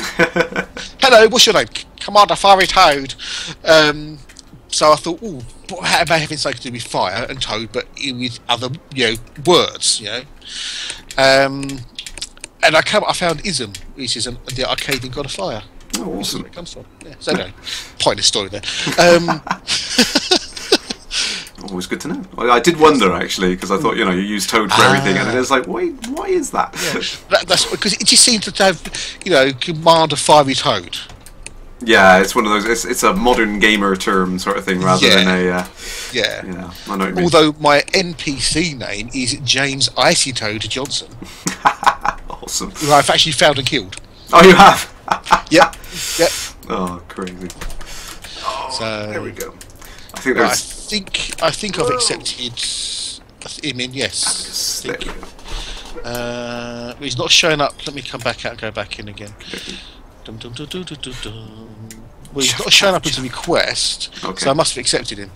[SPEAKER 3] Hello, what's your name? Commander Fiery Toad. So I thought, how about having something to do with fire and toad, but with other, words, And I found Ism, which is the Arcadian god of fire.
[SPEAKER 2] Oh, awesome.
[SPEAKER 3] Where it comes from. Yeah. So anyway, pointless story there.
[SPEAKER 2] Always good to know. I did wonder actually, because I thought you use Toad for everything, and then it's like, why is that?
[SPEAKER 3] Yeah. That's because it just seemed to have, Commander Fiery Toad.
[SPEAKER 2] Yeah, it's one of those. It's a modern gamer term sort of thing rather than a.
[SPEAKER 3] Yeah.
[SPEAKER 2] I know what you mean.
[SPEAKER 3] Although my NPC name is James Icy Toad Johnson.
[SPEAKER 2] Awesome.
[SPEAKER 3] Who I've actually found and killed.
[SPEAKER 2] Oh, you have?
[SPEAKER 3] Yep.
[SPEAKER 2] Oh, crazy.
[SPEAKER 3] So
[SPEAKER 2] there we go. I think there's.
[SPEAKER 3] I think I've accepted him in. Yes.
[SPEAKER 2] There we go.
[SPEAKER 3] He's not showing up. Let me come back out and go back in again. Dum, dum, dum, dum, dum, dum, dum. Well, he's not showing up as a request, so I must have accepted him.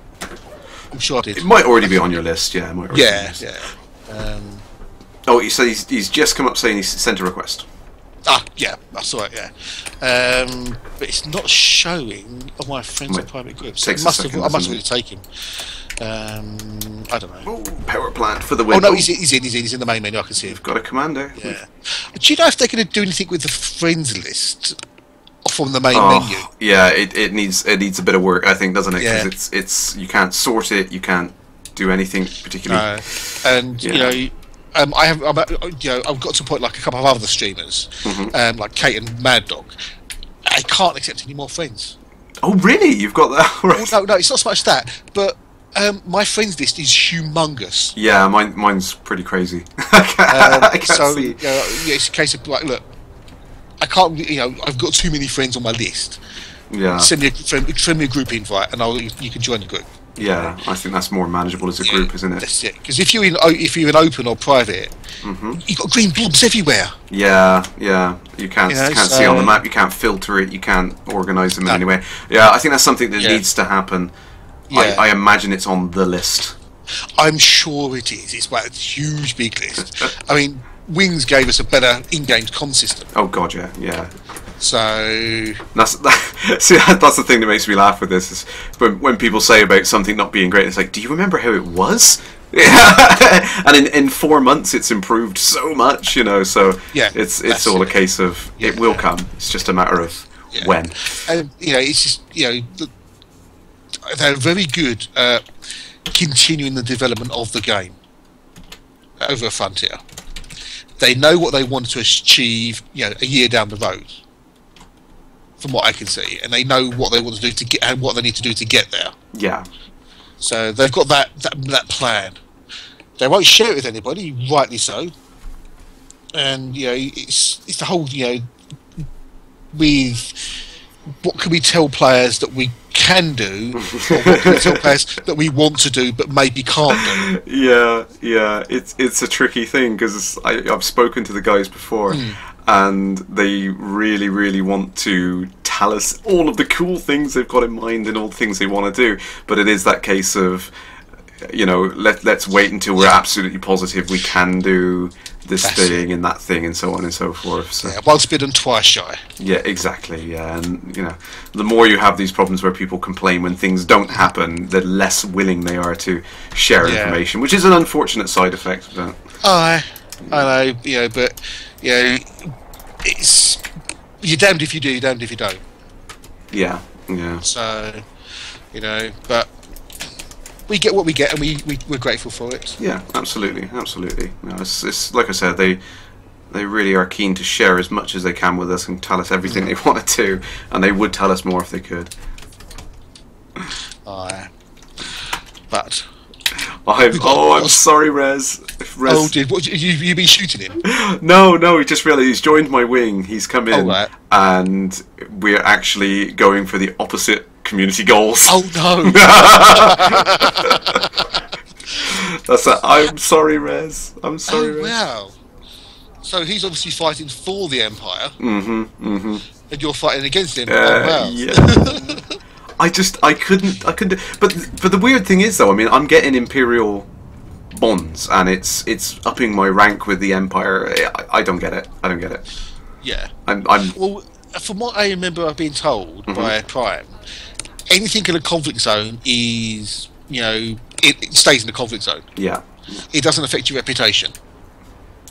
[SPEAKER 3] I'm sure I did.
[SPEAKER 2] It might already be on your list. Yeah. It might already be. You say he's just come up saying he's sent a request.
[SPEAKER 3] Yeah, that's all right. Yeah, but it's not showing on my friends and private groups. So I must have really taken. I don't know.
[SPEAKER 2] Power plant for the win.
[SPEAKER 3] Oh no, he's in the main menu. I can see him.
[SPEAKER 2] We've got a commander.
[SPEAKER 3] Yeah. Do you know if they're going to do anything with the friends list from the main menu?
[SPEAKER 2] Yeah, it needs a bit of work, I think, doesn't it?
[SPEAKER 3] Yeah.
[SPEAKER 2] Because it's you can't sort it, you can't do anything particularly.
[SPEAKER 3] No. And I've got to a point like a couple of other streamers, like Kate and Mad Dog. I can't accept any more friends.
[SPEAKER 2] Oh really? You've got that? Right.
[SPEAKER 3] No, it's not so much that, but my friends list is humongous.
[SPEAKER 2] Yeah, mine's pretty crazy. I can't see.
[SPEAKER 3] It's a case of like, look, I can't. I've got too many friends on my list.
[SPEAKER 2] Yeah.
[SPEAKER 3] Send me a group invite, and you can join the group.
[SPEAKER 2] Yeah, I think that's more manageable as a group, isn't it?
[SPEAKER 3] That's it. Because if you're in open or private, you've got green blobs everywhere.
[SPEAKER 2] Yeah. You can't see on the map. You can't filter it. You can't organise them in any way. Yeah, I think that's something that needs to happen. Yeah. I imagine it's on the list.
[SPEAKER 3] I'm sure it is. It's a huge big list. I mean, Wings gave us a better in-game comm system.
[SPEAKER 2] Oh god, yeah.
[SPEAKER 3] So
[SPEAKER 2] that's the thing that makes me laugh with this is when people say about something not being great. It's like, do you remember how it was? Yeah, and in 4 months it's improved so much, So it's all a case of it will come. It's just a matter of when.
[SPEAKER 3] And it's just they're very good at continuing the development of the game over a Frontier. They know what they want to achieve, a year down the road. From what I can see, and they know what they want to do to get and what they need to do to get there.
[SPEAKER 2] Yeah.
[SPEAKER 3] So they've got that plan. They won't share it with anybody, rightly so. And it's the whole with what can we tell players that we can do, or what can we tell players that we want to do but maybe can't do.
[SPEAKER 2] Yeah. It's a tricky thing because I've spoken to the guys before. And they really, really want to tell us all of the cool things they've got in mind and all the things they want to do. But it is that case of, let's wait until we're absolutely positive we can do this thing and that thing and so on and so forth. So,
[SPEAKER 3] once bitten, twice shy.
[SPEAKER 2] Yeah, exactly. Yeah, and the more you have these problems where people complain when things don't happen, the less willing they are to share information, which is an unfortunate side effect of that.
[SPEAKER 3] I know, but it's you're damned if you do, you're damned if you don't.
[SPEAKER 2] Yeah, yeah.
[SPEAKER 3] So, but we get what we get, and we're grateful for it.
[SPEAKER 2] Yeah, absolutely, absolutely. No, it's like I said, they really are keen to share as much as they can with us and tell us everything they want to, and they would tell us more if they could.
[SPEAKER 3] But
[SPEAKER 2] I'm sorry, Rez.
[SPEAKER 3] Oh, dude, what you been shooting him?
[SPEAKER 2] No, he just realised he's joined my wing. He's come in,
[SPEAKER 3] right.
[SPEAKER 2] and we're actually going for the opposite community goals.
[SPEAKER 3] Oh no!
[SPEAKER 2] I'm sorry, Rez. I'm sorry, Rez.
[SPEAKER 3] Wow. So he's obviously fighting for the Empire.
[SPEAKER 2] And
[SPEAKER 3] you're fighting against him. Wow.
[SPEAKER 2] Yeah. I couldn't. But the weird thing is, though, I mean, I'm getting Imperial bonds, and it's upping my rank with the Empire. I don't get it.
[SPEAKER 3] Yeah.
[SPEAKER 2] I'm.
[SPEAKER 3] Well, from what I remember being told by Prime, anything in a conflict zone is, it stays in the conflict zone.
[SPEAKER 2] Yeah.
[SPEAKER 3] It doesn't affect your reputation.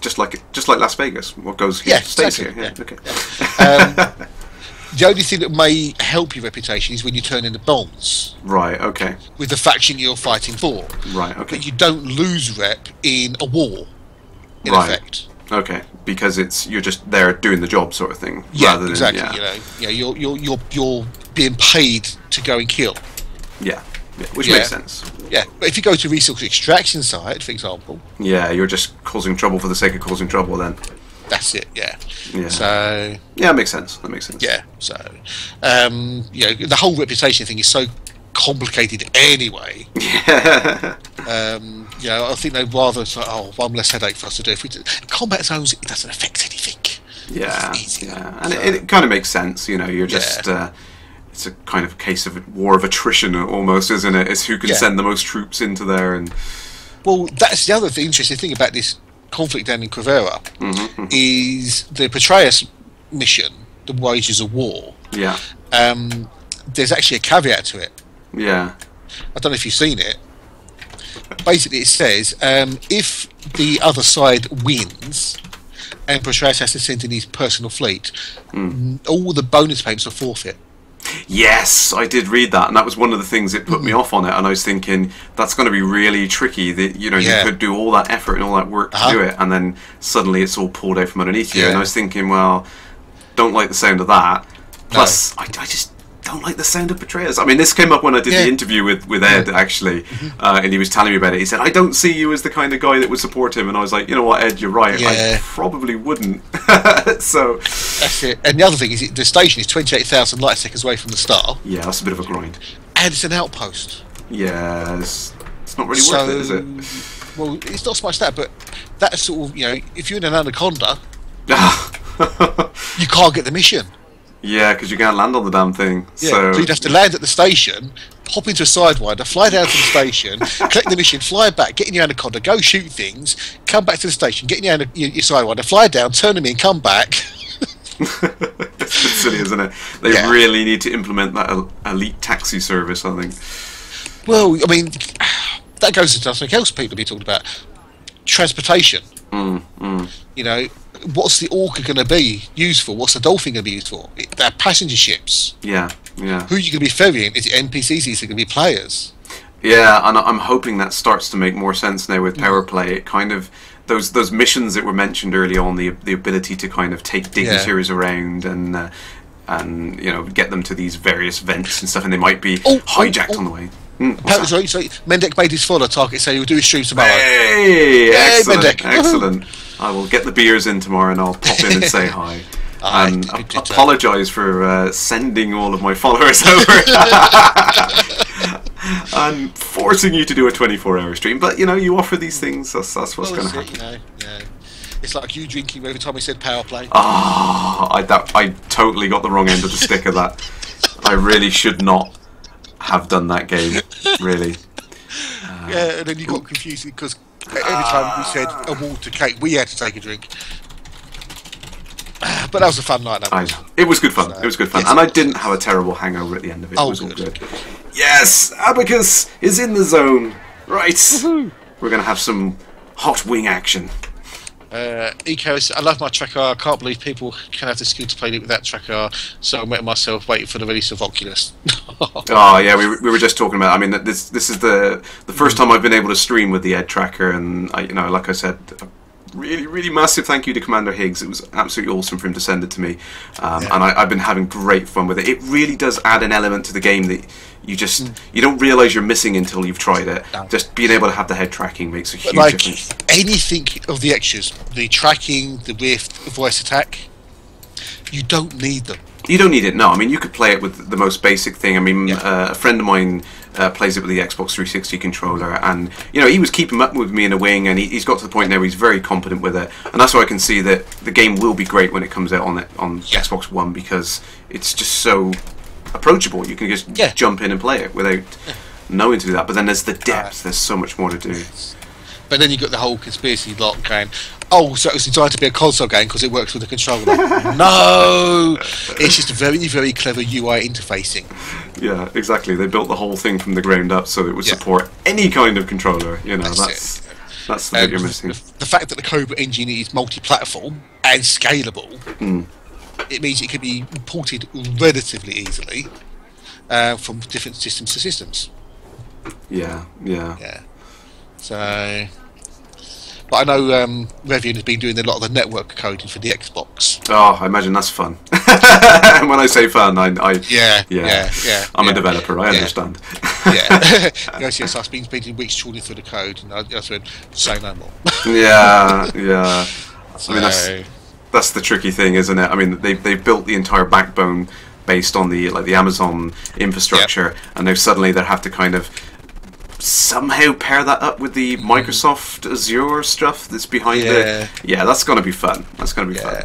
[SPEAKER 2] Just like Las Vegas. What goes here stays
[SPEAKER 3] exactly.
[SPEAKER 2] here. Yeah. Okay.
[SPEAKER 3] Yeah. The only thing that may help your reputation is when you turn in the bonds.
[SPEAKER 2] Right, okay.
[SPEAKER 3] With the faction you're fighting for.
[SPEAKER 2] Right, okay.
[SPEAKER 3] But you don't lose rep in a war, in effect.
[SPEAKER 2] Okay, because you're just there doing the job sort of thing.
[SPEAKER 3] Yeah,
[SPEAKER 2] rather than,
[SPEAKER 3] exactly. You're being paid to go and kill.
[SPEAKER 2] Yeah, which makes sense.
[SPEAKER 3] Yeah, but if you go to a resource extraction site, for example...
[SPEAKER 2] Yeah, you're just causing trouble for the sake of causing trouble then.
[SPEAKER 3] That's it, yeah.
[SPEAKER 2] So... Yeah, that makes sense.
[SPEAKER 3] Yeah, so... the whole reputation thing is so complicated anyway.
[SPEAKER 2] Yeah.
[SPEAKER 3] I think they'd rather say, one less headache for us to do. If we do combat zones, it doesn't affect anything.
[SPEAKER 2] Yeah, and it kind of makes sense, you're just... it's a kind of case of war of attrition almost, isn't it? It's who can send the most troops into there. And
[SPEAKER 3] well, that's the other interesting thing about this conflict down in Crevera is the Petraeus mission, the Wages of War.
[SPEAKER 2] Yeah.
[SPEAKER 3] There's actually a caveat to it.
[SPEAKER 2] Yeah.
[SPEAKER 3] I don't know if you've seen it. Basically, it says if the other side wins and Petraeus has to send in his personal fleet, all the bonus payments are forfeit.
[SPEAKER 2] Yes, I did read that, and that was one of the things that put me off on it. And I was thinking that's going to be really tricky. That you could do all that effort and all that work to do it, and then suddenly it's all pulled out from underneath you. And I was thinking, well, don't like the sound of that. Plus, I just don't like the sound of Petraeus. I mean, this came up when I did the interview with Ed, actually, and he was telling me about it. He said, I don't see you as the kind of guy that would support him. And I was like, you know what, Ed, you're right. I probably wouldn't. So
[SPEAKER 3] that's it. And the other thing is, the station is 28,000 light seconds away from the star.
[SPEAKER 2] Yeah, that's a bit of a grind.
[SPEAKER 3] And it's an outpost.
[SPEAKER 2] Yeah, it's not really worth it, is it?
[SPEAKER 3] Well, it's not so much that, but that's sort of, if you're in an Anaconda, you can't get the mission.
[SPEAKER 2] Yeah, because you can't land on the damn thing.
[SPEAKER 3] Yeah, so you'd have to land at the station, hop into a Sidewinder, fly down to the station, collect the mission, fly back, get in your Anaconda, go shoot things, come back to the station, get in your Sidewinder, fly down, turn them in, come back.
[SPEAKER 2] It's a bit silly, isn't it? They really need to implement that elite taxi service, I think.
[SPEAKER 3] Well, I mean, that goes into something else people be talking about. Transportation. What's the Orca going to be used for? What's the Dolphin going to be used for? They're passenger ships.
[SPEAKER 2] Yeah.
[SPEAKER 3] Who are you going to be ferrying? Is it NPCs? Is it going to be players?
[SPEAKER 2] Yeah, and I'm hoping that starts to make more sense now with power play. It kind of those missions that were mentioned early on, the ability to kind of take dignitaries around and get them to these various vents and stuff, and they might be hijacked on the way.
[SPEAKER 3] Sorry, Mendek made his follow target, so he'll do his stream tomorrow.
[SPEAKER 2] Hey, excellent, excellent. I will get the beers in tomorrow and I'll pop in and say hi. And apologise for sending all of my followers over and forcing you to do a 24-hour stream. But you offer these things. That's what's going to happen.
[SPEAKER 3] It's like you drinking every time we said power play.
[SPEAKER 2] I totally got the wrong end of the stick of that. I really should not have done that game. Really.
[SPEAKER 3] And then you got confused because every time we said a water cake, we had to take a drink. But that was a fun night.
[SPEAKER 2] It was good fun. It was good fun, and I didn't have a terrible hangover at the end of it. It was all good. Yes, Abacus is in the zone. Right, we're gonna have some hot wing action.
[SPEAKER 3] Ecos, I love my tracker. I can't believe people can have the skill to play it with that tracker. So I'm letting myself waiting for the release of Oculus.
[SPEAKER 2] Oh yeah, we were just talking about. I mean, this is the first time I've been able to stream with the Ed tracker, and like I said, a really massive thank you to Commander Higgs. It was absolutely awesome for him to send it to me, and I've been having great fun with it. It really does add an element to the game that you don't realise you're missing until you've tried it. No. Just being able to have the head tracking makes a huge difference.
[SPEAKER 3] Anything of the extras, the tracking, the rift, the voice attack, you don't need them.
[SPEAKER 2] You don't need it, no. I mean, you could play it with the most basic thing. I mean, a friend of mine plays it with the Xbox 360 controller, and he was keeping up with me in a wing, and he's got to the point now where he's very competent with it, and that's why I can see that the game will be great when it comes out on Xbox One, because it's just so approachable. You can just jump in and play it without knowing to do that. But then there's the depth. There's so much more to do.
[SPEAKER 3] But then you got the whole conspiracy lot going, oh, so it was designed to be a console game because it works with the controller. No! It's just very clever UI interfacing.
[SPEAKER 2] Yeah, exactly. They built the whole thing from the ground up so it would support any kind of controller. That's the bit you're missing.
[SPEAKER 3] The fact that the Cobra engine is multi-platform and scalable, it means it can be ported relatively easily from different systems to systems.
[SPEAKER 2] Yeah.
[SPEAKER 3] So, but I know Revian has been doing a lot of the network coding for the Xbox.
[SPEAKER 2] Oh, I imagine that's fun. And when I say fun, I'm a developer. I understand.
[SPEAKER 3] Yes, I've been spending weeks trawling through the code, and I said, "Say no more."
[SPEAKER 2] Yeah. I mean, that's the tricky thing, isn't it? I mean, they've built the entire backbone based on the Amazon infrastructure, and now suddenly they have to kind of somehow pair that up with the Microsoft Azure stuff that's behind it. Yeah, that's going to be fun. That's going to be fun.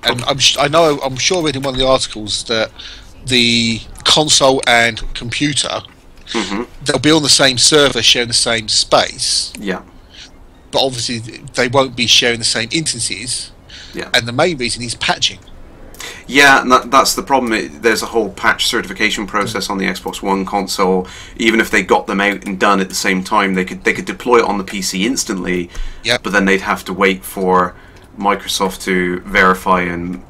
[SPEAKER 3] And I'm sure I read in one of the articles that the console and computer they'll be on the same server, sharing the same space.
[SPEAKER 2] Yeah.
[SPEAKER 3] But obviously they won't be sharing the same instances.
[SPEAKER 2] Yeah.
[SPEAKER 3] And the main reason is patching.
[SPEAKER 2] Yeah, and that's the problem. There's a whole patch certification process on the Xbox One console. Even if they got them out and done at the same time, they could deploy it on the PC instantly.
[SPEAKER 3] Yep.
[SPEAKER 2] But then they'd have to wait for Microsoft to verify and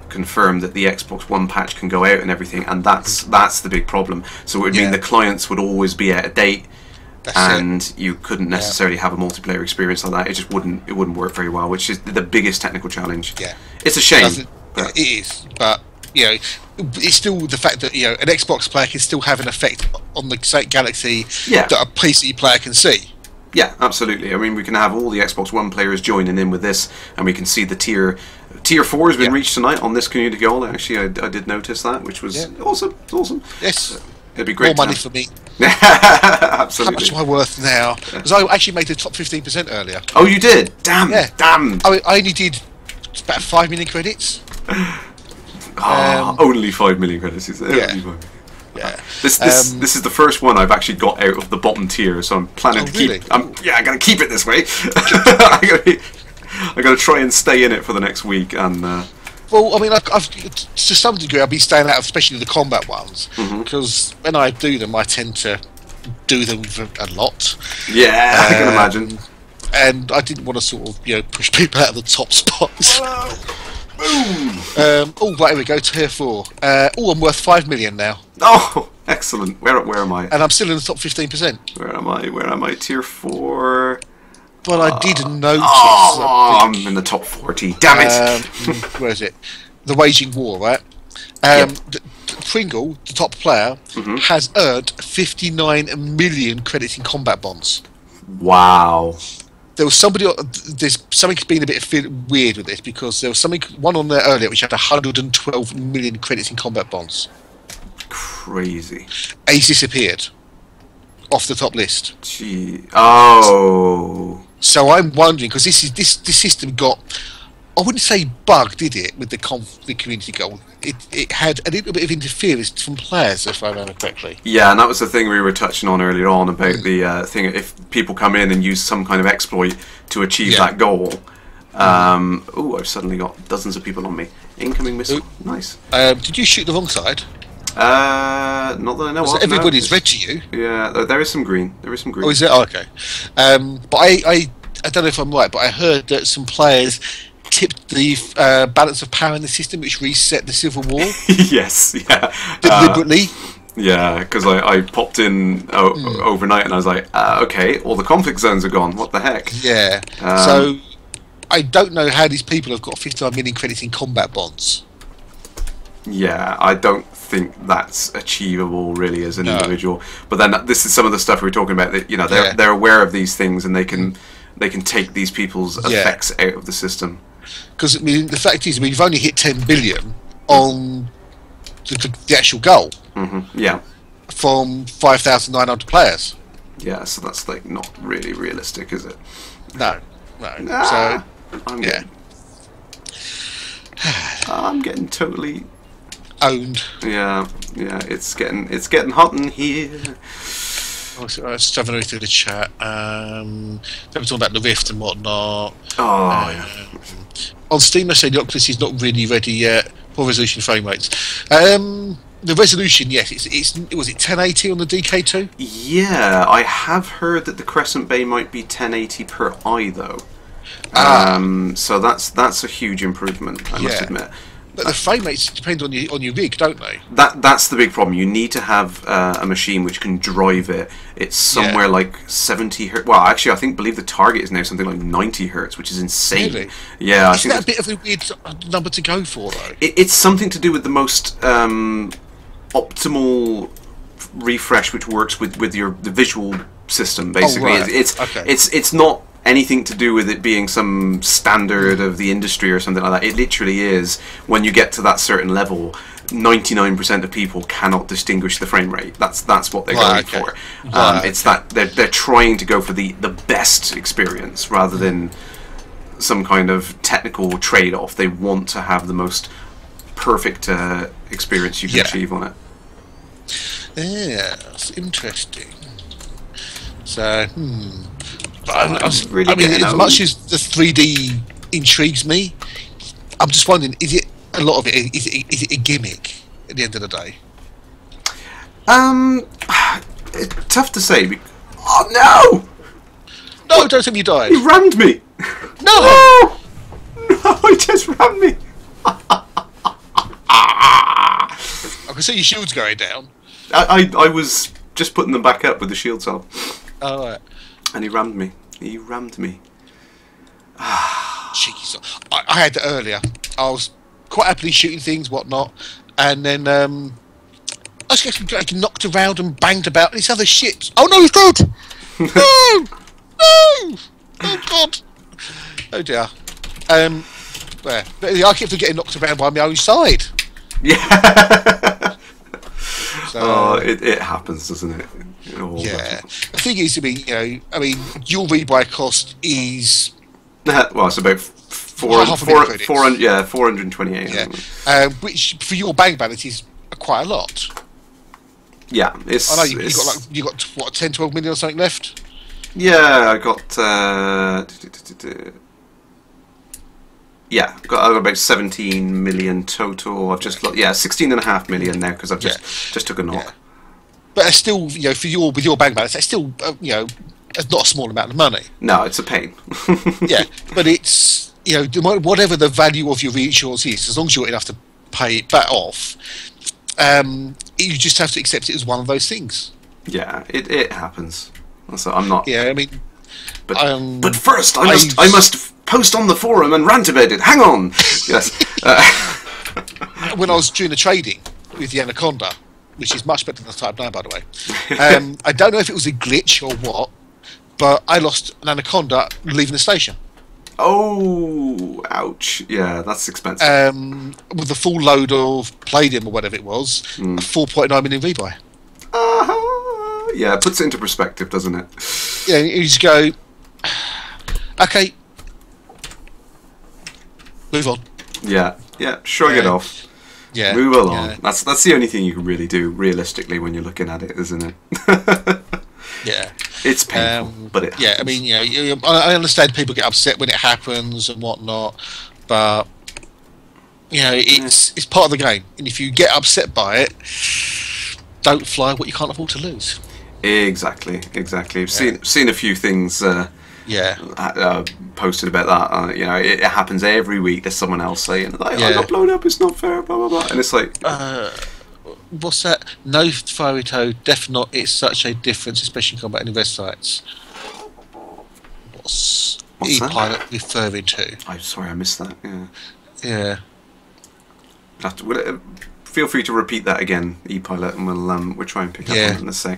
[SPEAKER 2] confirm that the Xbox One patch can go out and everything, and that's the big problem. So it would mean the clients would always be out of date, and you couldn't necessarily have a multiplayer experience like that. It just wouldn't work very well, which is the biggest technical challenge.
[SPEAKER 3] Yeah,
[SPEAKER 2] it's a shame.
[SPEAKER 3] It is, but it's still the fact that an Xbox player can still have an effect on the Galaxy that a PC player can see.
[SPEAKER 2] Yeah, absolutely. I mean, we can have all the Xbox One players joining in with this, and we can see the tier 4 has been reached tonight on this community goal. Actually, I did notice that, which was awesome. It's awesome.
[SPEAKER 3] Yes,
[SPEAKER 2] so it'd be great.
[SPEAKER 3] More money for me.
[SPEAKER 2] Absolutely.
[SPEAKER 3] How much am I worth now? Because I actually made the top 15% earlier.
[SPEAKER 2] Oh, you did? Damn. Yeah. Damn.
[SPEAKER 3] I only did about 5 million credits.
[SPEAKER 2] Only 5 million credits. Is it?
[SPEAKER 3] Yeah.
[SPEAKER 2] This is the first one I've actually got out of the bottom tier, so I'm planning to keep. I'm gonna keep it this way. I'm gonna try and stay in it for the next week, and.
[SPEAKER 3] Well, I mean, I've to some degree I've been staying out of especially the combat ones because when I do them, I tend to do them a lot.
[SPEAKER 2] Yeah, I can imagine.
[SPEAKER 3] And I didn't want to sort of push people out of the top spots.
[SPEAKER 2] Boom.
[SPEAKER 3] Right, here we go. Tier 4. I'm worth 5 million now.
[SPEAKER 2] Oh, excellent. Where am I?
[SPEAKER 3] And I'm still in the top 15%.
[SPEAKER 2] Where am I? Tier 4.
[SPEAKER 3] But I did notice.
[SPEAKER 2] I'm in the top 40. Damn it!
[SPEAKER 3] Where is it? The Waging War, right? Pringle, the top player, has earned 59 million credits in combat bonds.
[SPEAKER 2] Wow.
[SPEAKER 3] There was there's something been a bit weird with this because there was one on there earlier which had 112 million credits in combat bonds.
[SPEAKER 2] Crazy.
[SPEAKER 3] He's disappeared off the top list.
[SPEAKER 2] Gee. Oh.
[SPEAKER 3] So I'm wondering because this system got, I wouldn't say bugged, did it, with the community goal? It had a little bit of interference from players, if I remember correctly.
[SPEAKER 2] Yeah, and that was the thing we were touching on earlier on about the thing. If people come in and use some kind of exploit to achieve that goal, I've suddenly got dozens of people on me. Incoming missile. Nice.
[SPEAKER 3] Did you shoot the wrong side?
[SPEAKER 2] Not that I know of.
[SPEAKER 3] Everybody's red to you.
[SPEAKER 2] Yeah, there is some green.
[SPEAKER 3] Oh, is it? Oh, okay. But I don't know if I'm right, but I heard that some players tipped the balance of power in the system, which reset the Civil War
[SPEAKER 2] Yes, yeah.
[SPEAKER 3] deliberately.
[SPEAKER 2] Yeah, because I popped in overnight and I was like, okay, all the conflict zones are gone. What the heck?
[SPEAKER 3] Yeah. So I don't know how these people have got 59 million credits in combat bonds.
[SPEAKER 2] Yeah, I don't think that's achievable really as an individual. But then this is some of the stuff we were talking about. That they're aware of these things and they can take these people's effects out of the system.
[SPEAKER 3] Because the fact is, you've only hit 10 billion on the actual goal.
[SPEAKER 2] Yeah.
[SPEAKER 3] From 5,900 players.
[SPEAKER 2] Yeah, so that's like not really realistic, is it?
[SPEAKER 3] No. So
[SPEAKER 2] I'm getting totally
[SPEAKER 3] owned.
[SPEAKER 2] Yeah, it's getting hot in here.
[SPEAKER 3] I was just having a look through the chat. They were talking about the Rift and whatnot. On Steam, they say the Oculus is not really ready yet. Poor resolution frame rates. The resolution, yes, was it 1080 on the DK2?
[SPEAKER 2] Yeah, I have heard that the Crescent Bay might be 1080 per eye though. So that's a huge improvement, I must admit.
[SPEAKER 3] But the frame rates depend on your rig, don't they?
[SPEAKER 2] That's the big problem. You need to have a machine which can drive it. It's somewhere like 70 hertz. Well, actually, believe the target is now something like 90 hertz, which is insane.
[SPEAKER 3] Really?
[SPEAKER 2] Yeah,
[SPEAKER 3] Isn't that a bit of a weird number to go for, though?
[SPEAKER 2] It's something to do with the most optimal refresh, which works with the visual system. Basically, it's not anything to do with it being some standard of the industry or something like that. It literally is, when you get to that certain level, 99% of people cannot distinguish the frame rate. That's what they're going for. It's that they're trying to go for the best experience rather than some kind of technical trade-off. They want to have the most perfect experience you can achieve on it.
[SPEAKER 3] Yeah, that's interesting. So, But as much as the 3D intrigues me, I'm just wondering, is it a lot of it? Is it a gimmick at the end of the day?
[SPEAKER 2] It's tough to say. Oh no!
[SPEAKER 3] No, don't tell me you died.
[SPEAKER 2] He rammed me.
[SPEAKER 3] No,
[SPEAKER 2] he just rammed me.
[SPEAKER 3] I can see your shield's going down.
[SPEAKER 2] I was just putting them back up with the shields on.
[SPEAKER 3] Oh, right.
[SPEAKER 2] And he rammed me.
[SPEAKER 3] Cheeky son. I had that earlier. I was quite happily shooting things, whatnot, and then I was getting knocked around and banged about these other ships. Oh no, he's dead! No! Oh god! Oh dear. But I kept getting knocked around by my own side.
[SPEAKER 2] Yeah.
[SPEAKER 3] So,
[SPEAKER 2] it happens, doesn't it?
[SPEAKER 3] Yeah. The thing is, your rebuy cost is
[SPEAKER 2] well, it's about 428.
[SPEAKER 3] Yeah. Which for your bank balance is quite a lot.
[SPEAKER 2] Yeah,
[SPEAKER 3] I know you got what 10, 12 million or something left.
[SPEAKER 2] Yeah, I got I've got about 17 million total. I've just 16.5 million now because I've just took a knock.
[SPEAKER 3] Yeah. But it's still, with your bank balance, that's still, it's not a small amount of money.
[SPEAKER 2] No, it's a pain.
[SPEAKER 3] Yeah, but it's, whatever the value of your reinsurance is, as long as you're enough to pay it back off, you just have to accept it as one of those things.
[SPEAKER 2] Yeah, it happens. So I'm not.
[SPEAKER 3] Yeah,
[SPEAKER 2] But first, I must post on the forum and rant about it. Hang on. Yes.
[SPEAKER 3] When I was doing the trading with the Anaconda, which is much better than the Type 9, by the way. I don't know if it was a glitch or what, but I lost an Anaconda leaving the station.
[SPEAKER 2] Oh, ouch. Yeah, that's expensive.
[SPEAKER 3] With the full load of Palladium or whatever it was, a 4.9 million rebuy.
[SPEAKER 2] Yeah, it puts it into perspective, doesn't it?
[SPEAKER 3] Yeah, you just go, okay, move on.
[SPEAKER 2] Yeah, shrug it off.
[SPEAKER 3] Yeah,
[SPEAKER 2] move along.
[SPEAKER 3] Yeah.
[SPEAKER 2] That's the only thing you can really do realistically when you're looking at it, isn't it?
[SPEAKER 3] Yeah,
[SPEAKER 2] it's painful, but it.
[SPEAKER 3] Yeah, I understand people get upset when it happens and whatnot, but it's part of the game, and if you get upset by it, don't fly what you can't afford to lose.
[SPEAKER 2] Exactly. I've seen a few things
[SPEAKER 3] Yeah.
[SPEAKER 2] Posted about that. You know, it happens every week. There's someone else saying, like, I got blown up, it's not fair, blah, blah, blah. And it's like...
[SPEAKER 3] what's that? No fiery toe, def not, it's such a difference, especially in combat and invest sites. What's E-Pilot referring to?
[SPEAKER 2] I'm sorry, I missed that, yeah.
[SPEAKER 3] Yeah.
[SPEAKER 2] Feel free to repeat that again, E-Pilot, and we'll try and pick up on it, let's say.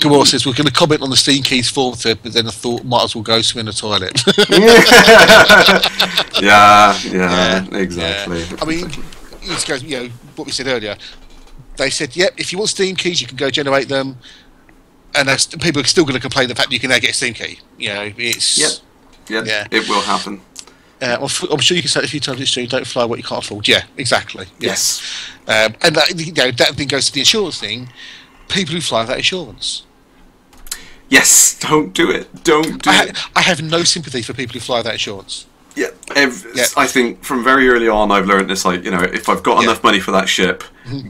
[SPEAKER 3] Gamora says we're going to comment on the Steam Keys forum thread, but then I thought might as well go swim in the toilet.
[SPEAKER 2] yeah, exactly.
[SPEAKER 3] Yeah. I mean, this goes, you know, what we said earlier. They said, yep, if you want Steam Keys, you can go generate them, and people are still going to complain the fact that you can now get a Steam Key. You know, it's
[SPEAKER 2] yeah, it will happen.
[SPEAKER 3] I'm sure you can say it a few times this stream. Don't fly what you can't afford. Yeah, exactly.
[SPEAKER 2] Yes,
[SPEAKER 3] and that, you know, that thing goes to the insurance thing. People who fly without insurance.
[SPEAKER 2] Yes, don't do it. Don't do it.
[SPEAKER 3] I have no sympathy for people who fly without insurance.
[SPEAKER 2] Yeah, I think from very early on I've learned this, like, you know, if I've got enough money for that ship,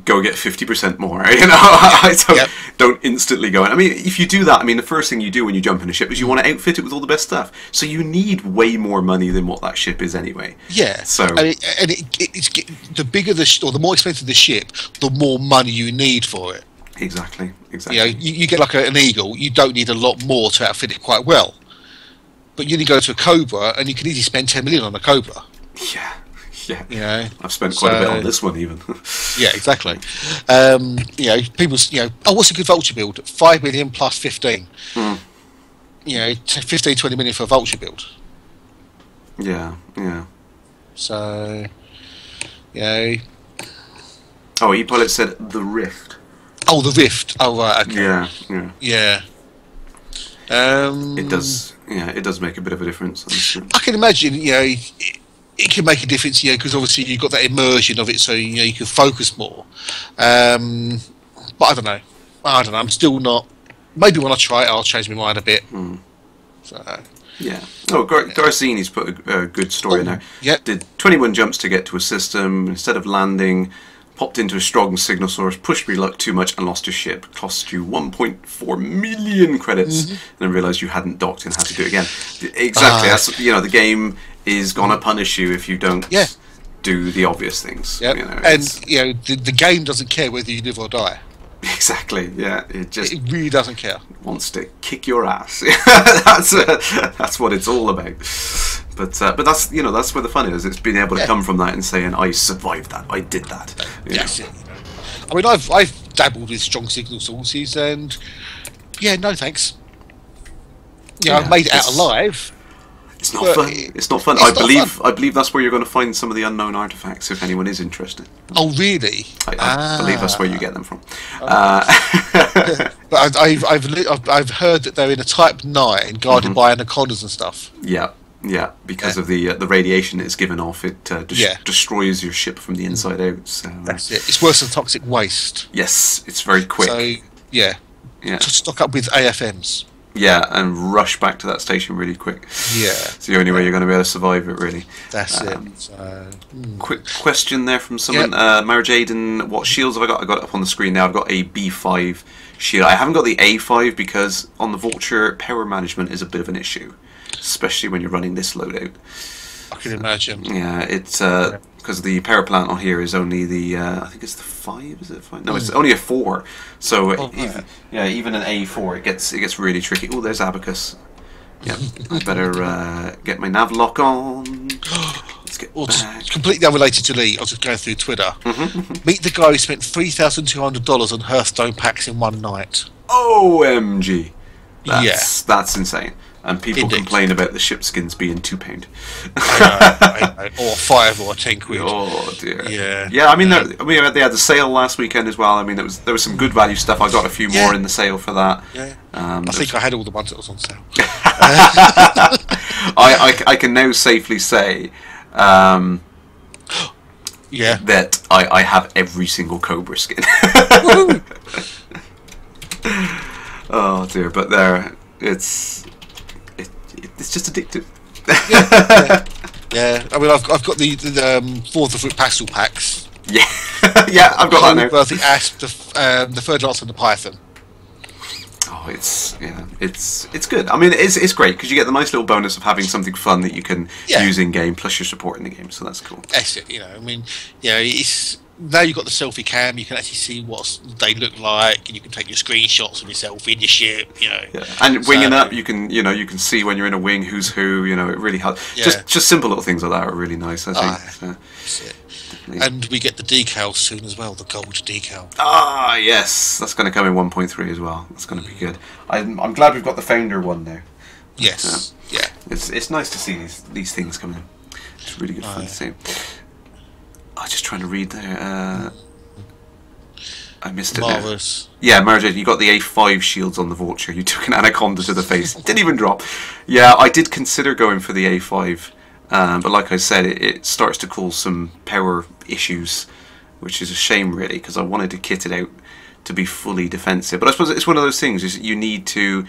[SPEAKER 2] go get 50% more, you know. I don't instantly go in. I mean, if you do that, I mean, the first thing you do when you jump in a ship is you want to outfit it with all the best stuff. So you need way more money than what that ship is anyway.
[SPEAKER 3] Yeah.
[SPEAKER 2] So
[SPEAKER 3] it's the bigger or the more expensive the ship, the more money you need for it.
[SPEAKER 2] Exactly.
[SPEAKER 3] You know, you get like an Eagle, you don't need a lot more to outfit it quite well. But you only go to a Cobra, and you can easily spend 10 million on a Cobra.
[SPEAKER 2] Yeah.
[SPEAKER 3] You know,
[SPEAKER 2] I've spent quite a bit on this one, even.
[SPEAKER 3] Yeah, exactly. You know, people, you know, what's a good vulture build? 5 million plus 15. You know, 15, 20 million for a vulture build.
[SPEAKER 2] Yeah.
[SPEAKER 3] So, you know.
[SPEAKER 2] Oh, E-Pilot said the Rift.
[SPEAKER 3] Oh, the Rift. Oh, right. Okay.
[SPEAKER 2] Yeah. It does.
[SPEAKER 3] Um,
[SPEAKER 2] Yeah, it does make a bit of a difference.
[SPEAKER 3] I can imagine, you know, it can make a difference, you know, because obviously you've got that immersion of it, so you know you can focus more. But I don't know. I'm still not. Maybe when I try it, I'll change my mind a bit. So.
[SPEAKER 2] Yeah. Oh, Garcini's put a good story in there.
[SPEAKER 3] Yep.
[SPEAKER 2] Did 21 jumps to get to a system. Instead of landing, popped into a strong signal source, pushed your luck too much and lost your ship. Cost you 1.4 million credits, and then realised you hadn't docked and had to do it again. Exactly. That's, you know, the game is gonna punish you if you don't do the obvious things.
[SPEAKER 3] Yep.
[SPEAKER 2] You know,
[SPEAKER 3] and you know the game doesn't care whether you live or die.
[SPEAKER 2] Exactly. Yeah. It
[SPEAKER 3] really doesn't care.
[SPEAKER 2] Wants to kick your ass. That's what it's all about. But that's, you know, that's where the fun is. It's being able to come from that and saying, I survived that, I did that.
[SPEAKER 3] That's it. You know. I mean, I've dabbled with strong signal sources, and no thanks. Yeah, I've made it out alive.
[SPEAKER 2] It's not fun. It's not fun. I believe that's where you're going to find some of the unknown artifacts if anyone is interested.
[SPEAKER 3] Oh, really?
[SPEAKER 2] I believe that's where you get them from.
[SPEAKER 3] But I've heard that they're in a Type 9, guarded by anacondas and stuff.
[SPEAKER 2] Yeah, because of the radiation it's given off, it destroys your ship from the inside out. So
[SPEAKER 3] that's it. It's worse than toxic waste.
[SPEAKER 2] Yes, it's very quick.
[SPEAKER 3] So to stock up with AFMs.
[SPEAKER 2] Yeah, and rush back to that station really quick.
[SPEAKER 3] Yeah,
[SPEAKER 2] it's the only way you're going to be able to survive it, really.
[SPEAKER 3] That's it. So,
[SPEAKER 2] quick question there from someone. Mara Jaden, what shields have I got? I got it up on the screen now. I've got a B5 shield. I haven't got the A5 because on the Vulture, power management is a bit of an issue, especially when you're running this loadout.
[SPEAKER 3] I can imagine.
[SPEAKER 2] Yeah, it's because the power plant on here is only the I think it's the 5. Is it 5? No, it's only a 4. So even an A4, it gets really tricky. Oh, there's Abacus. Yeah, I better get my nav lock on. Let's get back.
[SPEAKER 3] Completely unrelated to Lee. I was just going through Twitter. Meet the guy who spent $3,200 on Hearthstone packs in one night.
[SPEAKER 2] OMG! That's insane. And people complain about the ship skins being £2.
[SPEAKER 3] I know. Or 5 or 10 quid.
[SPEAKER 2] Oh dear.
[SPEAKER 3] Yeah.
[SPEAKER 2] I mean, they had the sale last weekend as well. I mean, there was some good value stuff. I got a few more in the sale for that.
[SPEAKER 3] Yeah. I think I had all the ones that was on sale.
[SPEAKER 2] I can now safely say, that I have every single Cobra skin. Oh dear, but it's just addictive.
[SPEAKER 3] Yeah. I mean, I've got the 4th of Foot Pastel packs.
[SPEAKER 2] Yeah, I've got that now.
[SPEAKER 3] The Asp, the Third Lance and the Python.
[SPEAKER 2] Oh, it's good. I mean, it's great because you get the nice little bonus of having something fun that you can use in game, plus you're supporting the game, so that's cool.
[SPEAKER 3] That's it. I mean, it's now you've got the selfie cam. You can actually see what they look like, and you can take your screenshots of yourself in your ship.
[SPEAKER 2] And winging up, you can see when you're in a wing who's who. It really helps. Yeah. Just simple little things like that are really nice. I think.
[SPEAKER 3] That's it. And we get the decal soon as well, the gold decal.
[SPEAKER 2] Ah, yes, that's going to come in 1.3 as well. That's going to be good. I'm glad we've got the Founder one now.
[SPEAKER 3] Yes,
[SPEAKER 2] It's nice to see these things come in. It's really good fun to see. I was just trying to read there. I missed it.
[SPEAKER 3] Marvellous.
[SPEAKER 2] Yeah, Margaret, you got the A5 shields on the Vulture. You took an anaconda to the face. Didn't even drop. Yeah, I did consider going for the A5. But like I said, it starts to cause some power issues, which is a shame really, because I wanted to kit it out to be fully defensive. But I suppose it's one of those things, is you need to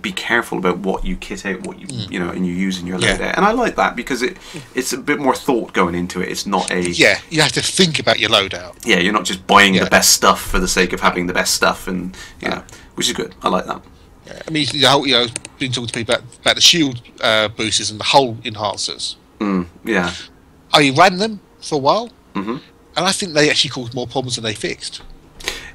[SPEAKER 2] be careful about what you kit out, what you and you use in your loadout. And I like that because it's a bit more thought going into it. It's not a
[SPEAKER 3] you have to think about your loadout.
[SPEAKER 2] Yeah, you're not just buying the best stuff for the sake of having the best stuff, and which is good. I like that.
[SPEAKER 3] Yeah. I mean, the whole, been talking to people about the shield boosters and the hull enhancers.
[SPEAKER 2] Yeah.
[SPEAKER 3] I ran them for a while, and I think they actually caused more problems than they fixed.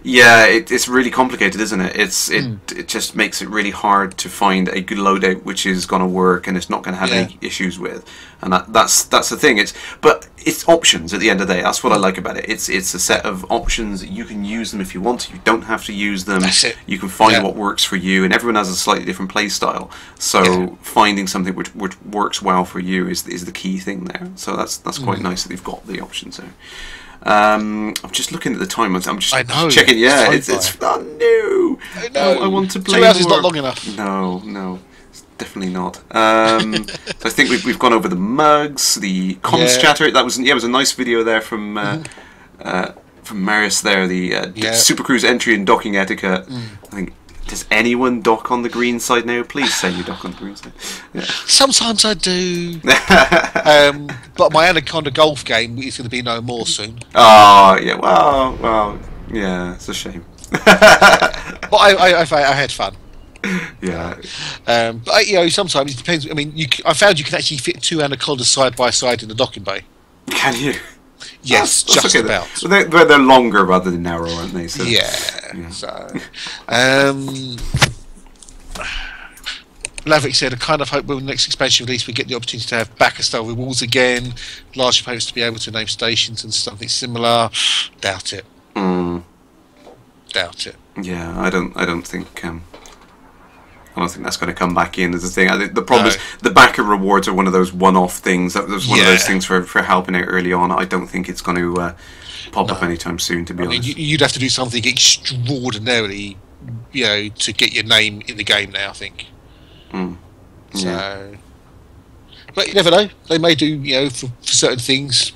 [SPEAKER 2] Yeah, it's really complicated, isn't it? It just makes it really hard to find a good loadout which is going to work and it's not going to have any issues with. And that's the thing. But it's options at the end of the day. That's what I like about it. It's a set of options. You can use them if you want to. You don't have to use them.
[SPEAKER 3] That's it.
[SPEAKER 2] You can find what works for you, and everyone has a slightly different play style. So finding something which works well for you is the key thing there. So that's quite nice that they've got the options there. I'm just looking at the time. I'm just checking. Yeah, it's no.
[SPEAKER 3] I know.
[SPEAKER 2] I want to play
[SPEAKER 3] 2 hours
[SPEAKER 2] more.
[SPEAKER 3] is not long enough.
[SPEAKER 2] No, it's definitely not. So I think we've gone over the mugs, the comms chatter. That was a nice video there from Marius there. The Super Cruise entry and docking etiquette. I think. Does anyone dock on the green side now? Please say you dock on the green side. Yeah.
[SPEAKER 3] Sometimes I do. But my Anaconda golf game is going to be no more soon.
[SPEAKER 2] Oh, yeah. Well, yeah, it's a shame.
[SPEAKER 3] But I had fun.
[SPEAKER 2] Yeah.
[SPEAKER 3] But sometimes it depends. I mean, I found you can actually fit 2 Anacondas side by side in the docking bay.
[SPEAKER 2] Can you?
[SPEAKER 3] Yes,
[SPEAKER 2] that's
[SPEAKER 3] just
[SPEAKER 2] okay.
[SPEAKER 3] about.
[SPEAKER 2] They're longer rather than narrow, aren't they? So,
[SPEAKER 3] So, Laverick said, I kind of hope when the next expansion release we get the opportunity to have backer-style rewards again, large opponents to be able to name stations and something similar. Doubt it. Doubt it.
[SPEAKER 2] Yeah, I don't think that's going to come back in as a thing. The problem is the backer rewards are one of those one-off things. That was one of those things for helping out early on. I don't think it's going to pop up anytime soon, to be honest.
[SPEAKER 3] Mean, you'd have to do something extraordinarily, to get your name in the game now, I think. So, but you never know. They may do, for certain things,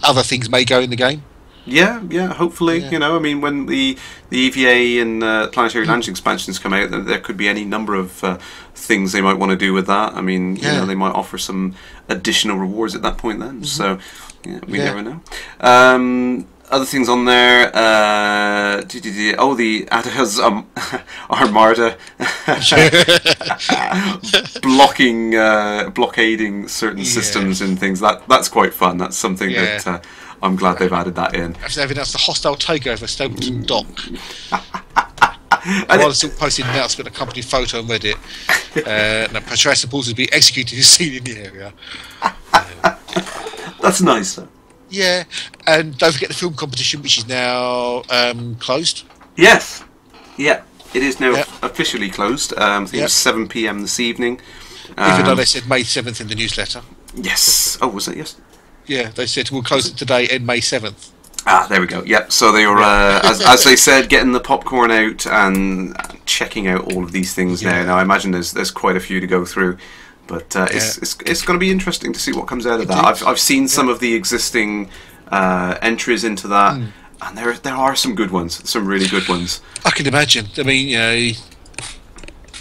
[SPEAKER 3] other things may go in the game.
[SPEAKER 2] Yeah, hopefully. I mean, when the EVA and Planetary Landing expansions come out, there could be any number of things they might want to do with that. I mean, they might offer some additional rewards at that point then. So, we never know. Other things on there, the Attica's Armada blockading certain systems and things. That's quite fun. That's something that I'm glad they've added that in.
[SPEAKER 3] Actually, they've announced the hostile takeover of Stapleton Dock. I was still posting an announcement, a company photo on Reddit. Now, Patria supporters will be executed as seen in the area.
[SPEAKER 2] That's nice, though.
[SPEAKER 3] Yeah, and don't forget the film competition, which is now closed.
[SPEAKER 2] Yes, it is now officially closed. I think it was 7 p.m. this evening.
[SPEAKER 3] Even though they said May 7th in the newsletter.
[SPEAKER 2] Yes. Oh, was it? Yes.
[SPEAKER 3] Yeah, they said we'll close it today and May 7th.
[SPEAKER 2] Ah, there we go. Yep. So they were, as they said, getting the popcorn out and checking out all of these things now. Now I imagine there's quite a few to go through. But it's going to be interesting to see what comes out of that. I've seen some of the existing entries into that, and there are some good ones, some really good ones.
[SPEAKER 3] I can imagine. I mean,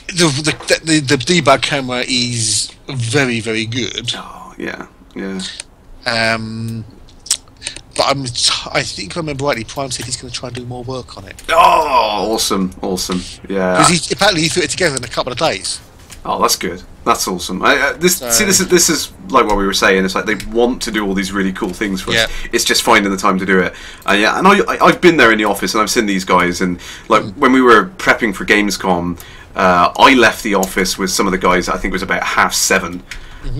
[SPEAKER 3] the debug camera is very, very good.
[SPEAKER 2] Oh yeah.
[SPEAKER 3] But but I think if I remember rightly, Prime said he's going to try and do more work on it.
[SPEAKER 2] Oh, awesome, yeah.
[SPEAKER 3] Because apparently he threw it together in a couple of days.
[SPEAKER 2] Oh, that's good. That's awesome. This is like what we were saying. It's like they want to do all these really cool things for us. It's just finding the time to do it. And I've been there in the office and I've seen these guys. And like when we were prepping for Gamescom, I left the office with some of the guys. I think it was about 7:30,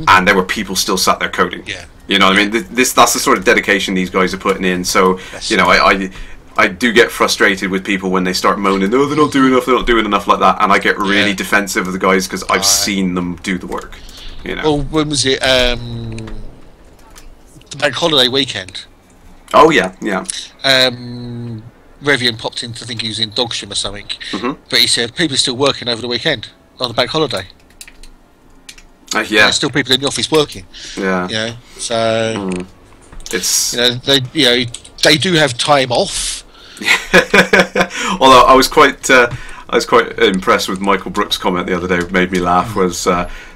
[SPEAKER 2] and there were people still sat there coding.
[SPEAKER 3] Yeah.
[SPEAKER 2] You know what I mean? That's the sort of dedication these guys are putting in. So I do get frustrated with people when they start moaning, "Oh, they're not doing enough like that," and I get really defensive of the guys because I've seen them do the work. You know.
[SPEAKER 3] Well, when was it? The bank holiday weekend.
[SPEAKER 2] Oh yeah.
[SPEAKER 3] Revian popped in to think he was in Dogsham or something, but he said people are still working over the weekend on the bank holiday. There's still people in the office working.
[SPEAKER 2] Yeah.
[SPEAKER 3] You know, so
[SPEAKER 2] it's
[SPEAKER 3] they do have time off.
[SPEAKER 2] Although I was quite impressed with Michael Brooks' comment the other day. What made me laugh was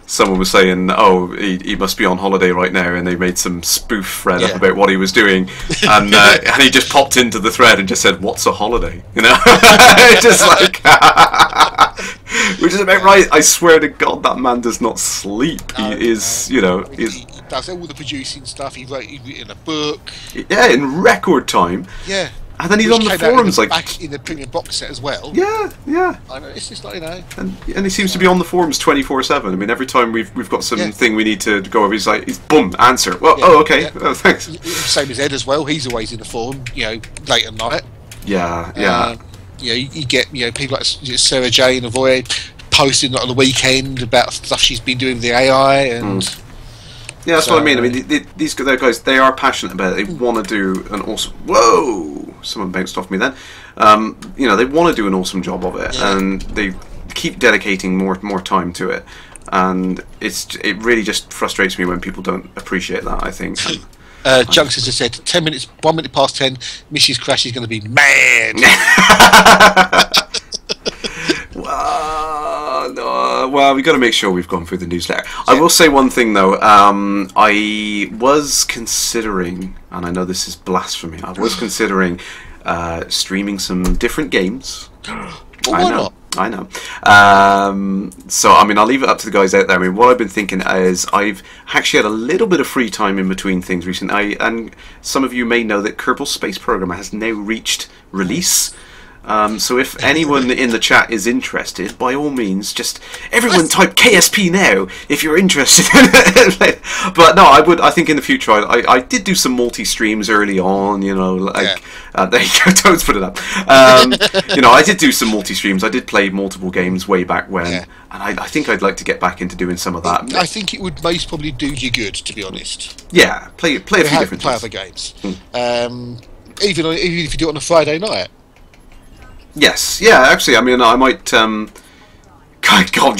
[SPEAKER 2] someone was saying, "Oh, he must be on holiday right now," and they made some spoof thread up about what he was doing, and he just popped into the thread and just said, "What's a holiday?" You know, just like, which is about right. I swear to God, that man does not sleep. He is,
[SPEAKER 3] he does all the producing stuff. He wrote in a book.
[SPEAKER 2] Yeah, in record time.
[SPEAKER 3] Yeah.
[SPEAKER 2] And then he's on the forums
[SPEAKER 3] back in the premium box set as well.
[SPEAKER 2] Yeah.
[SPEAKER 3] I know, it's just like,
[SPEAKER 2] And he seems to be on the forums 24/7. I mean, every time we've got something we need to go over, he's boom, answer. Well, okay,
[SPEAKER 3] yeah.
[SPEAKER 2] Thanks.
[SPEAKER 3] Same as Ed as well. He's always in the forum, late at night.
[SPEAKER 2] Yeah.
[SPEAKER 3] You get people like Sarah Jane Avoid posting on the weekend about stuff she's been doing with the AI and.
[SPEAKER 2] Yeah, that's what I mean. I mean, these guys, they are passionate about it. They want to do an awesome... Whoa! Someone bounced off me then. They want to do an awesome job of it, and they keep dedicating more time to it. And it really just frustrates me when people don't appreciate that, I think.
[SPEAKER 3] Junks has just said, 10 minutes, 1 minute past 10, Mrs. Crash is going to be mad!
[SPEAKER 2] Well, we've got to make sure we've gone through the newsletter. I will say one thing, though. I was considering, and I know this is blasphemy, I was considering streaming some different games.
[SPEAKER 3] Why not?
[SPEAKER 2] I know. So, I mean, I'll leave it up to the guys out there. I mean, what I've been thinking is I've actually had a little bit of free time in between things recently. And some of you may know that Kerbal Space Programmer has now reached release. So if anyone in the chat is interested, by all means, just everyone type KSP now if you're interested. But no, I think in the future, I did do some multi-streams early on, there you go, Toads put it up. I did do some multi-streams. I did play multiple games way back when, and I think I'd like to get back into doing some of that.
[SPEAKER 3] I think it would most probably do you good, to be honest.
[SPEAKER 2] Yeah, play a few different
[SPEAKER 3] play other games. Even if you do it on a Friday night.
[SPEAKER 2] Yes, actually, I mean, I might, God,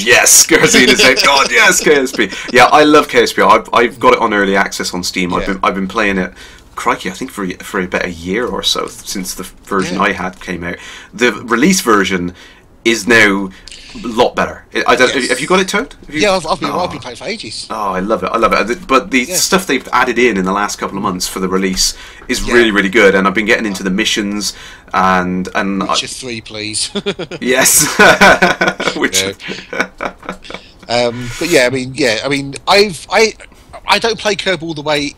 [SPEAKER 2] yes, Gerzine is saying, God, yes, KSP. Yeah, I love KSP. I've got it on early access on Steam. I've been playing it, crikey, I think for about a year or so since the version I had came out. The release version is now a lot better. Have you got it, Toad?
[SPEAKER 3] I've been playing for ages.
[SPEAKER 2] Oh, I love it. But the stuff they've added in the last couple of months for the release is really, really good. And I've been getting into the missions and
[SPEAKER 3] Witcher 3, please.
[SPEAKER 2] Yes. Witcher.
[SPEAKER 3] But I mean, I don't play Kerbal the way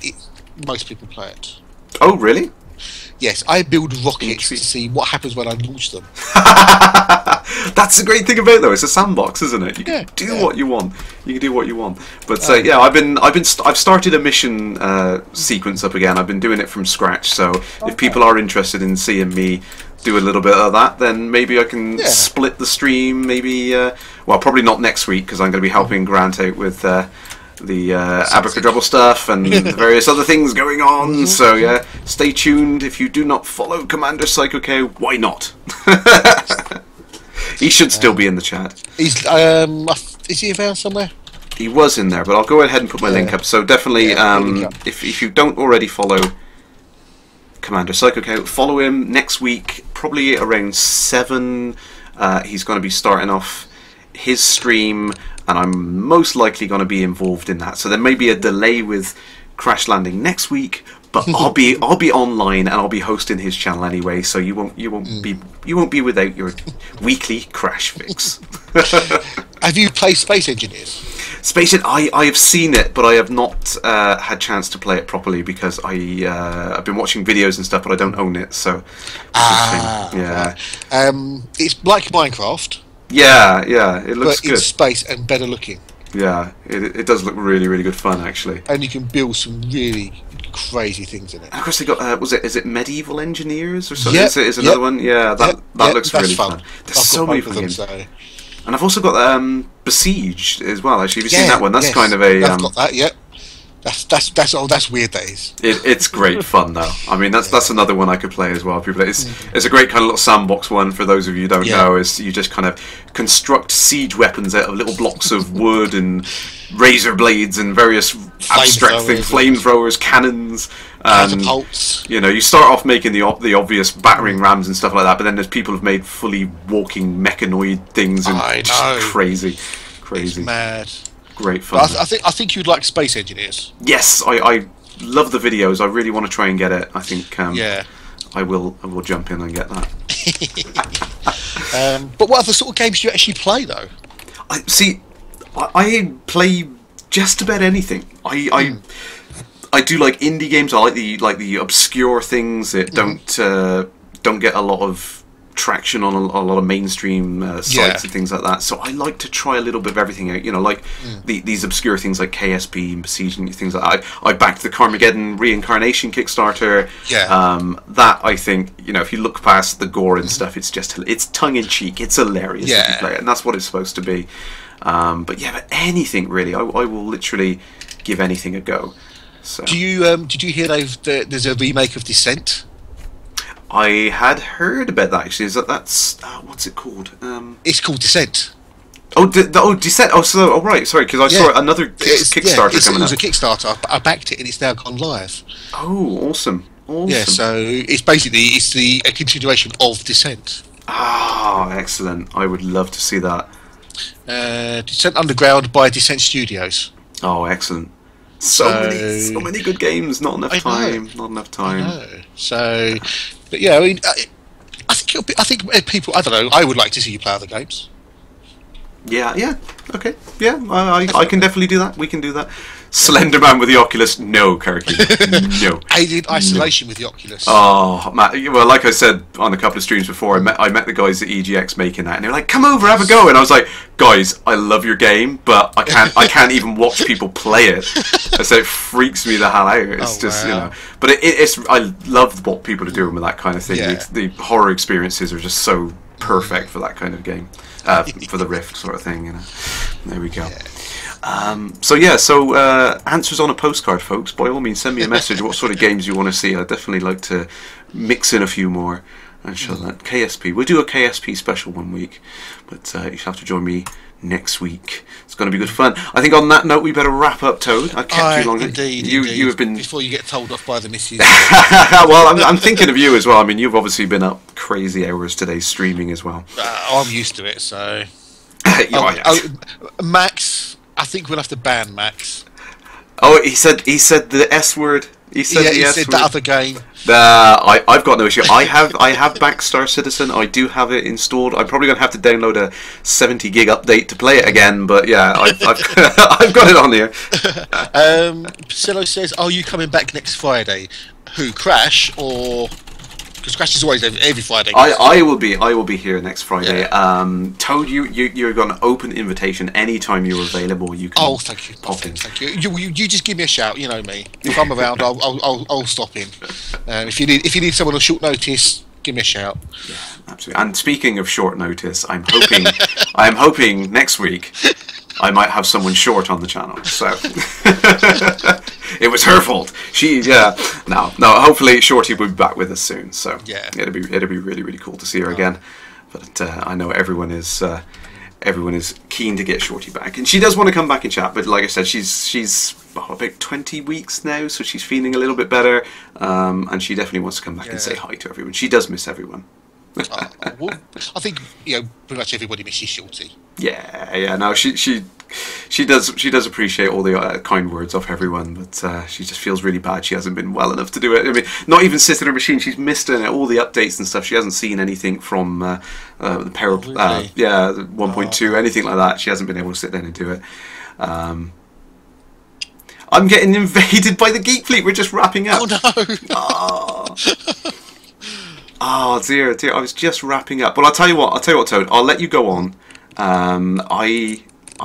[SPEAKER 3] most people play it.
[SPEAKER 2] Oh, really?
[SPEAKER 3] Yes, I build rockets to see what happens when I launch them.
[SPEAKER 2] That's the great thing about it, though. It's a sandbox, isn't it? You can do what you want. You can do what you want. But I've started a mission sequence up again. I've been doing it from scratch. So if people are interested in seeing me do a little bit of that, then maybe I can split the stream. Maybe probably not next week because I'm going to be helping Grant out with the abracadabra stuff and the various other things going on. So stay tuned. If you do not follow Commander Psycho Cow, why not? He should still be in the chat.
[SPEAKER 3] Is he around somewhere?
[SPEAKER 2] He was in there, but I'll go ahead and put my link up. So definitely, if you don't already follow Commander Psycho Cow, follow him next week, probably around 7. He's going to be starting off his stream, and I'm most likely going to be involved in that. So there may be a delay with Crash Landing next week, But I'll be online and I'll be hosting his channel anyway, so you won't be without your weekly Crash fix.
[SPEAKER 3] Have you played Space Engineers?
[SPEAKER 2] Space it. I have seen it, but I have not had chance to play it properly because I've been watching videos and stuff, but I don't own it. So yeah,
[SPEAKER 3] right. It's like Minecraft.
[SPEAKER 2] Yeah, it looks good.
[SPEAKER 3] But in space and better looking.
[SPEAKER 2] Yeah, it does look really, really good fun actually.
[SPEAKER 3] And you can build some really crazy things in it.
[SPEAKER 2] And of course they got is it Medieval Engineers or something?
[SPEAKER 3] Yep,
[SPEAKER 2] Is another one? Yeah, that looks really fun. There's so many fun games. And I've also got Besieged as well. Actually, have you seen that one? That's kind of a.
[SPEAKER 3] I've got that. Yep. That's weird days.
[SPEAKER 2] It's great fun though. I mean, that's another one I could play as well. People, it's a great kind of little sandbox one. For those of you who don't know, is you just kind of construct siege weapons out of little blocks of wood and razor blades and various abstract things, flamethrowers, cannons,
[SPEAKER 3] catapults.
[SPEAKER 2] You know, you start off making the obvious battering rams and stuff like that, but then there's people who've made fully walking mechanoid things and just crazy.
[SPEAKER 3] It's mad.
[SPEAKER 2] Great fun.
[SPEAKER 3] But I think you'd like Space Engineers.
[SPEAKER 2] Yes, I love the videos. I really want to try and get it. I think I will jump in and get that.
[SPEAKER 3] But what other sort of games do you actually play though?
[SPEAKER 2] I play just about anything. I do like indie games. I like the obscure things that don't get a lot of traction on a lot of mainstream sites and things like that. So I like to try a little bit of everything out. You know, like these obscure things like KSP and Besiege and things like that. I backed the Carmageddon Reincarnation Kickstarter. That I think, you know, if you look past the gore and stuff, it's tongue in cheek. It's hilarious if you play it, and that's what it's supposed to be. But anything really, I will literally give anything a go. So.
[SPEAKER 3] Did you hear there's a remake of Descent?
[SPEAKER 2] I had heard about that actually. That's what's it called?
[SPEAKER 3] It's called Descent.
[SPEAKER 2] Descent. Right. Sorry, because I saw another Kickstarter coming up.
[SPEAKER 3] It was a Kickstarter. I backed it and it's now gone live.
[SPEAKER 2] Oh, awesome!
[SPEAKER 3] Yeah, so it's basically a continuation of Descent.
[SPEAKER 2] Ah, excellent! I would love to see that.
[SPEAKER 3] Descent Underground by Descent Studios.
[SPEAKER 2] Oh, excellent! So many good games. Not enough time. Not enough time.
[SPEAKER 3] I know. So, but yeah, I mean, I think people. I don't know. I would like to see you play other games.
[SPEAKER 2] Yeah. Okay. Yeah, I can definitely do that. We can do that. Slenderman with the Oculus? No, Kirky. No.
[SPEAKER 3] Alien Isolation with the Oculus.
[SPEAKER 2] Oh, Matt. Well, like I said on a couple of streams before, I met the guys at EGX making that, and they were like, "Come over, have a go." And I was like, "Guys, I love your game, but I can't even watch people play it." So it freaks me the hell out. It's you know. But it's I love what people are doing with that kind of thing.
[SPEAKER 3] Yeah.
[SPEAKER 2] The horror experiences are just so perfect for that kind of game, for the Rift sort of thing. You know. There we go.
[SPEAKER 3] Yeah.
[SPEAKER 2] So answers on a postcard, folks. By all means, send me a message. What sort of games you want to see? I'd definitely like to mix in a few more and show that. KSP. We'll do a KSP special one week, but you have to join me next week. It's going to be good fun. I think on that note, we better wrap up, Toad. I kept you long.
[SPEAKER 3] Indeed.
[SPEAKER 2] You have been
[SPEAKER 3] before you get told off by the missus.
[SPEAKER 2] Well, I'm thinking of you as well. I mean, you've obviously been up crazy hours today streaming as well.
[SPEAKER 3] I'm used to it, so. Max. I think we'll have to ban Max.
[SPEAKER 2] Oh, he said the S word. He said
[SPEAKER 3] that other game.
[SPEAKER 2] I've got no issue. I have backed Star Citizen. I do have it installed. I'm probably going to have to download a 70 gig update to play it again. But yeah, I've I've got it on here.
[SPEAKER 3] Priscilla says, "Are you coming back next Friday? Who, Crash or?" Because Crash is always every Friday.
[SPEAKER 2] I will be here next Friday. Yeah. Toad, you're got an open invitation anytime you're available. You can.
[SPEAKER 3] Oh, thank you. Thank you. You just give me a shout. You know me. If I'm around, I'll stop in. If you need someone on short notice, give me a shout.
[SPEAKER 2] Yeah, absolutely. And speaking of short notice, I'm hoping next week I might have someone short on the channel. So it was her fault. No. Hopefully Shorty will be back with us soon. So
[SPEAKER 3] yeah,
[SPEAKER 2] it'll be really, really cool to see her again. But I know everyone is keen to get Shorty back, and she does want to come back and chat. But like I said, she's about 20 weeks now, so she's feeling a little bit better, and she definitely wants to come back and say hi to everyone. She does miss everyone.
[SPEAKER 3] Well, I think pretty much everybody misses Shorty.
[SPEAKER 2] Yeah. No, she she does appreciate all the kind words of everyone, but she just feels really bad she hasn't been well enough to do it. I mean, not even sit at her machine. She's missed all the updates and stuff. She hasn't seen anything from the Power,
[SPEAKER 3] really?
[SPEAKER 2] the 1.2, anything like that. She hasn't been able to sit down and do it. I'm getting invaded by the Geek Fleet. We're just wrapping up.
[SPEAKER 3] Oh no!
[SPEAKER 2] Oh dear. I was just wrapping up. Well, I'll tell you what, Toad. I'll let you go on. I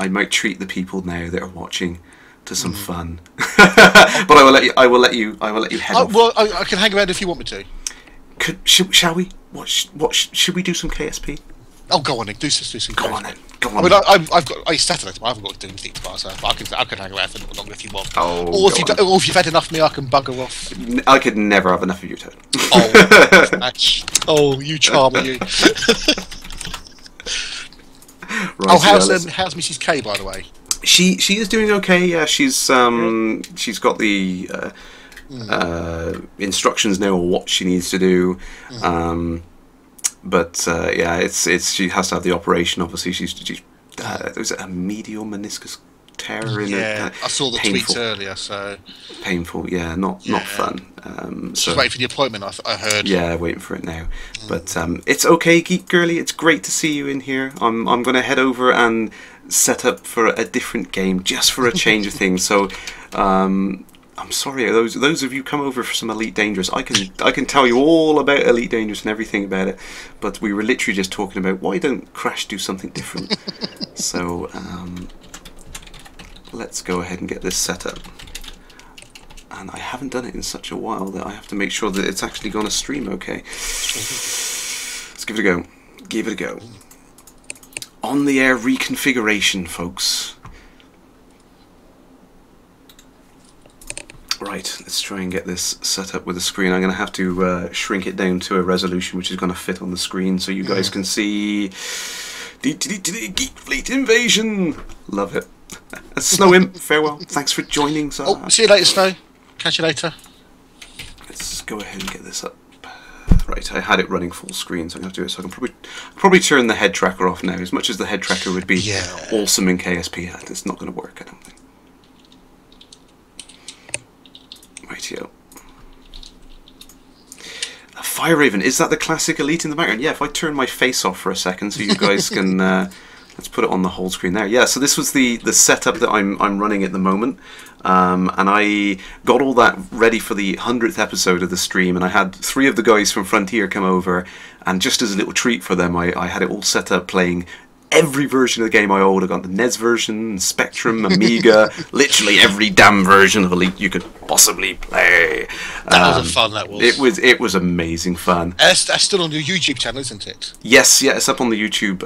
[SPEAKER 2] might treat the people now that are watching to some fun, but I will let you head off.
[SPEAKER 3] Well, I can hang around if you want me to.
[SPEAKER 2] Shall we? Should we do some KSP?
[SPEAKER 3] Oh, go on then. Do some.
[SPEAKER 2] Go on then.
[SPEAKER 3] I mean, I've got. It's Saturday tomorrow. I haven't got to do anything tomorrow, so I can hang around for a little longer if you want.
[SPEAKER 2] Oh,
[SPEAKER 3] or if you've had enough of me, I can bugger off.
[SPEAKER 2] I could never have enough of you, Toad.
[SPEAKER 3] Oh, you charmer, you.
[SPEAKER 2] Right,
[SPEAKER 3] oh, how's Mrs. K, by the way?
[SPEAKER 2] She is doing okay. Yeah, she's got the instructions now of what she needs to do. But yeah, it's she has to have the operation. Obviously, there's a medial meniscus tear in it.
[SPEAKER 3] I saw the tweets earlier. So
[SPEAKER 2] painful. Yeah, not fun.
[SPEAKER 3] Just waiting for the appointment. I heard.
[SPEAKER 2] Yeah, waiting for it now. But it's okay, Geek Girly. It's great to see you in here. I'm going to head over and set up for a different game just for a change of things. So. I'm sorry, those of you come over for some Elite Dangerous. I can tell you all about Elite Dangerous and everything about it, but we were literally just talking about why don't Crash do something different. So let's go ahead and get this set up. And I haven't done it in such a while that I have to make sure that it's actually going to stream okay. Let's give it a go. Give it a go. On the air reconfiguration, folks. Right, let's try and get this set up with the screen. I'm going to have to shrink it down to a resolution which is going to fit on the screen so you guys can see the Geek Fleet invasion. Love it. Snow Imp, farewell. Thanks for joining. So
[SPEAKER 3] oh, see you later, Snow. Catch you later.
[SPEAKER 2] Let's go ahead and get this up. Right, I had it running full screen, so I'm going to have to do it. So I can probably turn the head tracker off now. As much as the head tracker would be awesome in KSP, it's not going to work, I don't think. Rightio. Fire Raven, is that the classic Elite in the background? Yeah, if I turn my face off for a second so you guys can let's put it on the whole screen there. Yeah, so this was the setup that I'm running at the moment. And I got all that ready for the 100th episode of the stream, and I had 3 of the guys from Frontier come over, and just as a little treat for them, I had it all set up playing every version of the game I owned. I got the NES version, Spectrum, Amiga, literally every damn version of Elite you could possibly play.
[SPEAKER 3] That was fun. That was.
[SPEAKER 2] It was amazing fun.
[SPEAKER 3] That's still on your YouTube channel, isn't it?
[SPEAKER 2] Yes, yeah, it's up on the YouTube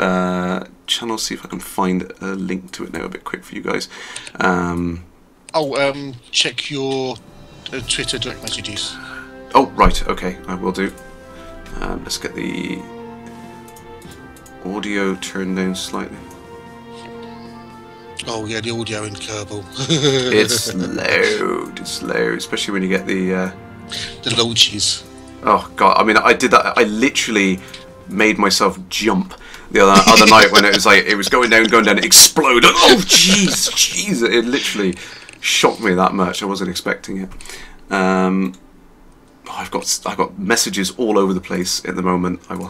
[SPEAKER 2] channel. See if I can find a link to it now a bit quick for you guys.
[SPEAKER 3] Check your Twitter direct messages.
[SPEAKER 2] Oh, right, okay, I will do. Let's get the audio turned down slightly.
[SPEAKER 3] Oh yeah, the audio in Kerbal.
[SPEAKER 2] It's loud, especially when you get the
[SPEAKER 3] launches.
[SPEAKER 2] Oh god, I mean, I did that. I literally made myself jump the other night when it was like it was going down, it exploded. Oh jeez, it literally shocked me that much. I wasn't expecting it. I've got messages all over the place at the moment. I will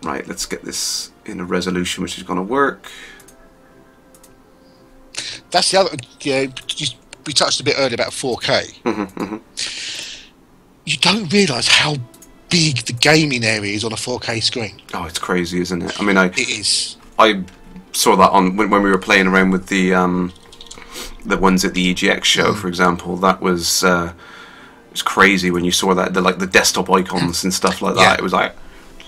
[SPEAKER 2] right, let's get this in a resolution which is going to work.
[SPEAKER 3] That's the other. Yeah, we touched a bit earlier about 4K. You don't realise how big the gaming area is on a 4K screen.
[SPEAKER 2] Oh, it's crazy, isn't it? I mean,
[SPEAKER 3] it is.
[SPEAKER 2] I saw that on when we were playing around with the ones at the EGX show, for example. That was it was crazy when you saw that the desktop icons and stuff like that. Yeah. It was like,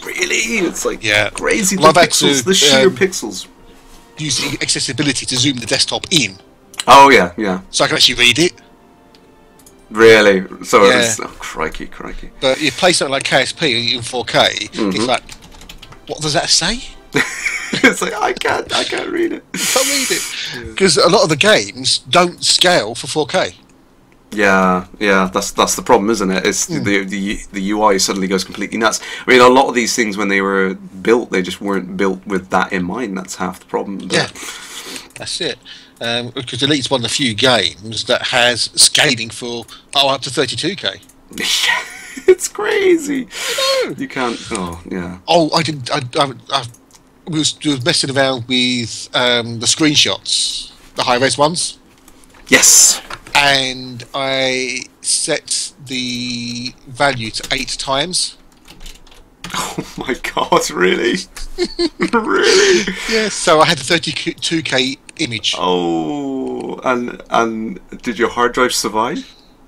[SPEAKER 2] really? It's like crazy.
[SPEAKER 3] Well,
[SPEAKER 2] the pixels, the sheer pixels.
[SPEAKER 3] Use the accessibility to zoom the desktop in.
[SPEAKER 2] Oh yeah.
[SPEAKER 3] So I can actually read it.
[SPEAKER 2] Really? So it was, crikey.
[SPEAKER 3] But you play something like KSP in 4K, it's like, what does that say?
[SPEAKER 2] It's like I can't read it.
[SPEAKER 3] You can't read it because a lot of the games don't scale for 4K.
[SPEAKER 2] Yeah, yeah, that's the problem, isn't it? It's the UI suddenly goes completely nuts. I mean, a lot of these things when they were built, they just weren't built with that in mind. That's half the problem.
[SPEAKER 3] Yeah, that's it. Because Elite's one of the few games that has scaling for up to 32K.
[SPEAKER 2] It's crazy.
[SPEAKER 3] I know.
[SPEAKER 2] You can't. Oh, yeah.
[SPEAKER 3] Oh, I didn't. I was messing around with the screenshots, the high res ones.
[SPEAKER 2] Yes.
[SPEAKER 3] And I set the value to 8 times.
[SPEAKER 2] Oh my god! Really? Really?
[SPEAKER 3] Yeah. So I had a 32K image.
[SPEAKER 2] Oh, and did your hard drive survive?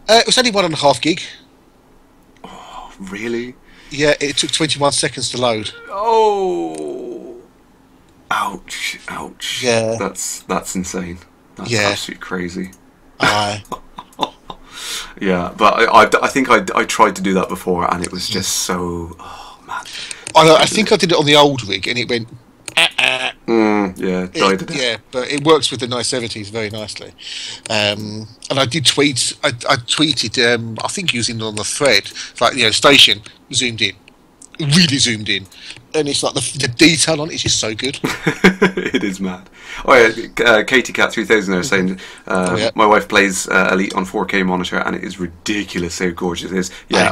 [SPEAKER 3] It was only 1.5 gig.
[SPEAKER 2] Oh, really?
[SPEAKER 3] Yeah, it took 21 seconds to load.
[SPEAKER 2] Oh, ouch, ouch.
[SPEAKER 3] Yeah.
[SPEAKER 2] That's insane. That's absolutely crazy. Yeah, but I think I tried to do that before, and it was just so. Oh man.
[SPEAKER 3] I think I did it on the old rig, and it went.
[SPEAKER 2] Yeah, died.
[SPEAKER 3] Yeah, but it works with the 970s very nicely. And I did tweet. I tweeted. I think using it on the thread, like station zoomed in, really zoomed in, and it's like the detail on it is just so good.
[SPEAKER 2] It is mad. Oh yeah, Katie Cat 3000 there saying my wife plays Elite on 4K monitor, and it is ridiculous how gorgeous it is. Yeah,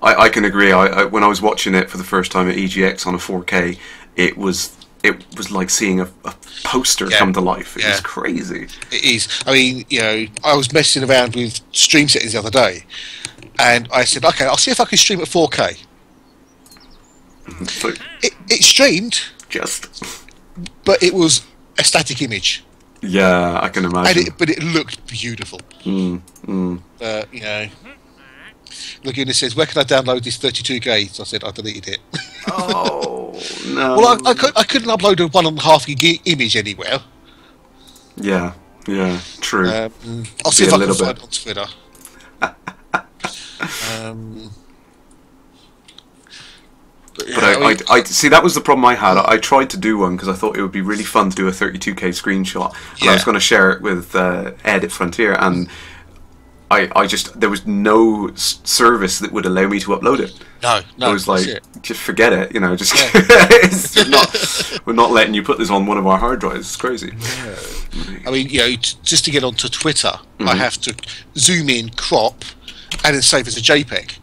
[SPEAKER 2] I can agree. When I was watching it for the first time at EGX on a 4K, it was like seeing a poster come to life. It was crazy. It
[SPEAKER 3] is. I mean, I was messing around with stream settings the other day, and I said, okay, I'll see if I can stream at 4K.
[SPEAKER 2] So,
[SPEAKER 3] it streamed, but it was a static image.
[SPEAKER 2] Yeah, I can imagine.
[SPEAKER 3] But it looked beautiful. Look, and it says, where can I download this 32K? So I said, I deleted it.
[SPEAKER 2] Oh, no.
[SPEAKER 3] Well, I couldn't upload a 1.5 gig image anywhere.
[SPEAKER 2] Yeah, true.
[SPEAKER 3] I'll see if I can find it on Twitter.
[SPEAKER 2] But I see, that was the problem I had. I tried to do one because I thought it would be really fun to do a 32K screenshot, and I was going to share it with Ed at Frontier, and I just, there was no service that would allow me to upload it.
[SPEAKER 3] No,
[SPEAKER 2] I was like, just forget it, we're not letting you put this on one of our hard drives. It's crazy.
[SPEAKER 3] Yeah. I mean, just to get onto Twitter, I have to zoom in, crop, and then save as a JPEG.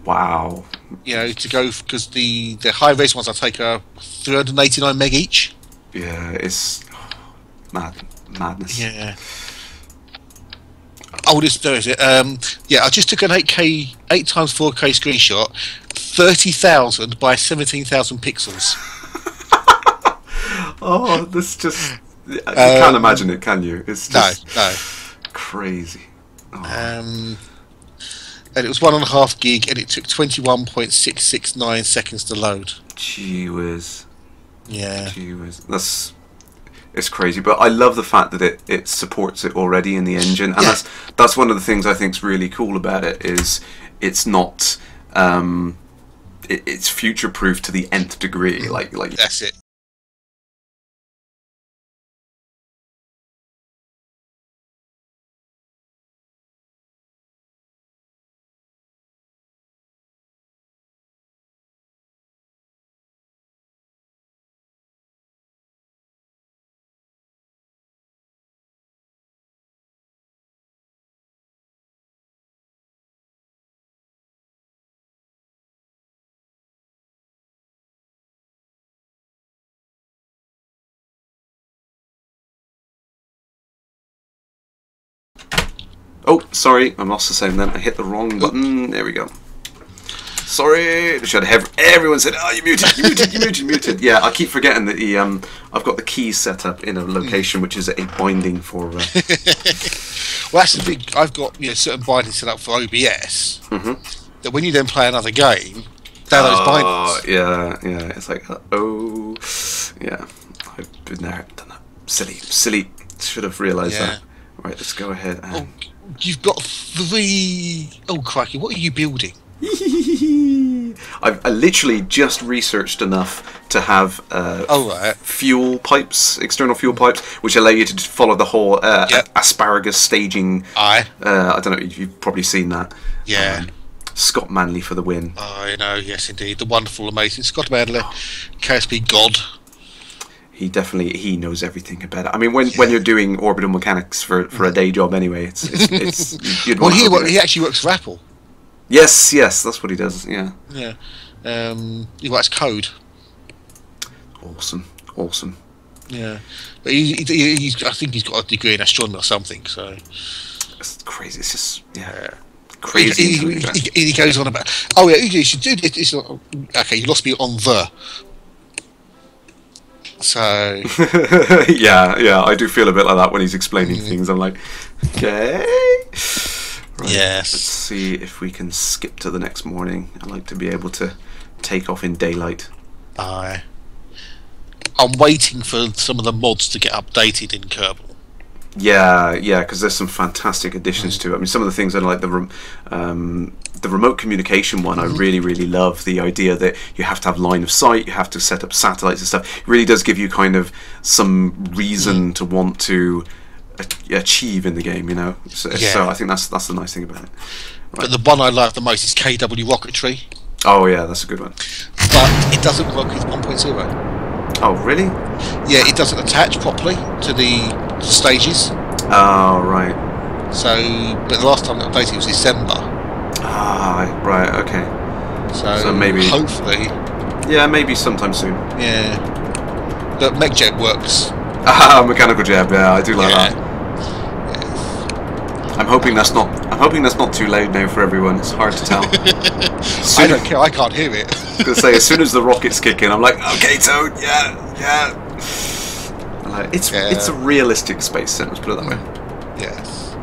[SPEAKER 2] Wow.
[SPEAKER 3] To go, because the high res ones I take are 389 meg each.
[SPEAKER 2] Yeah, it's madness.
[SPEAKER 3] Yeah. Oh, there is it. I just took an 8 times 4K screenshot, 30,000 by 17,000 pixels.
[SPEAKER 2] Oh, this just, you can't imagine it, can you? It's just
[SPEAKER 3] no.
[SPEAKER 2] Crazy. Oh.
[SPEAKER 3] And it was 1.5 gig, and it took 21.669 seconds to load.
[SPEAKER 2] Gee whiz.
[SPEAKER 3] Yeah.
[SPEAKER 2] Gee whiz. It's crazy, but I love the fact that it supports it already in the engine, and that's one of the things I think is really cool about it. Is it's not it's future proof to the nth degree. Like
[SPEAKER 3] that's it.
[SPEAKER 2] Oh, sorry, I lost the sound then. I hit the wrong button. There we go. Sorry, should have everyone said, "Oh, you muted." Yeah, I keep forgetting that I've got the keys set up in a location which is a binding for.
[SPEAKER 3] Well, that's the big. I've got certain bindings set up for OBS. That when you then play another game, they're those bindings.
[SPEAKER 2] Yeah. It's like, yeah. I've been there, done that. Silly. Should have realised that. Right, let's go ahead and.
[SPEAKER 3] You've got 3. Oh crikey! What are you building?
[SPEAKER 2] I literally just researched enough to have fuel pipes, external fuel pipes, which allow you to follow the whole asparagus staging. I don't know, you've probably seen that.
[SPEAKER 3] Yeah.
[SPEAKER 2] Scott Manley for the win.
[SPEAKER 3] I know, yes indeed. The wonderful, amazing Scott Manley, KSP God.
[SPEAKER 2] He knows everything about it. I mean, when you're doing orbital mechanics for a day job anyway, it's
[SPEAKER 3] he actually works for Apple.
[SPEAKER 2] Yes, that's what he does. Yeah.
[SPEAKER 3] He writes code.
[SPEAKER 2] Awesome.
[SPEAKER 3] Yeah, but he's I think he's got a degree in astronomy or something. So
[SPEAKER 2] it's crazy. It's just crazy.
[SPEAKER 3] He goes on about. Oh yeah, you should do this. Okay, you lost me on the. So
[SPEAKER 2] yeah, I do feel a bit like that when he's explaining things. I'm like, okay, right,
[SPEAKER 3] yes.
[SPEAKER 2] Let's see if we can skip to the next morning. I like to be able to take off in daylight.
[SPEAKER 3] I'm waiting for some of the mods to get updated in Kerbal.
[SPEAKER 2] Yeah, because there's some fantastic additions to it. I mean, some of the things are like the remote communication one. I really, really love the idea that you have to have line of sight, you have to set up satellites and stuff. It really does give you kind of some reason to want to achieve in the game, you know. So I think that's the nice thing about it. Right.
[SPEAKER 3] But the one I love the most is KW Rocketry.
[SPEAKER 2] Oh yeah, that's a good one.
[SPEAKER 3] But it doesn't work with 1.0.
[SPEAKER 2] Oh really?
[SPEAKER 3] Yeah, it doesn't attach properly to the stages.
[SPEAKER 2] Oh right.
[SPEAKER 3] So, but the last time it updated was December.
[SPEAKER 2] Ah right, okay.
[SPEAKER 3] So
[SPEAKER 2] maybe
[SPEAKER 3] hopefully.
[SPEAKER 2] Yeah, maybe sometime soon.
[SPEAKER 3] Yeah. But Mech Jab works.
[SPEAKER 2] Mechanical jab. Yeah, I do like that.
[SPEAKER 3] Yes.
[SPEAKER 2] I'm hoping that's not too loud now for everyone. It's hard to tell.
[SPEAKER 3] I don't care. I can't hear it.
[SPEAKER 2] I was gonna say, as soon as the rockets kick in, I'm like, okay, Toad, yeah. It's a realistic space sim. Let's put it that way.
[SPEAKER 3] Yes.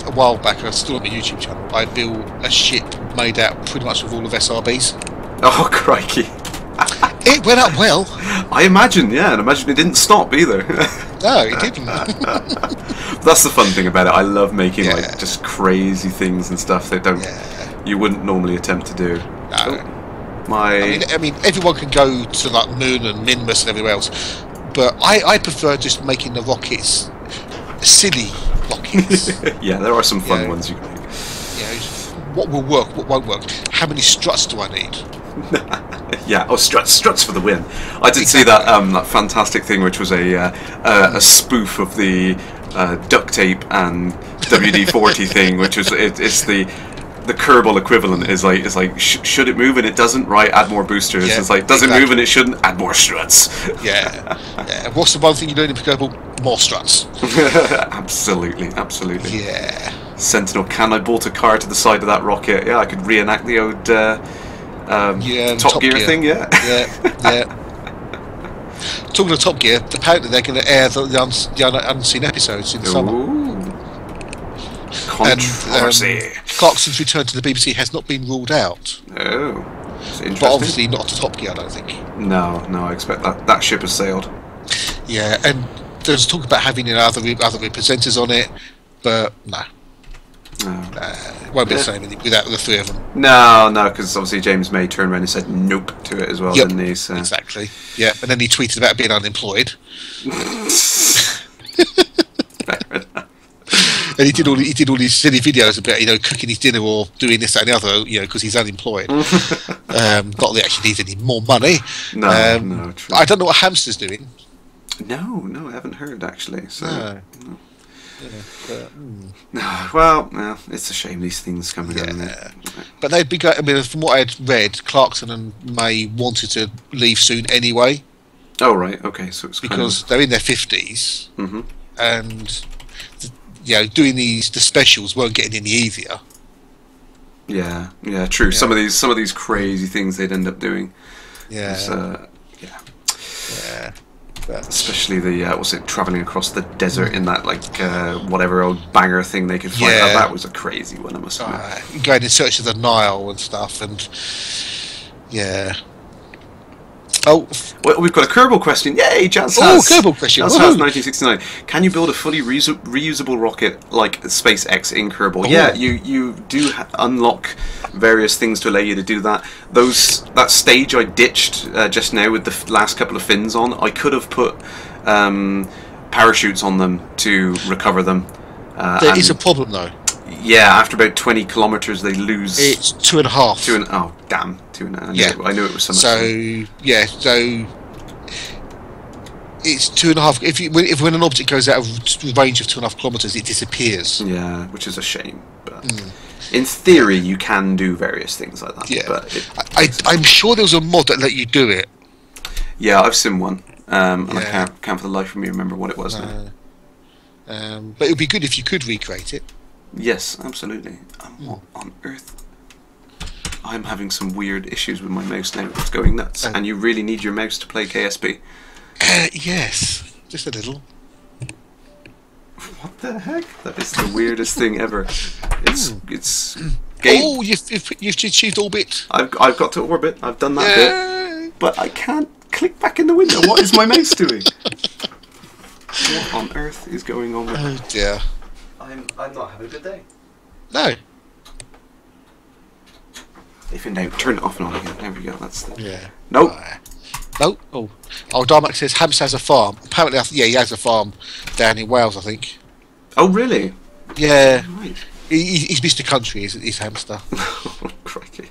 [SPEAKER 3] A while back, I was still on my YouTube channel. I built a ship made out pretty much of all of SRBs.
[SPEAKER 2] Oh crikey!
[SPEAKER 3] It went up well.
[SPEAKER 2] I imagine, and imagine it didn't stop either.
[SPEAKER 3] No, it didn't.
[SPEAKER 2] That's the fun thing about it. I love making like just crazy things and stuff that you wouldn't normally attempt to do.
[SPEAKER 3] No. I mean, everyone can go to like Moon and Minmus and everywhere else, but I prefer just making the rockets silly rockets.
[SPEAKER 2] Yeah, there are some fun ones you can make.
[SPEAKER 3] What will work? What won't work? How many struts do I need?
[SPEAKER 2] Struts for the win. I did see that that fantastic thing, which was a spoof of the duct tape and WD-40 thing, which was it's the Kerbal equivalent is like should it move and it doesn't, right? Add more boosters. It's like does it move and it shouldn't? Add more struts.
[SPEAKER 3] Yeah. What's the one thing you learn in Kerbal? More struts.
[SPEAKER 2] Absolutely.
[SPEAKER 3] Yeah.
[SPEAKER 2] Sentinel, can I bolt a car to the side of that rocket? Yeah, I could reenact the old Top Gear thing. Yeah.
[SPEAKER 3] Talking of Top Gear, apparently they're going to air the unseen episodes in the summer.
[SPEAKER 2] Controversy.
[SPEAKER 3] And, Clarkson's return to the BBC has not been ruled out.
[SPEAKER 2] Oh, that's interesting.
[SPEAKER 3] But obviously not to Top Gear, I don't think.
[SPEAKER 2] No, I expect that ship has sailed.
[SPEAKER 3] Yeah, and there's talk about having other representatives on it, but no. It won't be the same without the three of them.
[SPEAKER 2] No, because obviously James May turned around and said nope to it as well, didn't he? So.
[SPEAKER 3] Exactly. Yeah, and then he tweeted about being unemployed. And he did all these silly videos about cooking his dinner or doing this that, and the other because he's unemployed. Not that he actually needs any more money.
[SPEAKER 2] No, true.
[SPEAKER 3] I don't know what Hamster's doing.
[SPEAKER 2] No, I haven't heard actually. So.
[SPEAKER 3] No.
[SPEAKER 2] Well, it's a shame these things come together.
[SPEAKER 3] But they'd be going. I mean, from what I had read, Clarkson and May wanted to leave soon anyway.
[SPEAKER 2] Oh right, okay. So it's
[SPEAKER 3] because they're in their 50s, and doing the specials weren't getting any easier.
[SPEAKER 2] Yeah, true. Yeah. Some of these crazy things they'd end up doing.
[SPEAKER 3] Yeah.
[SPEAKER 2] Especially the travelling across the desert in that whatever old banger thing they could find. That was a crazy one, I must admit.
[SPEAKER 3] Going in search of the Nile and stuff, and Oh,
[SPEAKER 2] Well, we've got a Kerbal question. Yay, Jazz
[SPEAKER 3] oh,
[SPEAKER 2] has.
[SPEAKER 3] Kerbal question.
[SPEAKER 2] Jazz has 1969. Can you build a fully reusable rocket like SpaceX in Kerbal? Yeah, you do unlock various things to allow you to do that. That stage I ditched just now with the last couple of fins on, I could have put parachutes on them to recover them.
[SPEAKER 3] There is a problem though.
[SPEAKER 2] Yeah, after about 20 kilometers, they lose.
[SPEAKER 3] It's 2.5.
[SPEAKER 2] Oh, damn. 2.5.
[SPEAKER 3] Yeah.
[SPEAKER 2] I knew it was so much.
[SPEAKER 3] So, yeah, so it's 2.5. When an object goes out of range of 2.5 kilometers, it disappears.
[SPEAKER 2] Yeah, which is a shame. But in theory, you can do various things like that.
[SPEAKER 3] Yeah.
[SPEAKER 2] But
[SPEAKER 3] I'm sure there was a mod that let you do it.
[SPEAKER 2] Yeah, I've seen one. And I can't for the life of me remember what it was now.
[SPEAKER 3] But it would be good if you could recreate it.
[SPEAKER 2] Yes, absolutely. What on earth? I'm having some weird issues with my mouse now. It's going nuts. And you really need your mouse to play KSP.
[SPEAKER 3] Yes, just a little.
[SPEAKER 2] What the heck? That is the weirdest thing ever. It's game.
[SPEAKER 3] Oh, you've achieved orbit.
[SPEAKER 2] I've got to orbit. I've done that bit, but I can't click back in the window. What is my mouse doing? What on earth is going on with me?
[SPEAKER 3] Oh dear.
[SPEAKER 2] I'm not having a good day.
[SPEAKER 3] No.
[SPEAKER 2] If in doubt, turn it off and on again. There we go. That's the.
[SPEAKER 3] Yeah.
[SPEAKER 2] Nope.
[SPEAKER 3] No. Oh, Darmac says Hamster has a farm. Apparently, he has a farm down in Wales, I think.
[SPEAKER 2] Oh, really?
[SPEAKER 3] Yeah.
[SPEAKER 2] Right.
[SPEAKER 3] He's Mr. Country. He's Hamster.
[SPEAKER 2] Oh, crikey.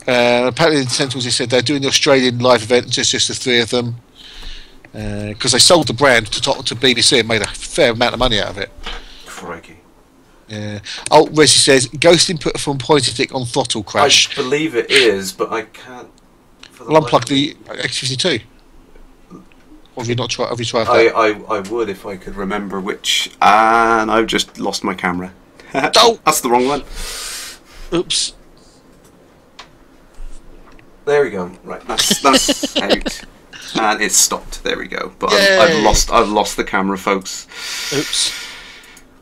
[SPEAKER 3] Apparently, the Sentinels, they said they're doing the Australian live event, just the three of them, because they sold the brand to BBC and made a fair amount of money out of it.
[SPEAKER 2] Crikey.
[SPEAKER 3] Yeah. Oh, Reggie says ghost input from pointer stick on throttle crash.
[SPEAKER 2] I believe it is, but I can't.
[SPEAKER 3] Well, unplug the X52. Or have you not tried? Have you tried that?
[SPEAKER 2] I would if I could remember which. And I've just lost my camera.
[SPEAKER 3] Oh!
[SPEAKER 2] That's the wrong one.
[SPEAKER 3] Oops.
[SPEAKER 2] There we go. Right, that's out, and it's stopped. There we go. But
[SPEAKER 3] Yay!
[SPEAKER 2] I've lost the camera, folks.
[SPEAKER 3] Oops.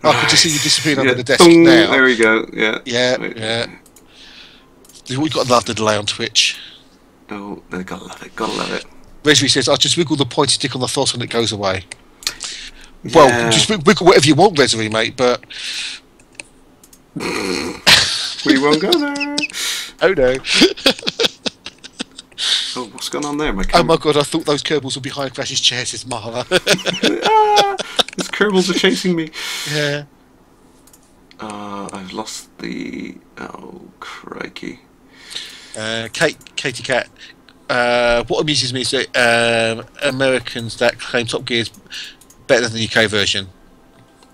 [SPEAKER 3] I could just see you disappearing under the desk
[SPEAKER 2] Boom,
[SPEAKER 3] now.
[SPEAKER 2] there we go. Yeah.
[SPEAKER 3] Yeah. We've got to love the delay on Twitch.
[SPEAKER 2] Oh, they gotta love it. Gotta love it.
[SPEAKER 3] Resri says, I'll just wiggle the pointer stick on the throttle and it goes away.
[SPEAKER 2] Yeah.
[SPEAKER 3] Well, just wiggle whatever you want, Resri, mate, but...
[SPEAKER 2] We won't go there.
[SPEAKER 3] Oh, no.
[SPEAKER 2] Oh, what's going on there?
[SPEAKER 3] Oh, my God, I thought those Kerbals were behind Crash's chair, says Marla.
[SPEAKER 2] These Kerbals are chasing me.
[SPEAKER 3] Yeah.
[SPEAKER 2] I've lost the... Oh, crikey.
[SPEAKER 3] Katie Cat. What amuses me is that Americans that claim Top Gear is better than the UK version.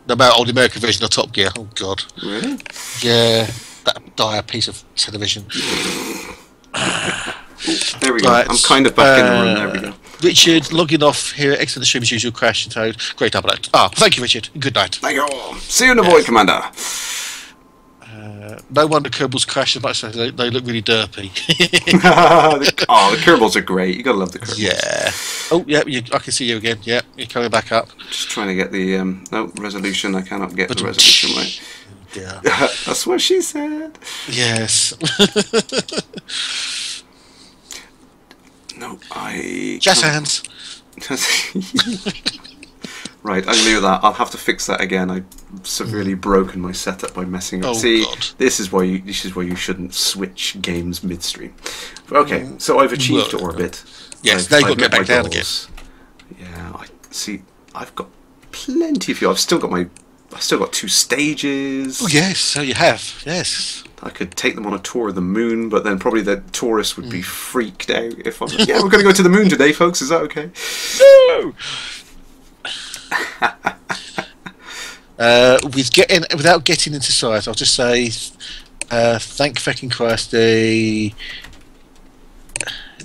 [SPEAKER 3] The old American version of Top Gear. Oh God.
[SPEAKER 2] Really?
[SPEAKER 3] Yeah, that dire piece of television.
[SPEAKER 2] There we go. Right. I'm kind of back in the room. There we go.
[SPEAKER 3] Richard, logging off here. Excellent stream as usual. Crash and Toad. Great double act. Thank you, Richard. Good night.
[SPEAKER 2] Thank you all. See you in the void, Commander.
[SPEAKER 3] No wonder Kerbals crash as much as they look really derpy.
[SPEAKER 2] The Kerbals are great. You gotta love the Kerbals.
[SPEAKER 3] Yeah. Oh, yeah. I can see you again. Yeah, you're coming back up.
[SPEAKER 2] Just trying to get the resolution. I cannot get the resolution right.
[SPEAKER 3] Yeah.
[SPEAKER 2] That's what she said.
[SPEAKER 3] Yes.
[SPEAKER 2] No, I.
[SPEAKER 3] Jazz hands.
[SPEAKER 2] Right, I'm gonna leave that. I'll have to fix that again. I've severely broken my setup by messing up.
[SPEAKER 3] Oh,
[SPEAKER 2] See,
[SPEAKER 3] God.
[SPEAKER 2] this is why you shouldn't switch games midstream. Okay, so I've achieved orbit.
[SPEAKER 3] Yes, now you've got to get back down again.
[SPEAKER 2] Yeah, I've got plenty of fuel. I've still got 2 stages.
[SPEAKER 3] Oh yes, so you have. Yes.
[SPEAKER 2] I could take them on a tour of the moon, but then probably the tourists would be freaked out if I'm like, yeah, we're going to go to the moon today, folks. Is that okay?
[SPEAKER 3] No. Without getting into size, I'll just say, thank fucking Christ, the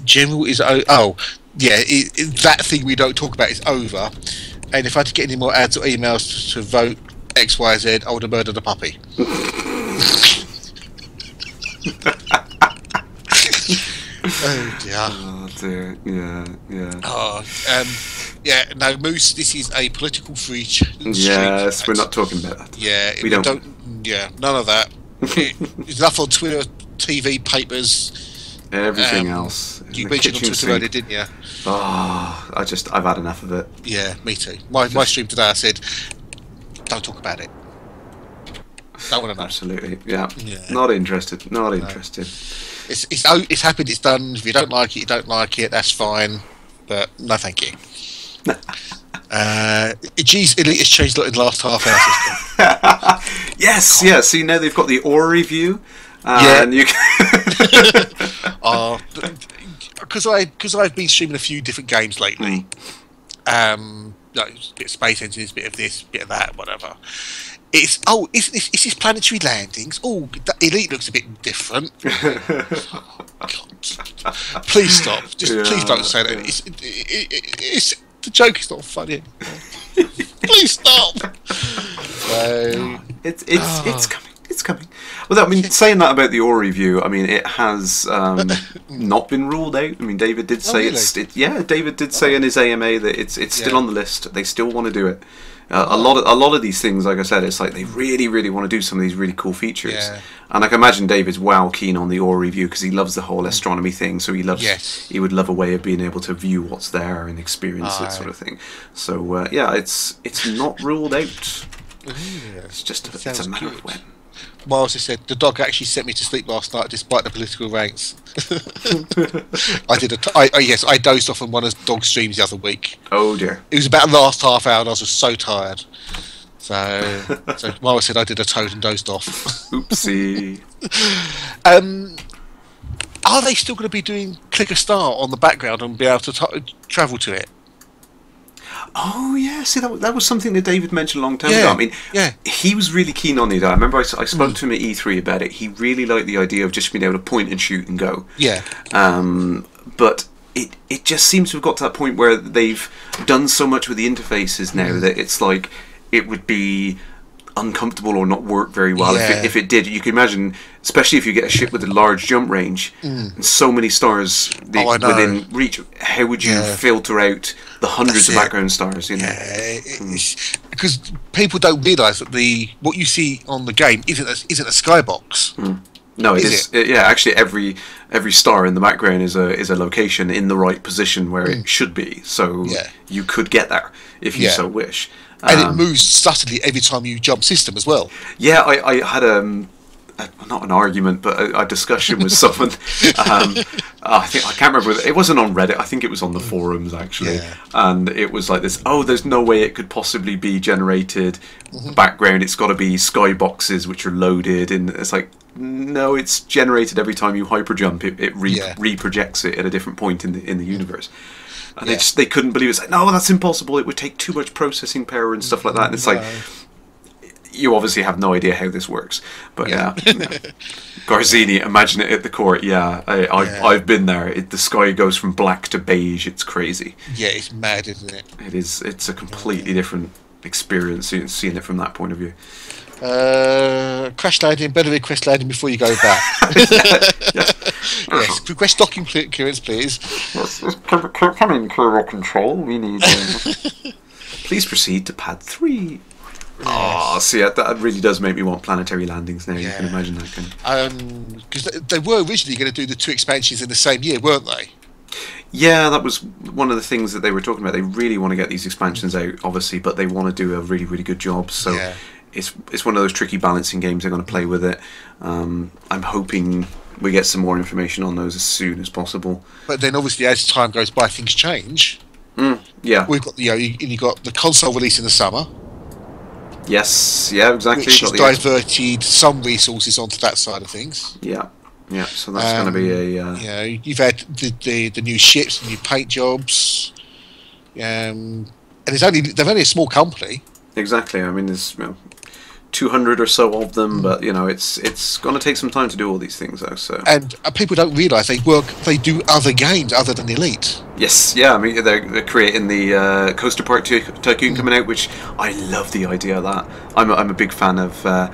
[SPEAKER 3] general is that thing we don't talk about is over. And if I had to get any more ads or emails to vote XYZ, I would have murdered a puppy. Oh dear.
[SPEAKER 2] Oh dear. Yeah.
[SPEAKER 3] Oh, yeah. No, Moose. This is a political free stream.
[SPEAKER 2] Yes, we're not talking about that.
[SPEAKER 3] Yeah,
[SPEAKER 2] we don't.
[SPEAKER 3] Yeah, none of that. It's enough on Twitter, TV, papers,
[SPEAKER 2] Everything else.
[SPEAKER 3] You
[SPEAKER 2] The
[SPEAKER 3] mentioned on
[SPEAKER 2] kitchen
[SPEAKER 3] Twitter earlier,
[SPEAKER 2] sink.
[SPEAKER 3] didn't you?
[SPEAKER 2] Oh, I've had enough of it.
[SPEAKER 3] Yeah, me too. My stream today, I said, don't talk about it. Don't want to know.
[SPEAKER 2] Absolutely, yeah.
[SPEAKER 3] Yeah.
[SPEAKER 2] Not interested. Not interested.
[SPEAKER 3] It's happened. It's done. If you don't like it, you don't like it. That's fine. But no, thank you. Geez, Elite has changed a lot in the last half hour.
[SPEAKER 2] Yes, yeah. See, now they've got the Ori view. And you can
[SPEAKER 3] because I've been streaming a few different games lately. Like, a bit of Space Engines, bit of this, bit of that, whatever. It's this planetary landings. Oh, Elite looks a bit different. God. Please stop. Please don't say that. It's the joke is not funny anymore. Please stop.
[SPEAKER 2] It's coming. It's coming. Well, I mean, saying that about the Ori view, I mean, it has not been ruled out. I mean, David did say David did say in his AMA that it's still on the list. They still want to do it. A lot of these things, like I said, it's like they really, really want to do some of these really cool features. Yeah. And I can imagine David's well keen on the Ori view because he loves the whole astronomy thing. So he would love a way of being able to view what's there and experience it, sort of thing. So it's not ruled out. It's just it's a matter of when.
[SPEAKER 3] Miles has said the dog actually sent me to sleep last night despite the political ranks. I dozed off on one of the dog streams the other week.
[SPEAKER 2] Oh dear!
[SPEAKER 3] It was about the last half hour and I was just so tired. So Miles said I did a toad and dozed off.
[SPEAKER 2] Oopsie.
[SPEAKER 3] Are they still going to be doing click a star on the background and be able to travel to it?
[SPEAKER 2] Oh yeah, see that was something that David mentioned a long time ago. I mean, he was really keen on it. I remember I spoke to him at E3 about it. He really liked the idea of just being able to point and shoot and go.
[SPEAKER 3] Yeah.
[SPEAKER 2] But it just seems to have got to that point where they've done so much with the interfaces now that it's like it would be uncomfortable or not work very well if it did. You can imagine, especially if you get a ship with a large jump range and so many stars within reach, how would you filter out the hundreds of background stars? You know,
[SPEAKER 3] because people don't realise that what you see on the game isn't a skybox.
[SPEAKER 2] No, it is. Actually, every star in the background is a location in the right position where it should be. So you could get there if you so wish.
[SPEAKER 3] And it moves subtly every time you jump system as well.
[SPEAKER 2] Yeah, I had not an argument, but a discussion with someone. I can't remember. It wasn't on Reddit. I think it was on the forums actually. Yeah. And it was like this. Oh, there's no way it could possibly be generated background. It's got to be skyboxes which are loaded, and it's like, no, it's generated every time you hyperjump. It reprojects it at a different point in the universe. And they couldn't believe it. It's like, no, that's impossible. It would take too much processing power and stuff like that. And it's like, you obviously have no idea how this works. But Garzini, imagine it at the court. Yeah, I've been there. The sky goes from black to beige. It's crazy.
[SPEAKER 3] Yeah, it's mad, isn't it?
[SPEAKER 2] It is. It's a completely different experience seeing it from that point of view.
[SPEAKER 3] Crash landing, better request landing before you go back. Yes, request docking clearance, please.
[SPEAKER 2] Come in, Kerrash Control. We need. Please proceed to pad 3. Yes. Oh, see, that really does make me want planetary landings now. You can imagine that.
[SPEAKER 3] Because they were originally going to do the 2 expansions in the same year, weren't they?
[SPEAKER 2] Yeah, that was one of the things that they were talking about. They really want to get these expansions out, obviously, but they want to do a really, really good job. So it's one of those tricky balancing games. They're going to play with it. I'm hoping we get some more information on those as soon as possible.
[SPEAKER 3] But then, obviously, as time goes by, things change.
[SPEAKER 2] Yeah,
[SPEAKER 3] we've got you got the console release in the summer.
[SPEAKER 2] Yes, yeah, exactly.
[SPEAKER 3] Which has diverted some resources onto that side of things.
[SPEAKER 2] Yeah, so that's going to be a...
[SPEAKER 3] you've had the new ships, the new paint jobs, and they're only a small company.
[SPEAKER 2] Exactly. I mean, there's 200 or so of them, but it's going to take some time to do all these things, though. So
[SPEAKER 3] and people don't realise they do other games other than Elite.
[SPEAKER 2] Yes, yeah. I mean, they're creating the Coaster Park Tycoon coming out, which I love the idea of that. I'm a big fan of the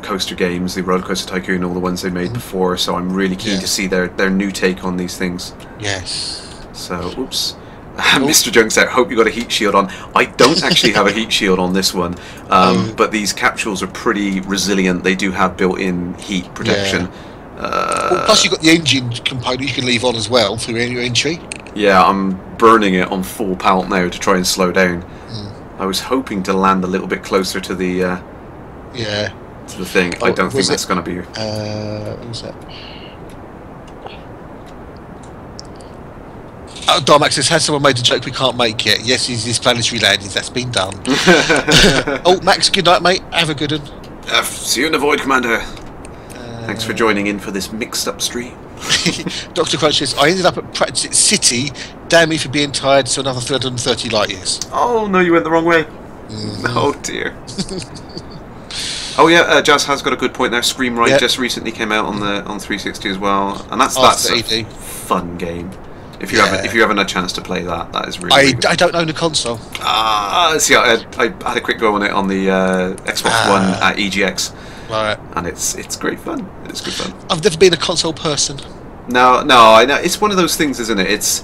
[SPEAKER 2] coaster games, the Roller Coaster Tycoon, all the ones they made before. So I'm really keen to see their new take on these things.
[SPEAKER 3] Yes.
[SPEAKER 2] So, oops. Mr. Junks out, hope you got a heat shield on. I don't actually have a heat shield on this one, but these capsules are pretty resilient. They do have built-in heat protection,
[SPEAKER 3] Well, plus you've got the engine component you can leave on as well through your entry.
[SPEAKER 2] Yeah, I'm burning it on full pelt now to try and slow down. I was hoping to land a little bit closer to the to the thing. I don't think that's going to be.
[SPEAKER 3] What was that? Darmax says, has someone made a joke we can't make yet? Yes, this planetary landings. That's been done. Oh, Max, good night, mate. Have a good one.
[SPEAKER 2] See you in the void, Commander. Thanks for joining in for this mixed-up stream.
[SPEAKER 3] Dr. Crunch says, I ended up at Pratchett City. Damn me for being tired. So another 330 light years.
[SPEAKER 2] Oh no, you went the wrong way. Oh dear. Oh yeah, Jazz has got a good point there. Scream Right just recently came out on 360 as well, and that's a fun game. If you haven't had a chance to play that, that is really.
[SPEAKER 3] I don't own a console.
[SPEAKER 2] See, I had a quick go on it on the Xbox One at EGX,
[SPEAKER 3] right,
[SPEAKER 2] and it's great fun. It's good fun.
[SPEAKER 3] I've never been a console person.
[SPEAKER 2] No, I know it's one of those things, isn't it? It's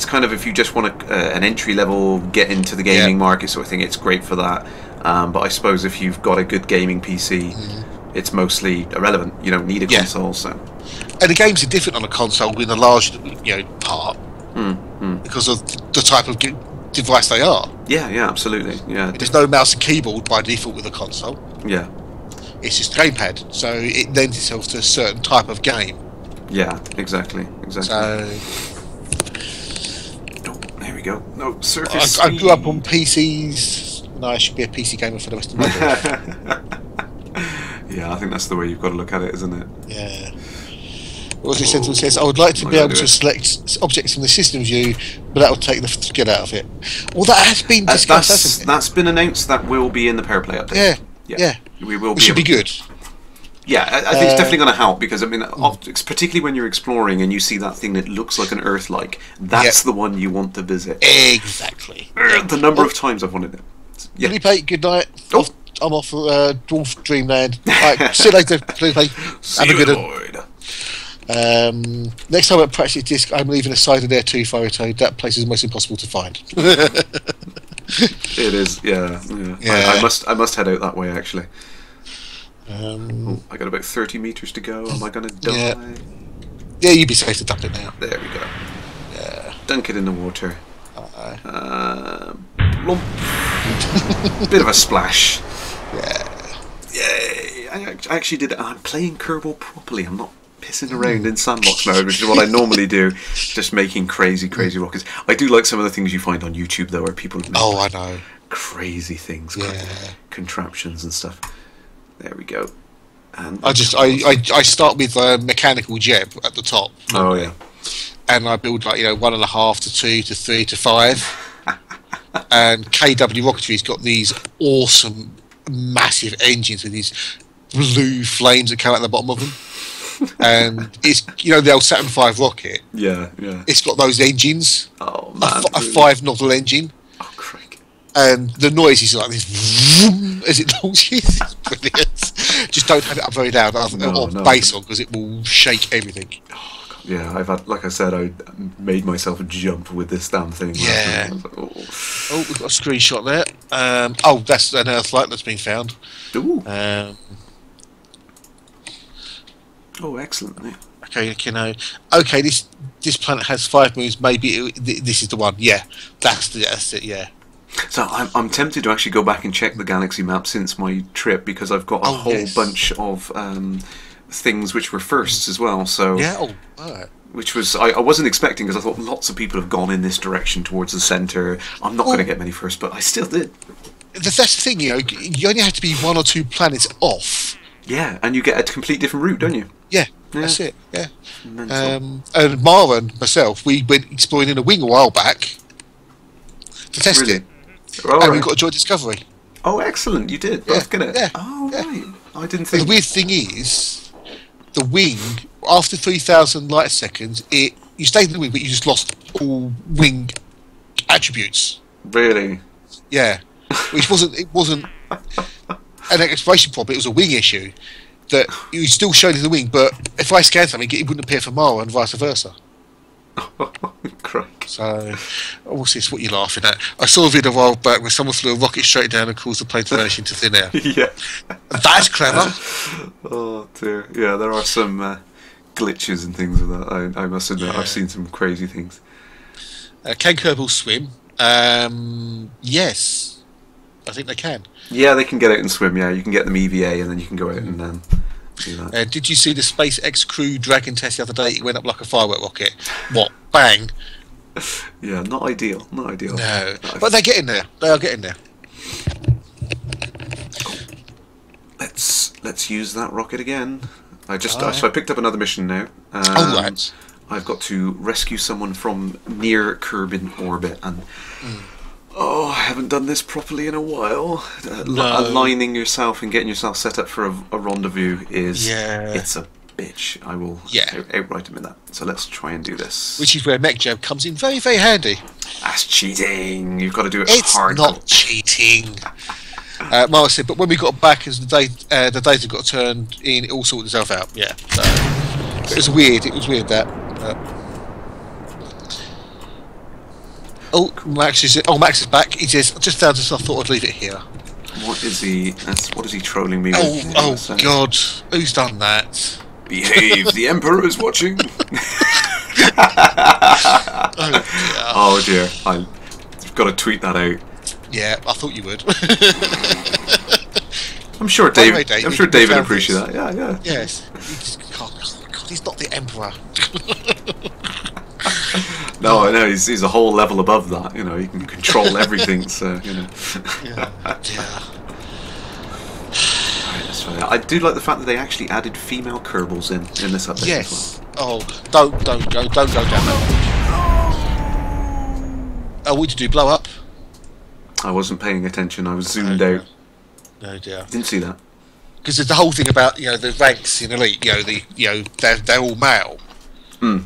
[SPEAKER 2] kind of if you just want an entry level get into the gaming market sort of thing, it's great for that. But I suppose if you've got a good gaming PC, it's mostly irrelevant. You don't need a console, so.
[SPEAKER 3] And the games are different on a console in a large, part because of the type of device they are.
[SPEAKER 2] Yeah, absolutely. Yeah.
[SPEAKER 3] There's no mouse and keyboard by default with a console.
[SPEAKER 2] Yeah.
[SPEAKER 3] It's just a gamepad, so it lends itself to a certain type of game.
[SPEAKER 2] Yeah, exactly. So. Oh, there we go. No, Surface.
[SPEAKER 3] I grew up on PCs. No, I should be a PC gamer for the rest of my life.
[SPEAKER 2] Yeah, I think that's the way you've got to look at it, isn't it?
[SPEAKER 3] Yeah. Aussie Sentinel says, I would like to be able to select objects from the system view, but that will take the get out of it. Well, that has been discussed, hasn't it?
[SPEAKER 2] That's been announced. That will be in the Power Play update.
[SPEAKER 3] Yeah.
[SPEAKER 2] We will.
[SPEAKER 3] It should be good.
[SPEAKER 2] Yeah, I think it's definitely going to help because, I mean, particularly when you're exploring and you see that thing that looks like an Earth-like, that's the one you want to visit.
[SPEAKER 3] Exactly.
[SPEAKER 2] The number of times I've wanted it. Yeah.
[SPEAKER 3] Felipe, good night.
[SPEAKER 2] Oh.
[SPEAKER 3] I'm off for Dwarf Dreamland. Right, see you later, Felipe. Have a good one. Next time at Practice Disc, I'm leaving a side of there too, Fireto. That place is most impossible to find.
[SPEAKER 2] It is, yeah. I must head out that way, actually. I got about 30 meters to go. Am I going to die?
[SPEAKER 3] Yeah, you'd be safe to dump it now.
[SPEAKER 2] There we go.
[SPEAKER 3] Yeah.
[SPEAKER 2] Dunk it in the water. Lump. Bit of a splash.
[SPEAKER 3] Yeah.
[SPEAKER 2] Yay! I actually did it. I'm playing Kerbal properly. I'm not pissing around in sandbox mode, which is what I normally do. Just making crazy rockets. I do like some of the things you find on YouTube, though, where people make
[SPEAKER 3] I know.
[SPEAKER 2] crazy things, contraptions and stuff. There we go. And
[SPEAKER 3] I start with a mechanical jeb at the top.
[SPEAKER 2] Oh yeah.
[SPEAKER 3] And I build 1.5 to 2 to 3 to 5. And KW Rocketry's got these awesome, massive engines with these blue flames that come out the bottom of them. And it's the old Saturn V rocket.
[SPEAKER 2] Yeah.
[SPEAKER 3] It's got those engines.
[SPEAKER 2] Oh man.
[SPEAKER 3] A 5-nozzle engine.
[SPEAKER 2] Oh crikey.
[SPEAKER 3] And the noise is like this vroom, as it launches. It's brilliant. Just don't have it up very loud or bass on because it will shake everything.
[SPEAKER 2] Oh, God. Yeah, I've had, like I said, I made myself jump with this damn thing.
[SPEAKER 3] Yeah.
[SPEAKER 2] Like,
[SPEAKER 3] oh, we've got a screenshot there. That's an Earthlight that's been found.
[SPEAKER 2] Ooh. Excellent. Yeah.
[SPEAKER 3] Okay, this planet has 5 moons. Maybe this is the one. Yeah, that's it. Yeah.
[SPEAKER 2] So I'm tempted to actually go back and check the galaxy map since my trip because I've got a whole bunch of things which were firsts as well. So which was I wasn't expecting because I thought lots of people have gone in this direction towards the centre. I'm not going to get many firsts, but I still did.
[SPEAKER 3] That's the thing, you only have to be 1 or 2 planets off.
[SPEAKER 2] Yeah, and you get a complete different route, don't you?
[SPEAKER 3] Yeah. That's it. Yeah. And Mara and myself, we went exploring in a wing a while back to test it. And we got a Joy Discovery.
[SPEAKER 2] Oh, excellent! You did. Both get it.
[SPEAKER 3] Yeah.
[SPEAKER 2] Oh, right. I didn't think.
[SPEAKER 3] The weird thing is, the wing after 3,000 light seconds, you stayed in the wing, but you just lost all wing attributes.
[SPEAKER 2] Really?
[SPEAKER 3] Yeah. Which wasn't an exploration problem. It was a wing issue that you still showed in the wing, but if I scanned something, it wouldn't appear for Mara and vice versa.
[SPEAKER 2] Crikey.
[SPEAKER 3] So, what's this? What are you laughing at? I saw a video a while back where someone flew a rocket straight down and caused the plane to vanish into thin air.
[SPEAKER 2] Yeah.
[SPEAKER 3] That's clever.
[SPEAKER 2] Oh dear. Yeah, there are some glitches and things like that. I must admit,
[SPEAKER 3] Yeah.
[SPEAKER 2] I've seen some crazy things.
[SPEAKER 3] Can Kerbal swim? Yes, I think they can.
[SPEAKER 2] Yeah, they can get out and swim. Yeah, you can get them EVA, and then you can go out and do that.
[SPEAKER 3] Did you see the SpaceX Crew Dragon test the other day? It went up like a firework rocket. What? Bang!
[SPEAKER 2] Yeah, not ideal. Not ideal.
[SPEAKER 3] No, but they're getting there. They are getting there.
[SPEAKER 2] Let's use that rocket again. So I picked up another mission now.
[SPEAKER 3] Right.
[SPEAKER 2] I've got to rescue someone from near Kerbin orbit, and I haven't done this properly in a while. Aligning yourself and getting yourself set up for a rendezvous it's a bitch. I will outright admit that. So let's try and do this.
[SPEAKER 3] Which is where MechJab comes in very, very handy.
[SPEAKER 2] That's cheating. You've got to do it
[SPEAKER 3] It's
[SPEAKER 2] hard.
[SPEAKER 3] not cheating. Mara said, but when we got back, as the data got turned in, it all sorted itself out. Yeah, so it was weird. It was weird that. Max is back. He says, just found this. I thought I'd leave it here.
[SPEAKER 2] What is he trolling me with?
[SPEAKER 3] Oh God, who's done that?
[SPEAKER 2] Behave. The Emperor is watching. Oh dear. I've got to tweet that out.
[SPEAKER 3] Yeah, I thought you would.
[SPEAKER 2] I'm sure David would appreciate that. Yeah.
[SPEAKER 3] Yes. God, he's not the Emperor.
[SPEAKER 2] No, I know he's a whole level above that. You know, he can control everything. So you know.
[SPEAKER 3] Yeah.
[SPEAKER 2] Right, that's right. I do like the fact that they actually added female Kerbals in this update as well.
[SPEAKER 3] Oh, don't go down that. Oh, what did you do? Blow up?
[SPEAKER 2] I wasn't paying attention. I was zoomed out.
[SPEAKER 3] No dear.
[SPEAKER 2] Didn't see that.
[SPEAKER 3] Because there's the whole thing about the ranks in Elite. They're all male.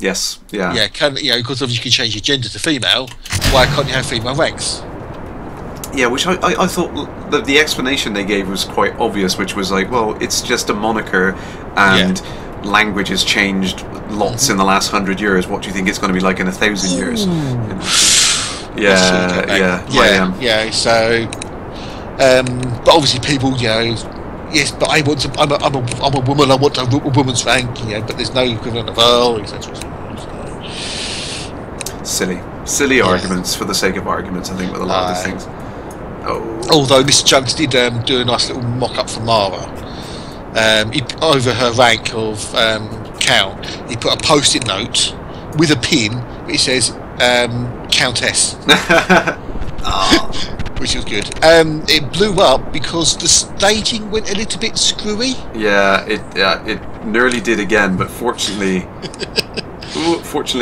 [SPEAKER 2] Yes. Yeah.
[SPEAKER 3] Yeah. Because obviously you can change your gender to female. Why can't you have female ranks?
[SPEAKER 2] Yeah, which I thought the explanation they gave was quite obvious, which was like, well, it's just a moniker, and language has changed lots in the last 100 years. What do you think it's going to be like in 1,000 years? Yeah. So, but obviously people, yes, but I'm a woman. I want a woman's rank, but there's no equivalent of Earl, etc. Silly arguments for the sake of arguments. I think with a lot of these things.
[SPEAKER 3] Although Mr. Chunks did do a nice little mock-up for Mara. Over her rank of Count, he put a post-it note with a pin which says Countess. Which was good. It blew up because the staging went a little bit screwy.
[SPEAKER 2] Yeah, it nearly did again, but fortunately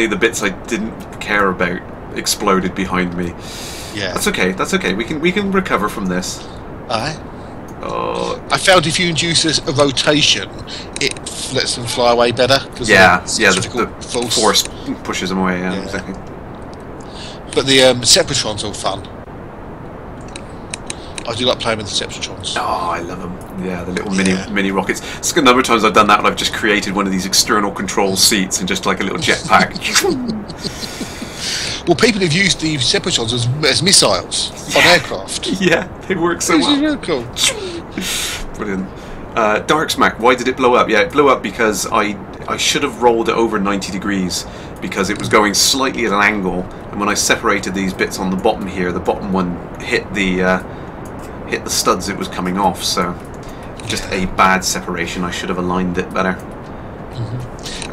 [SPEAKER 2] the bits I didn't care about exploded behind me.
[SPEAKER 3] Yeah,
[SPEAKER 2] that's okay. We can recover from this.
[SPEAKER 3] Aye. I found if you induce a rotation, it lets them fly away better.
[SPEAKER 2] The force pushes them away. Yeah, exactly.
[SPEAKER 3] But the Separatrons are fun. I do like playing with the Separatrons.
[SPEAKER 2] Oh, I love them. Yeah, the little mini rockets. It's a number of times I've done that, and I've just created one of these external control seats and just like a little jetpack.
[SPEAKER 3] Well, people have used the Separatrons as missiles on aircraft.
[SPEAKER 2] Yeah, they work so well.
[SPEAKER 3] This is really cool.
[SPEAKER 2] Brilliant. Darksmack, why did it blow up? Yeah, it blew up because I should have rolled it over 90 degrees because it was going slightly at an angle, and when I separated these bits on the bottom here, the bottom one hit the studs it was coming off, so just a bad separation. I should have aligned it better.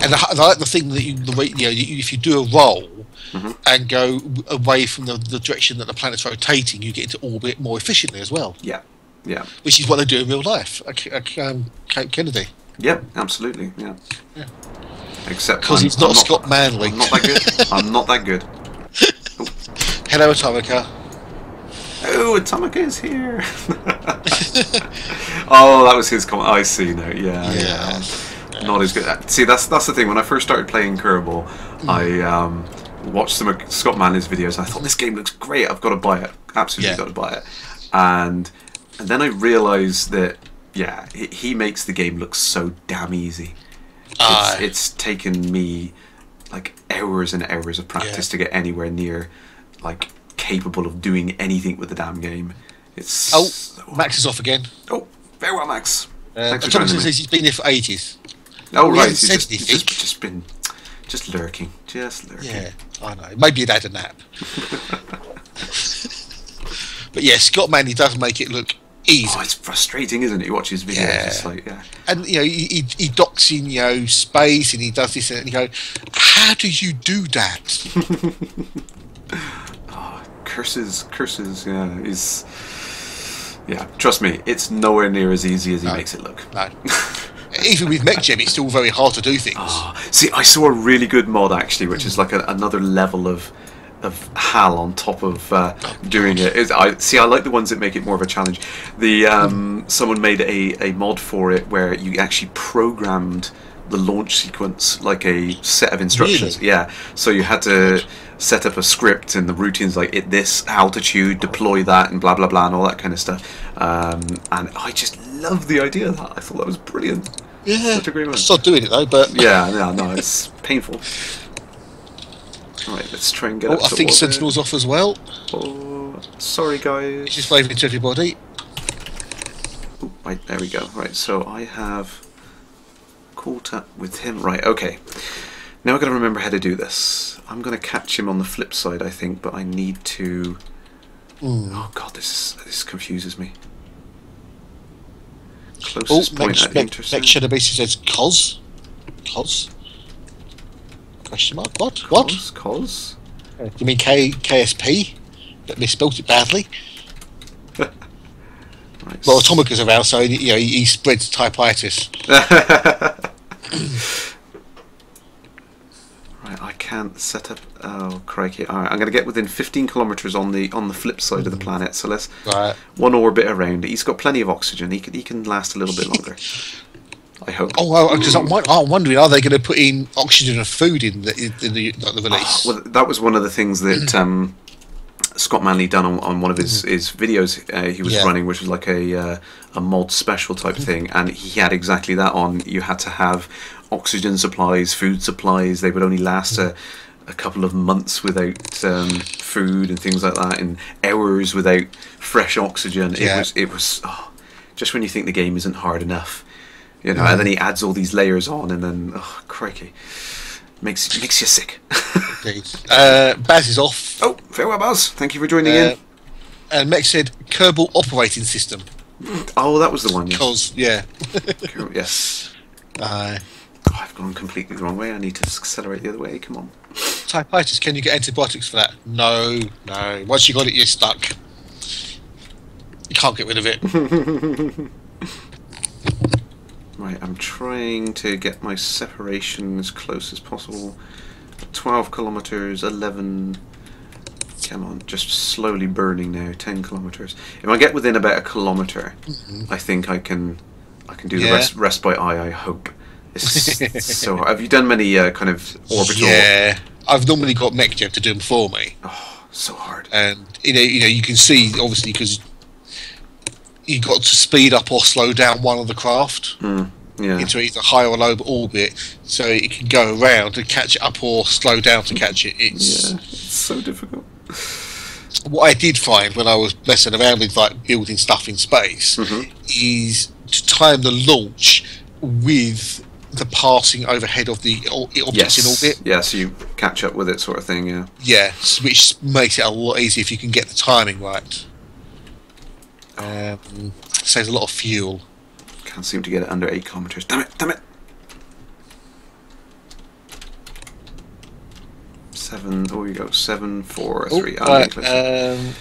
[SPEAKER 3] And I like the thing that if you do a roll and go away from the direction that the planet's rotating, you get into orbit more efficiently as well. Yeah. Which is what they do in real life at Cape Kennedy.
[SPEAKER 2] Yeah, absolutely. Yeah. Except
[SPEAKER 3] because he's not Scott Manley.
[SPEAKER 2] I'm not that good. I'm not that good.
[SPEAKER 3] Hello, Atomica.
[SPEAKER 2] Oh, Atomica is here. Oh, that was his comment. I see now. Yeah. Not as good. See, that's the thing. When I first started playing Kerbal, I watched some of Scott Manley's videos. And I thought, this game looks great. I've got to buy it. Absolutely got to buy it. And then I realised that he makes the game look so damn easy. It's taken me like hours and hours of practice to get anywhere near like capable of doing anything with the damn game.
[SPEAKER 3] Max is off again.
[SPEAKER 2] Oh, very well, Max.
[SPEAKER 3] Thompson says he's been here for ages.
[SPEAKER 2] Oh,
[SPEAKER 3] He
[SPEAKER 2] right.
[SPEAKER 3] hasn't
[SPEAKER 2] He's
[SPEAKER 3] said anything.
[SPEAKER 2] just lurking.
[SPEAKER 3] Yeah, I know. Maybe he'd had a nap. But yeah, Scott Manley does make it look easy.
[SPEAKER 2] Oh, it's frustrating, isn't it? You watch his videos, it's like,
[SPEAKER 3] And he docks in space, and he does this, and you go, how do you do that?
[SPEAKER 2] curses. Trust me, it's nowhere near as easy as he makes it look.
[SPEAKER 3] No. Even with MechGem, it's still very hard to do things.
[SPEAKER 2] See, I saw a really good mod actually, which is like another level of HAL on top of doing it. I like the ones that make it more of a challenge. Someone made a mod for it where you actually programmed the launch sequence like a set of instructions.
[SPEAKER 3] Really?
[SPEAKER 2] Yeah, so you had to set up a script, and the routines like at this altitude, deploy that, and blah blah blah, and all that kind of stuff. And I just love the idea of that. I thought that was brilliant.
[SPEAKER 3] Yeah,
[SPEAKER 2] such a great one.
[SPEAKER 3] Stop doing it though. But
[SPEAKER 2] no, it's painful. Right, let's try and get up
[SPEAKER 3] I
[SPEAKER 2] to
[SPEAKER 3] think
[SPEAKER 2] orbit.
[SPEAKER 3] Sentinel's off as well.
[SPEAKER 2] Oh, sorry guys.
[SPEAKER 3] It's just waving to everybody.
[SPEAKER 2] Ooh, right, there we go. Right, so I have caught up with him. Right, okay. Now I've got to remember how to do this. I'm going to catch him on the flip side, I think, but I need to... Oh god, this confuses me. Closest point at intercept.
[SPEAKER 3] Next shadow base says Cos. Question mark? What?
[SPEAKER 2] Cos?
[SPEAKER 3] You mean KSP? That misspelled it badly.
[SPEAKER 2] Right.
[SPEAKER 3] Well, Atomica's around, so he spreads typitis.
[SPEAKER 2] Right, I can't set up. Oh crikey! All right, I'm going to get within 15 kilometers on the flip side of the planet. So let's one orbit around. He's got plenty of oxygen. He can last a little bit longer. I hope.
[SPEAKER 3] Oh, because I'm wondering, are they going to put in oxygen and food in the release?
[SPEAKER 2] Well, that was one of the things that Scott Manley done on one of his videos he was running, which was like a mod special type thing, and he had exactly that on. You had to have oxygen supplies, food supplies. They would only last a couple of months without food and things like that, and hours without fresh oxygen. It was just when you think the game isn't hard enough. And then he adds all these layers on, and then crikey, makes you sick.
[SPEAKER 3] Baz is off.
[SPEAKER 2] Oh, farewell, Baz. Thank you for joining in.
[SPEAKER 3] And Mech said Kerbal operating system.
[SPEAKER 2] Oh, that was the one.
[SPEAKER 3] Yes.
[SPEAKER 2] Yes. I've gone completely the wrong way. I need to accelerate the other way. Come on.
[SPEAKER 3] Typitis. Can you get antibiotics for that? No. Once you got it, you're stuck. You can't get rid of it.
[SPEAKER 2] Right, I'm trying to get my separation as close as possible. 12 kilometers, 11... Come on, just slowly burning now. 10 kilometers. If I get within about a kilometer, I think I can do the rest by eye, I hope. It's so hard. Have you done many kind of orbital...
[SPEAKER 3] Yeah, I've normally got MechJeb to do them for me.
[SPEAKER 2] Oh, so hard.
[SPEAKER 3] And, you can see, obviously, because you got to speed up or slow down one of the craft into either high or low orbit, so it can go around and catch it up or slow down to catch it. It's
[SPEAKER 2] so difficult.
[SPEAKER 3] What I did find when I was messing around with like building stuff in space is to time the launch with the passing overhead of the objects in orbit.
[SPEAKER 2] Yeah, so you catch up with it, sort of thing.
[SPEAKER 3] Yeah, which makes it a lot easier if you can get the timing right. Saves a lot of fuel.
[SPEAKER 2] Can't seem to get it under 8 kilometers. Damn it! 7. Oh, you go. 7, 4, 3.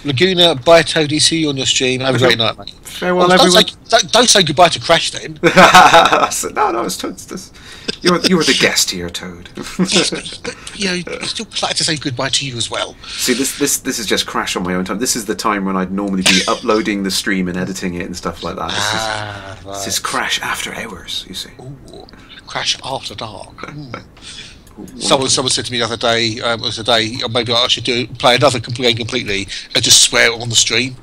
[SPEAKER 3] Laguna, bye Toadie. See you on your stream. Have a great night, mate.
[SPEAKER 2] Farewell, everyone.
[SPEAKER 3] Don't say goodbye to Crash then.
[SPEAKER 2] No, it's Toad. You were the guest here, Toad.
[SPEAKER 3] I'd still like to say goodbye to you as well.
[SPEAKER 2] See, this is just Crash on my own time. This is the time when I'd normally be uploading the stream and editing it and stuff like that. This is Crash after hours, you see.
[SPEAKER 3] Ooh, Crash after dark. Someone said to me the other day, it was a day, or maybe I should play another game completely and just swear on the stream.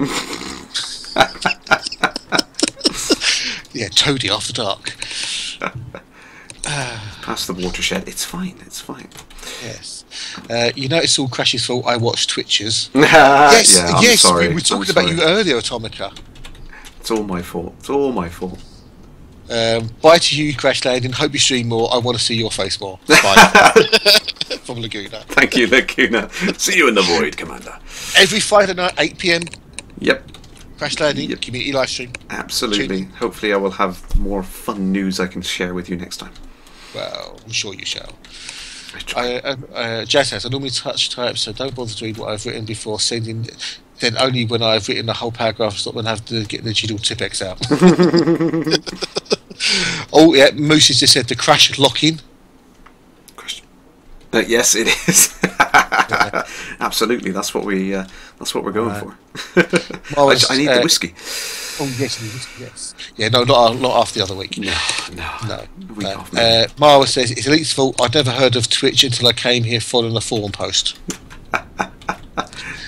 [SPEAKER 3] Yeah, Toadie after dark.
[SPEAKER 2] Past the watershed. It's fine.
[SPEAKER 3] Yes. It's all Crash's fault. I watch Twitchers.
[SPEAKER 2] Yes. Sorry.
[SPEAKER 3] We were talking about you earlier, Atomica.
[SPEAKER 2] It's all my fault.
[SPEAKER 3] Bye to you, Kerrash Landing. Hope you stream more. I want to see your face more. Bye. From Laguna.
[SPEAKER 2] Thank you, Laguna. See you in the void, Commander.
[SPEAKER 3] Every Friday night, 8 PM.
[SPEAKER 2] Yep.
[SPEAKER 3] Kerrash Landing, community live stream.
[SPEAKER 2] Absolutely. Hopefully I will have more fun news I can share with you next time.
[SPEAKER 3] Well, I'm sure you shall.
[SPEAKER 2] I
[SPEAKER 3] Jazz says, I normally touch type, so don't bother to read what I've written before sending. Then only when I've written the whole paragraph, stop and have to get the digital Tipex out. Oh yeah, Moose has just said the crash lock-in.
[SPEAKER 2] Yes, it is. Absolutely, that's what we're going for. I need the whiskey.
[SPEAKER 3] Oh yes. Yeah, no, not after the other week.
[SPEAKER 2] No.
[SPEAKER 3] Mara says it's Elite's fault. I'd never heard of Twitch until I came here following a forum post.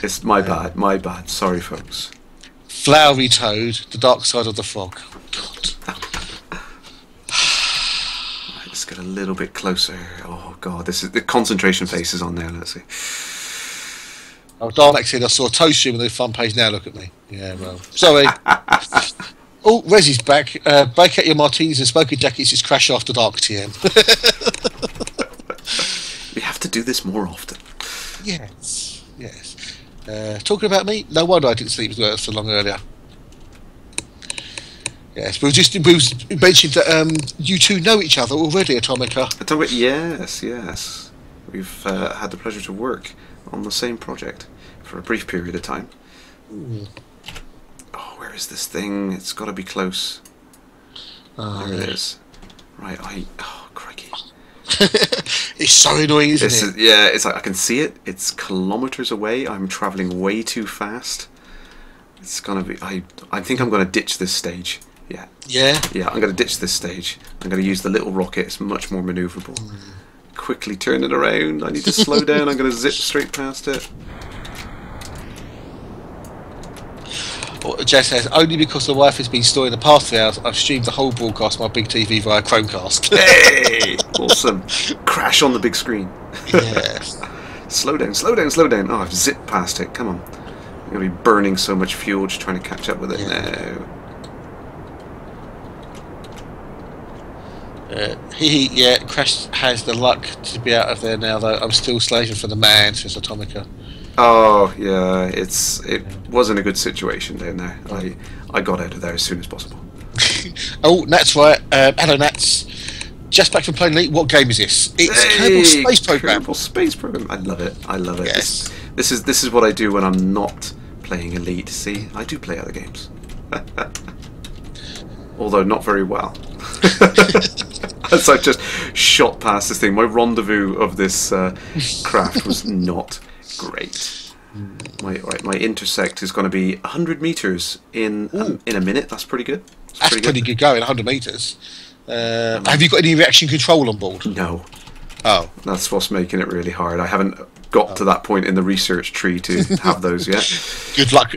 [SPEAKER 2] It's my bad. Sorry, folks.
[SPEAKER 3] Flowery Toad, the dark side of the frog. God.
[SPEAKER 2] Let's get a little bit closer. Oh God, this is the concentration face is on there. Let's see.
[SPEAKER 3] Oh, Darmax said I saw a toast stream on the fun page. Now look at me. Yeah, well, sorry. Oh, Rezzy's back. Break out your martinis and smoking jackets. It's Crash After Dark TM.
[SPEAKER 2] We have to do this more often.
[SPEAKER 3] Yes. Talking about me, no wonder I didn't sleep so long earlier. Yes, we mentioned that you two know each other already, Atomica.
[SPEAKER 2] Yes. We've had the pleasure to work on the same project for a brief period of time. Oh, where is this thing? It's got to be close. There it is. Right, oh, crikey.
[SPEAKER 3] It's so annoying, isn't it?
[SPEAKER 2] It's like I can see it. It's kilometers away. I'm traveling way too fast. It's gonna be. I think I'm gonna ditch this stage. Yeah, I'm gonna ditch this stage. I'm gonna use the little rocket. It's much more maneuverable. Quickly turn it around. I need to slow down. I'm gonna zip straight past it.
[SPEAKER 3] Jess says, only because the wife has been storing the past 3 hours, I've streamed the whole broadcast on my big TV via Chromecast.
[SPEAKER 2] Hey! Awesome. Crash on the big screen.
[SPEAKER 3] Yes.
[SPEAKER 2] Slow down. Oh, I've zipped past it. Come on. I'm going to be burning so much fuel just trying to catch up with it now.
[SPEAKER 3] Crash has the luck to be out of there now, though. I'm still slaving for the man, says Atomica.
[SPEAKER 2] Oh yeah, it wasn't a good situation down there. I got out of there as soon as possible.
[SPEAKER 3] Oh, Nat's right. Hello, Nats. Just back from playing Elite. What game is this? It's Kerbal Space Program.
[SPEAKER 2] Kerbal Space Program. I love it.
[SPEAKER 3] Yes.
[SPEAKER 2] This is what I do when I'm not playing Elite. See, I do play other games, although not very well. As I just shot past this thing, my rendezvous of this craft was not great. My intersect is going to be 100 meters in a minute. That's pretty good.
[SPEAKER 3] That's pretty good going. 100 meters. Have you got any reaction control on board?
[SPEAKER 2] No.
[SPEAKER 3] Oh,
[SPEAKER 2] that's what's making it really hard. I haven't got to that point in the research tree to have those yet.
[SPEAKER 3] Good luck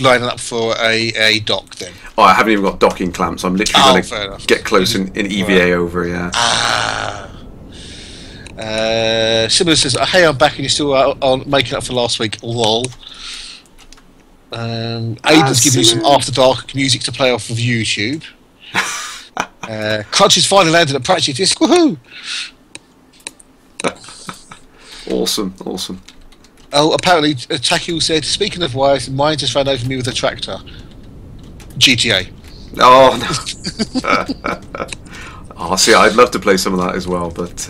[SPEAKER 3] lining up for a dock then.
[SPEAKER 2] Oh, I haven't even got docking clamps. I'm literally going to get close in EVA over. Yeah.
[SPEAKER 3] Simon says, hey, I'm back and you're still on making up for last week. Lol. Aiden's giving you some After Dark music to play off of YouTube. Crunch has finally landed at Practice Disc. Woohoo!
[SPEAKER 2] Awesome.
[SPEAKER 3] Oh, apparently, Takil said, speaking of wires, mine just ran over me with a tractor. GTA.
[SPEAKER 2] Oh, no. Oh, see, I'd love to play some of that as well, but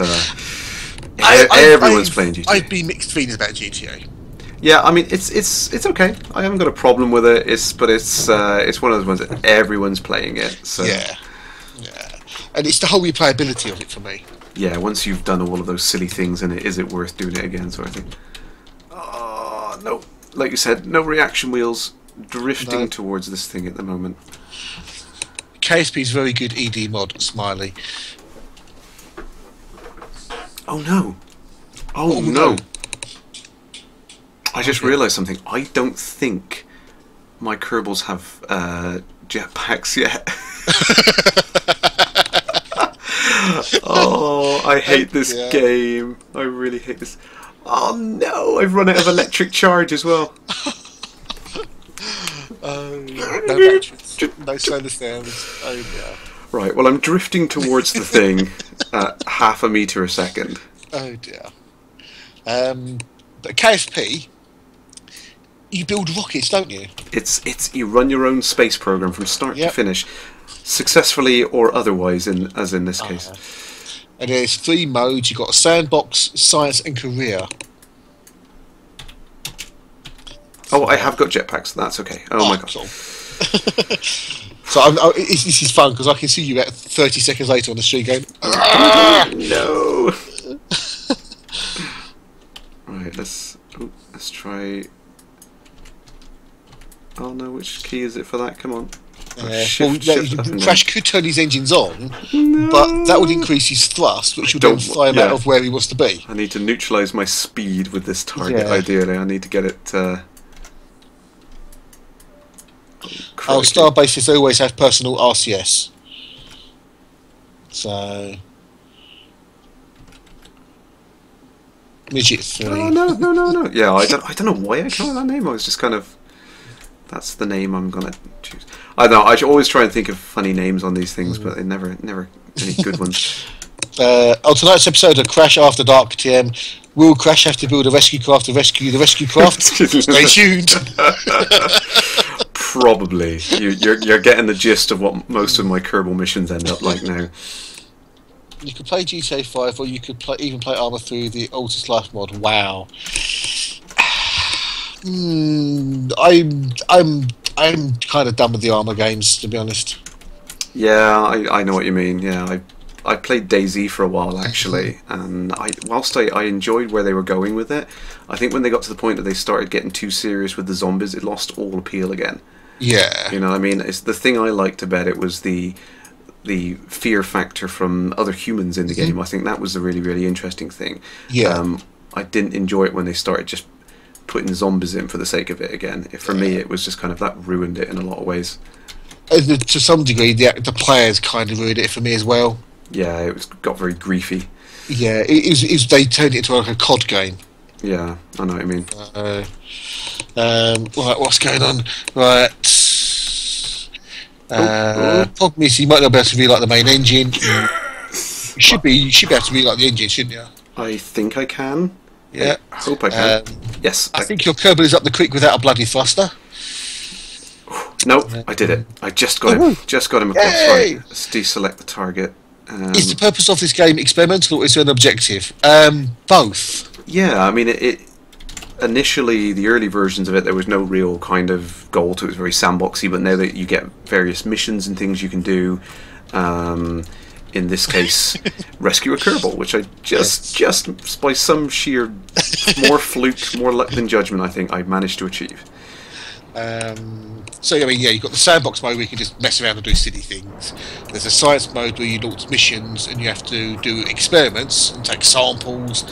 [SPEAKER 2] everyone's playing GTA.
[SPEAKER 3] I've been mixed feelings about GTA.
[SPEAKER 2] Yeah, I mean, it's okay. I haven't got a problem with it. It's one of those ones that everyone's playing it. So.
[SPEAKER 3] Yeah, and it's the whole replayability of it for me.
[SPEAKER 2] Yeah, once you've done all of those silly things in it, is it worth doing it again, sort of thing. Oh, no. Like you said, no reaction wheels drifting towards this thing at the moment.
[SPEAKER 3] KSP's very good ED mod, Smiley.
[SPEAKER 2] Oh, no. Oh, no. I just realised something. I don't think my Kerbals have jetpacks yet. Oh, I hate this game. I really hate this. Oh no, I've run out of electric charge as well.
[SPEAKER 3] No batteries, no solar cells. Oh yeah.
[SPEAKER 2] Right, well, I'm drifting towards the thing at half a metre a second.
[SPEAKER 3] Oh dear. But KFP, you build rockets, don't you?
[SPEAKER 2] It's you run your own space program from start to finish, successfully or otherwise, as in this case.
[SPEAKER 3] And there's 3 modes. You've got sandbox, science, and career.
[SPEAKER 2] Oh, I have got jetpacks. That's okay. Oh my god.
[SPEAKER 3] Cool. So this is fun because I can see you about 30 seconds later on the street going,
[SPEAKER 2] no. Right, let's try. Oh no, which key is it for that? Come on.
[SPEAKER 3] Crash could turn his engines on, but that would increase his thrust, which would then fly him out of where he wants to be.
[SPEAKER 2] I need to neutralise my speed with this target, ideally. I need to get it...
[SPEAKER 3] Star bases always have personal RCS. So... Midget 3.
[SPEAKER 2] Oh, no. Yeah, I don't know why I came up with that name. I was just kind of... That's the name I'm going to choose. I don't know, I always try and think of funny names on these things, but they never any good ones.
[SPEAKER 3] On tonight's episode of Crash After Dark TM, will Crash have to build a rescue craft to rescue the rescue craft? Stay tuned.
[SPEAKER 2] Probably. You're getting the gist of what most of my Kerbal missions end up like now.
[SPEAKER 3] You could play GTA 5, or you could even play Armour through the Altus Life mod. Wow. I'm kind of done with the Armour games, to be honest.
[SPEAKER 2] Yeah, I know what you mean. Yeah, I played DayZ for a while actually, and whilst I enjoyed where they were going with it, I think when they got to the point that they started getting too serious with the zombies, it lost all appeal again.
[SPEAKER 3] Yeah,
[SPEAKER 2] you know what I mean. It's the thing I liked about it was the fear factor from other humans in the game. I think that was a really interesting thing.
[SPEAKER 3] Yeah,
[SPEAKER 2] I didn't enjoy it when they started just putting zombies in for the sake of it again. For me, it was just kind of that ruined it in a lot of ways.
[SPEAKER 3] To some degree, the players kind of ruined it for me as well.
[SPEAKER 2] Yeah, it got very griefy.
[SPEAKER 3] Yeah, they turned it into like a COD game.
[SPEAKER 2] Yeah, I know what you mean.
[SPEAKER 3] Right, what's going on? Right. Problem is, you might not be able to relight the main engine. You should be able to relight the engine, shouldn't you?
[SPEAKER 2] I think I can.
[SPEAKER 3] Yeah.
[SPEAKER 2] I hope I can. Yes.
[SPEAKER 3] I think your Kerbal is up the creek without a bloody thruster.
[SPEAKER 2] Nope, I did it. I just got him. Just got him across. Right. Let's deselect the target.
[SPEAKER 3] Is the purpose of this game experimental, or is there an objective? Both.
[SPEAKER 2] Yeah, I mean, it initially, the early versions of it, there was no real kind of goal to it. It was very sandboxy, but now that you get various missions and things you can do, in this case, rescue a Kerbal, which I just by some sheer more fluke, more luck than judgment, I think I managed to achieve.
[SPEAKER 3] So, I mean, yeah, you've got the sandbox mode where you can just mess around and do silly things. There's a science mode where you launch missions and you have to do experiments and take samples.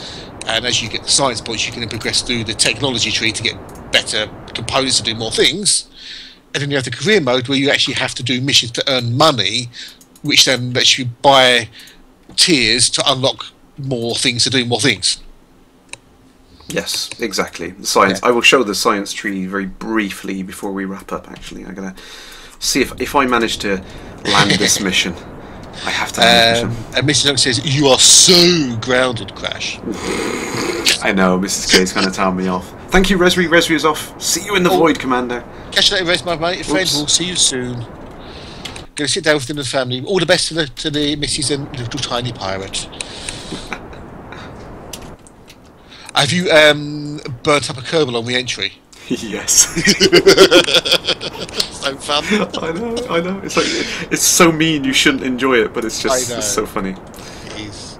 [SPEAKER 3] And as you get the science points, you can then progress through the technology tree to get better components to do more things. And then you have the career mode where you actually have to do missions to earn money, which then lets you buy tiers to unlock more things to do more things.
[SPEAKER 2] Yes, exactly. The science. Yeah. I will show the science tree very briefly before we wrap up. Actually, I'm gonna see if I manage to land this mission. I have to land this mission.
[SPEAKER 3] And Mrs. Note says, "You are so grounded, Crash."
[SPEAKER 2] I know, Mrs. K is going to tell me off. Thank you, Resri. Resri is off. See you in the void, Commander.
[SPEAKER 3] Catch you later, Res, my mate. Friend, we'll see you soon. Going to sit down with them and the family. All the best to the Mrs. and little tiny pirate. Have you burnt up a Kerbal on re-entry?
[SPEAKER 2] Yes.
[SPEAKER 3] So fun.
[SPEAKER 2] I know. It's like it's so mean you shouldn't enjoy it, but it's just it's so funny.
[SPEAKER 3] It is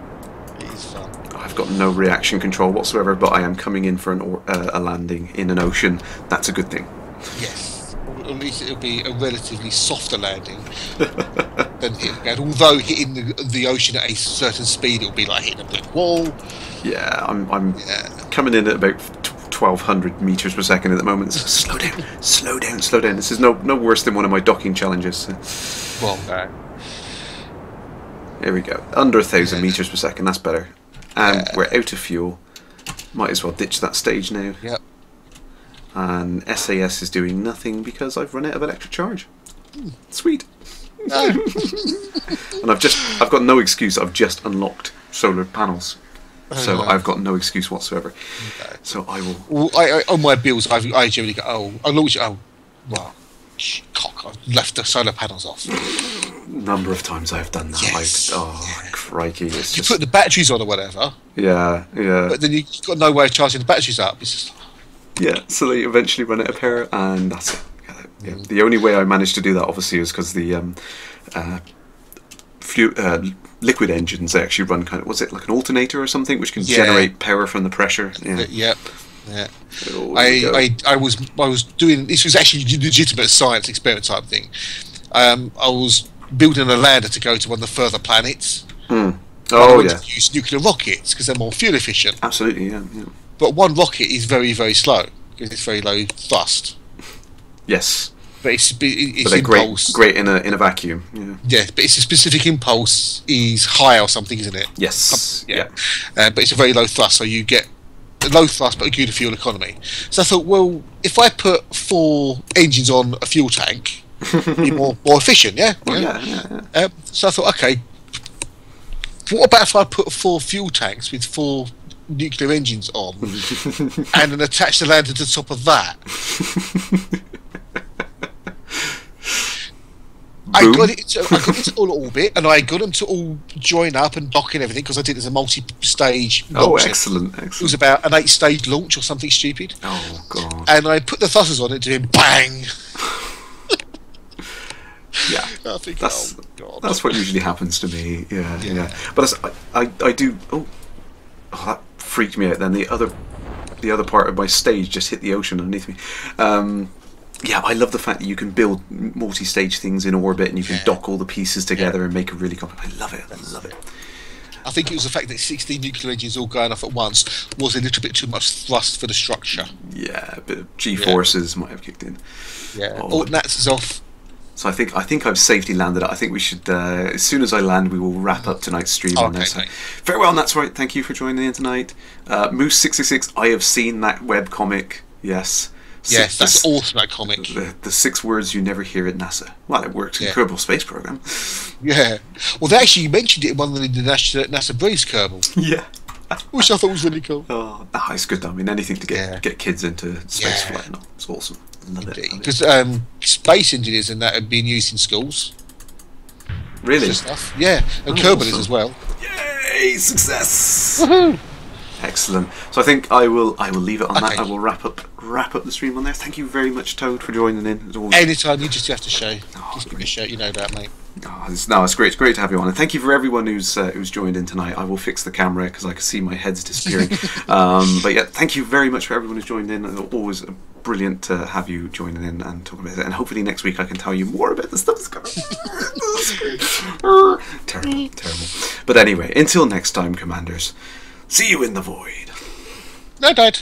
[SPEAKER 3] fun.
[SPEAKER 2] I've got no reaction control whatsoever, but I am coming in for a landing in an ocean. That's a good thing.
[SPEAKER 3] Yes. Or at least it'll be a relatively softer landing than hitting ground. Although hitting the ocean at a certain speed, it'll be like hitting a brick wall.
[SPEAKER 2] Yeah, I'm coming in at about 1,200 meters per second at the moment. So slow down. This is no worse than one of my docking challenges. So.
[SPEAKER 3] Well, no.
[SPEAKER 2] Here we go. Under 1,000 meters per second. That's better. And we're out of fuel. Might as well ditch that stage now.
[SPEAKER 3] Yep.
[SPEAKER 2] And SAS is doing nothing because I've run out of electric charge. Sweet.
[SPEAKER 3] No.
[SPEAKER 2] And I've got no excuse. I've just unlocked solar panels, so I've got no excuse whatsoever.
[SPEAKER 3] Okay.
[SPEAKER 2] So I will.
[SPEAKER 3] Well, I on my bills, I generally go, I launch it. Well, cock, I've left the solar panels off.
[SPEAKER 2] Number of times I've done that.
[SPEAKER 3] Yes.
[SPEAKER 2] Crikey! It's
[SPEAKER 3] You
[SPEAKER 2] just
[SPEAKER 3] put the batteries on or whatever,
[SPEAKER 2] yeah.
[SPEAKER 3] but then you've got no way of charging the batteries up. It's just
[SPEAKER 2] So they eventually run out of power, and that's it. Yeah. The only way I managed to do that, obviously, is because the liquid engines, they actually run kind of, was it like an alternator or something, which can generate power from the pressure? Yeah.
[SPEAKER 3] I was doing, this was actually a legitimate science experiment type thing. I was building a lander to go to one of the further planets.
[SPEAKER 2] Oh,
[SPEAKER 3] to use nuclear rockets because they're more fuel efficient.
[SPEAKER 2] Absolutely, yeah.
[SPEAKER 3] But one rocket is very, very slow because it's very low thrust.
[SPEAKER 2] Yes.
[SPEAKER 3] But it's
[SPEAKER 2] they're
[SPEAKER 3] impulse.
[SPEAKER 2] Great in a vacuum.
[SPEAKER 3] Yeah, but it's a specific impulse is high or something, isn't it?
[SPEAKER 2] Yes. Yeah.
[SPEAKER 3] But it's a very low thrust, so you get low thrust but a good fuel economy. So I thought, well, if I put 4 engines on a fuel tank, it'd be more efficient, yeah?
[SPEAKER 2] Yeah.
[SPEAKER 3] So I thought, okay, what about if I put 4 fuel tanks with 4 nuclear engines on and then attach the lander to the top of that? I got it to all orbit, and I got them to all join up and dock and everything because I did it as a multi-stage launch.
[SPEAKER 2] Oh, excellent.
[SPEAKER 3] It was about an 8-stage launch or something stupid.
[SPEAKER 2] Oh, God.
[SPEAKER 3] And I put the thrusters on it, doing bang.
[SPEAKER 2] Yeah,
[SPEAKER 3] I think,
[SPEAKER 2] that's,
[SPEAKER 3] oh, God.
[SPEAKER 2] That's what usually happens to me. Yeah. But I do. Oh, that freaked me out. Then the other part of my stage just hit the ocean underneath me. Yeah, I love the fact that you can build multi-stage things in orbit and you can dock all the pieces together and make a really complex. I love it.
[SPEAKER 3] I think it was the fact that 16 nuclear engines all going off at once was a little bit too much thrust for the structure.
[SPEAKER 2] Yeah, a bit of G-forces might have kicked in.
[SPEAKER 3] Yeah, all nats is off.
[SPEAKER 2] So I think I've safety landed it. I think we should, as soon as I land, we will wrap up tonight's stream on this. So, very well, and that's right. Thank you for joining in tonight. Moose666, I have seen that webcomic. Yes.
[SPEAKER 3] Yes, that's awesome, that comic.
[SPEAKER 2] The 6 words you never hear at NASA. Well, it works in Kerbal Space Program.
[SPEAKER 3] Yeah. Well, they actually mentioned it in one of the NASA Breeze Kerbal.
[SPEAKER 2] Yeah.
[SPEAKER 3] Which I thought was really cool.
[SPEAKER 2] Oh, it's good. I mean, anything to get kids into space flight and all. It's awesome. Love it.
[SPEAKER 3] Because space engineers and that have been used in schools.
[SPEAKER 2] Really?
[SPEAKER 3] Stuff. Yeah, and Kerbal is as well.
[SPEAKER 2] Yay! Success!
[SPEAKER 3] Woohoo!
[SPEAKER 2] Excellent. So I think I will leave it on that. I will wrap up the stream on there. Thank you very much, Toad, for joining in.
[SPEAKER 3] Anytime, you just have to show. Just give me a shout, you know that, mate.
[SPEAKER 2] It's great. It's great to have you on, and thank you for everyone who's joined in tonight. I will fix the camera because I can see my head's disappearing. But yeah, thank you very much for everyone who's joined in. It's always brilliant to have you joining in and talking about it. And hopefully next week I can tell you more about the stuff that's going on. Terrible. But anyway, until next time, Commanders. See you in the void.
[SPEAKER 3] No, Dad.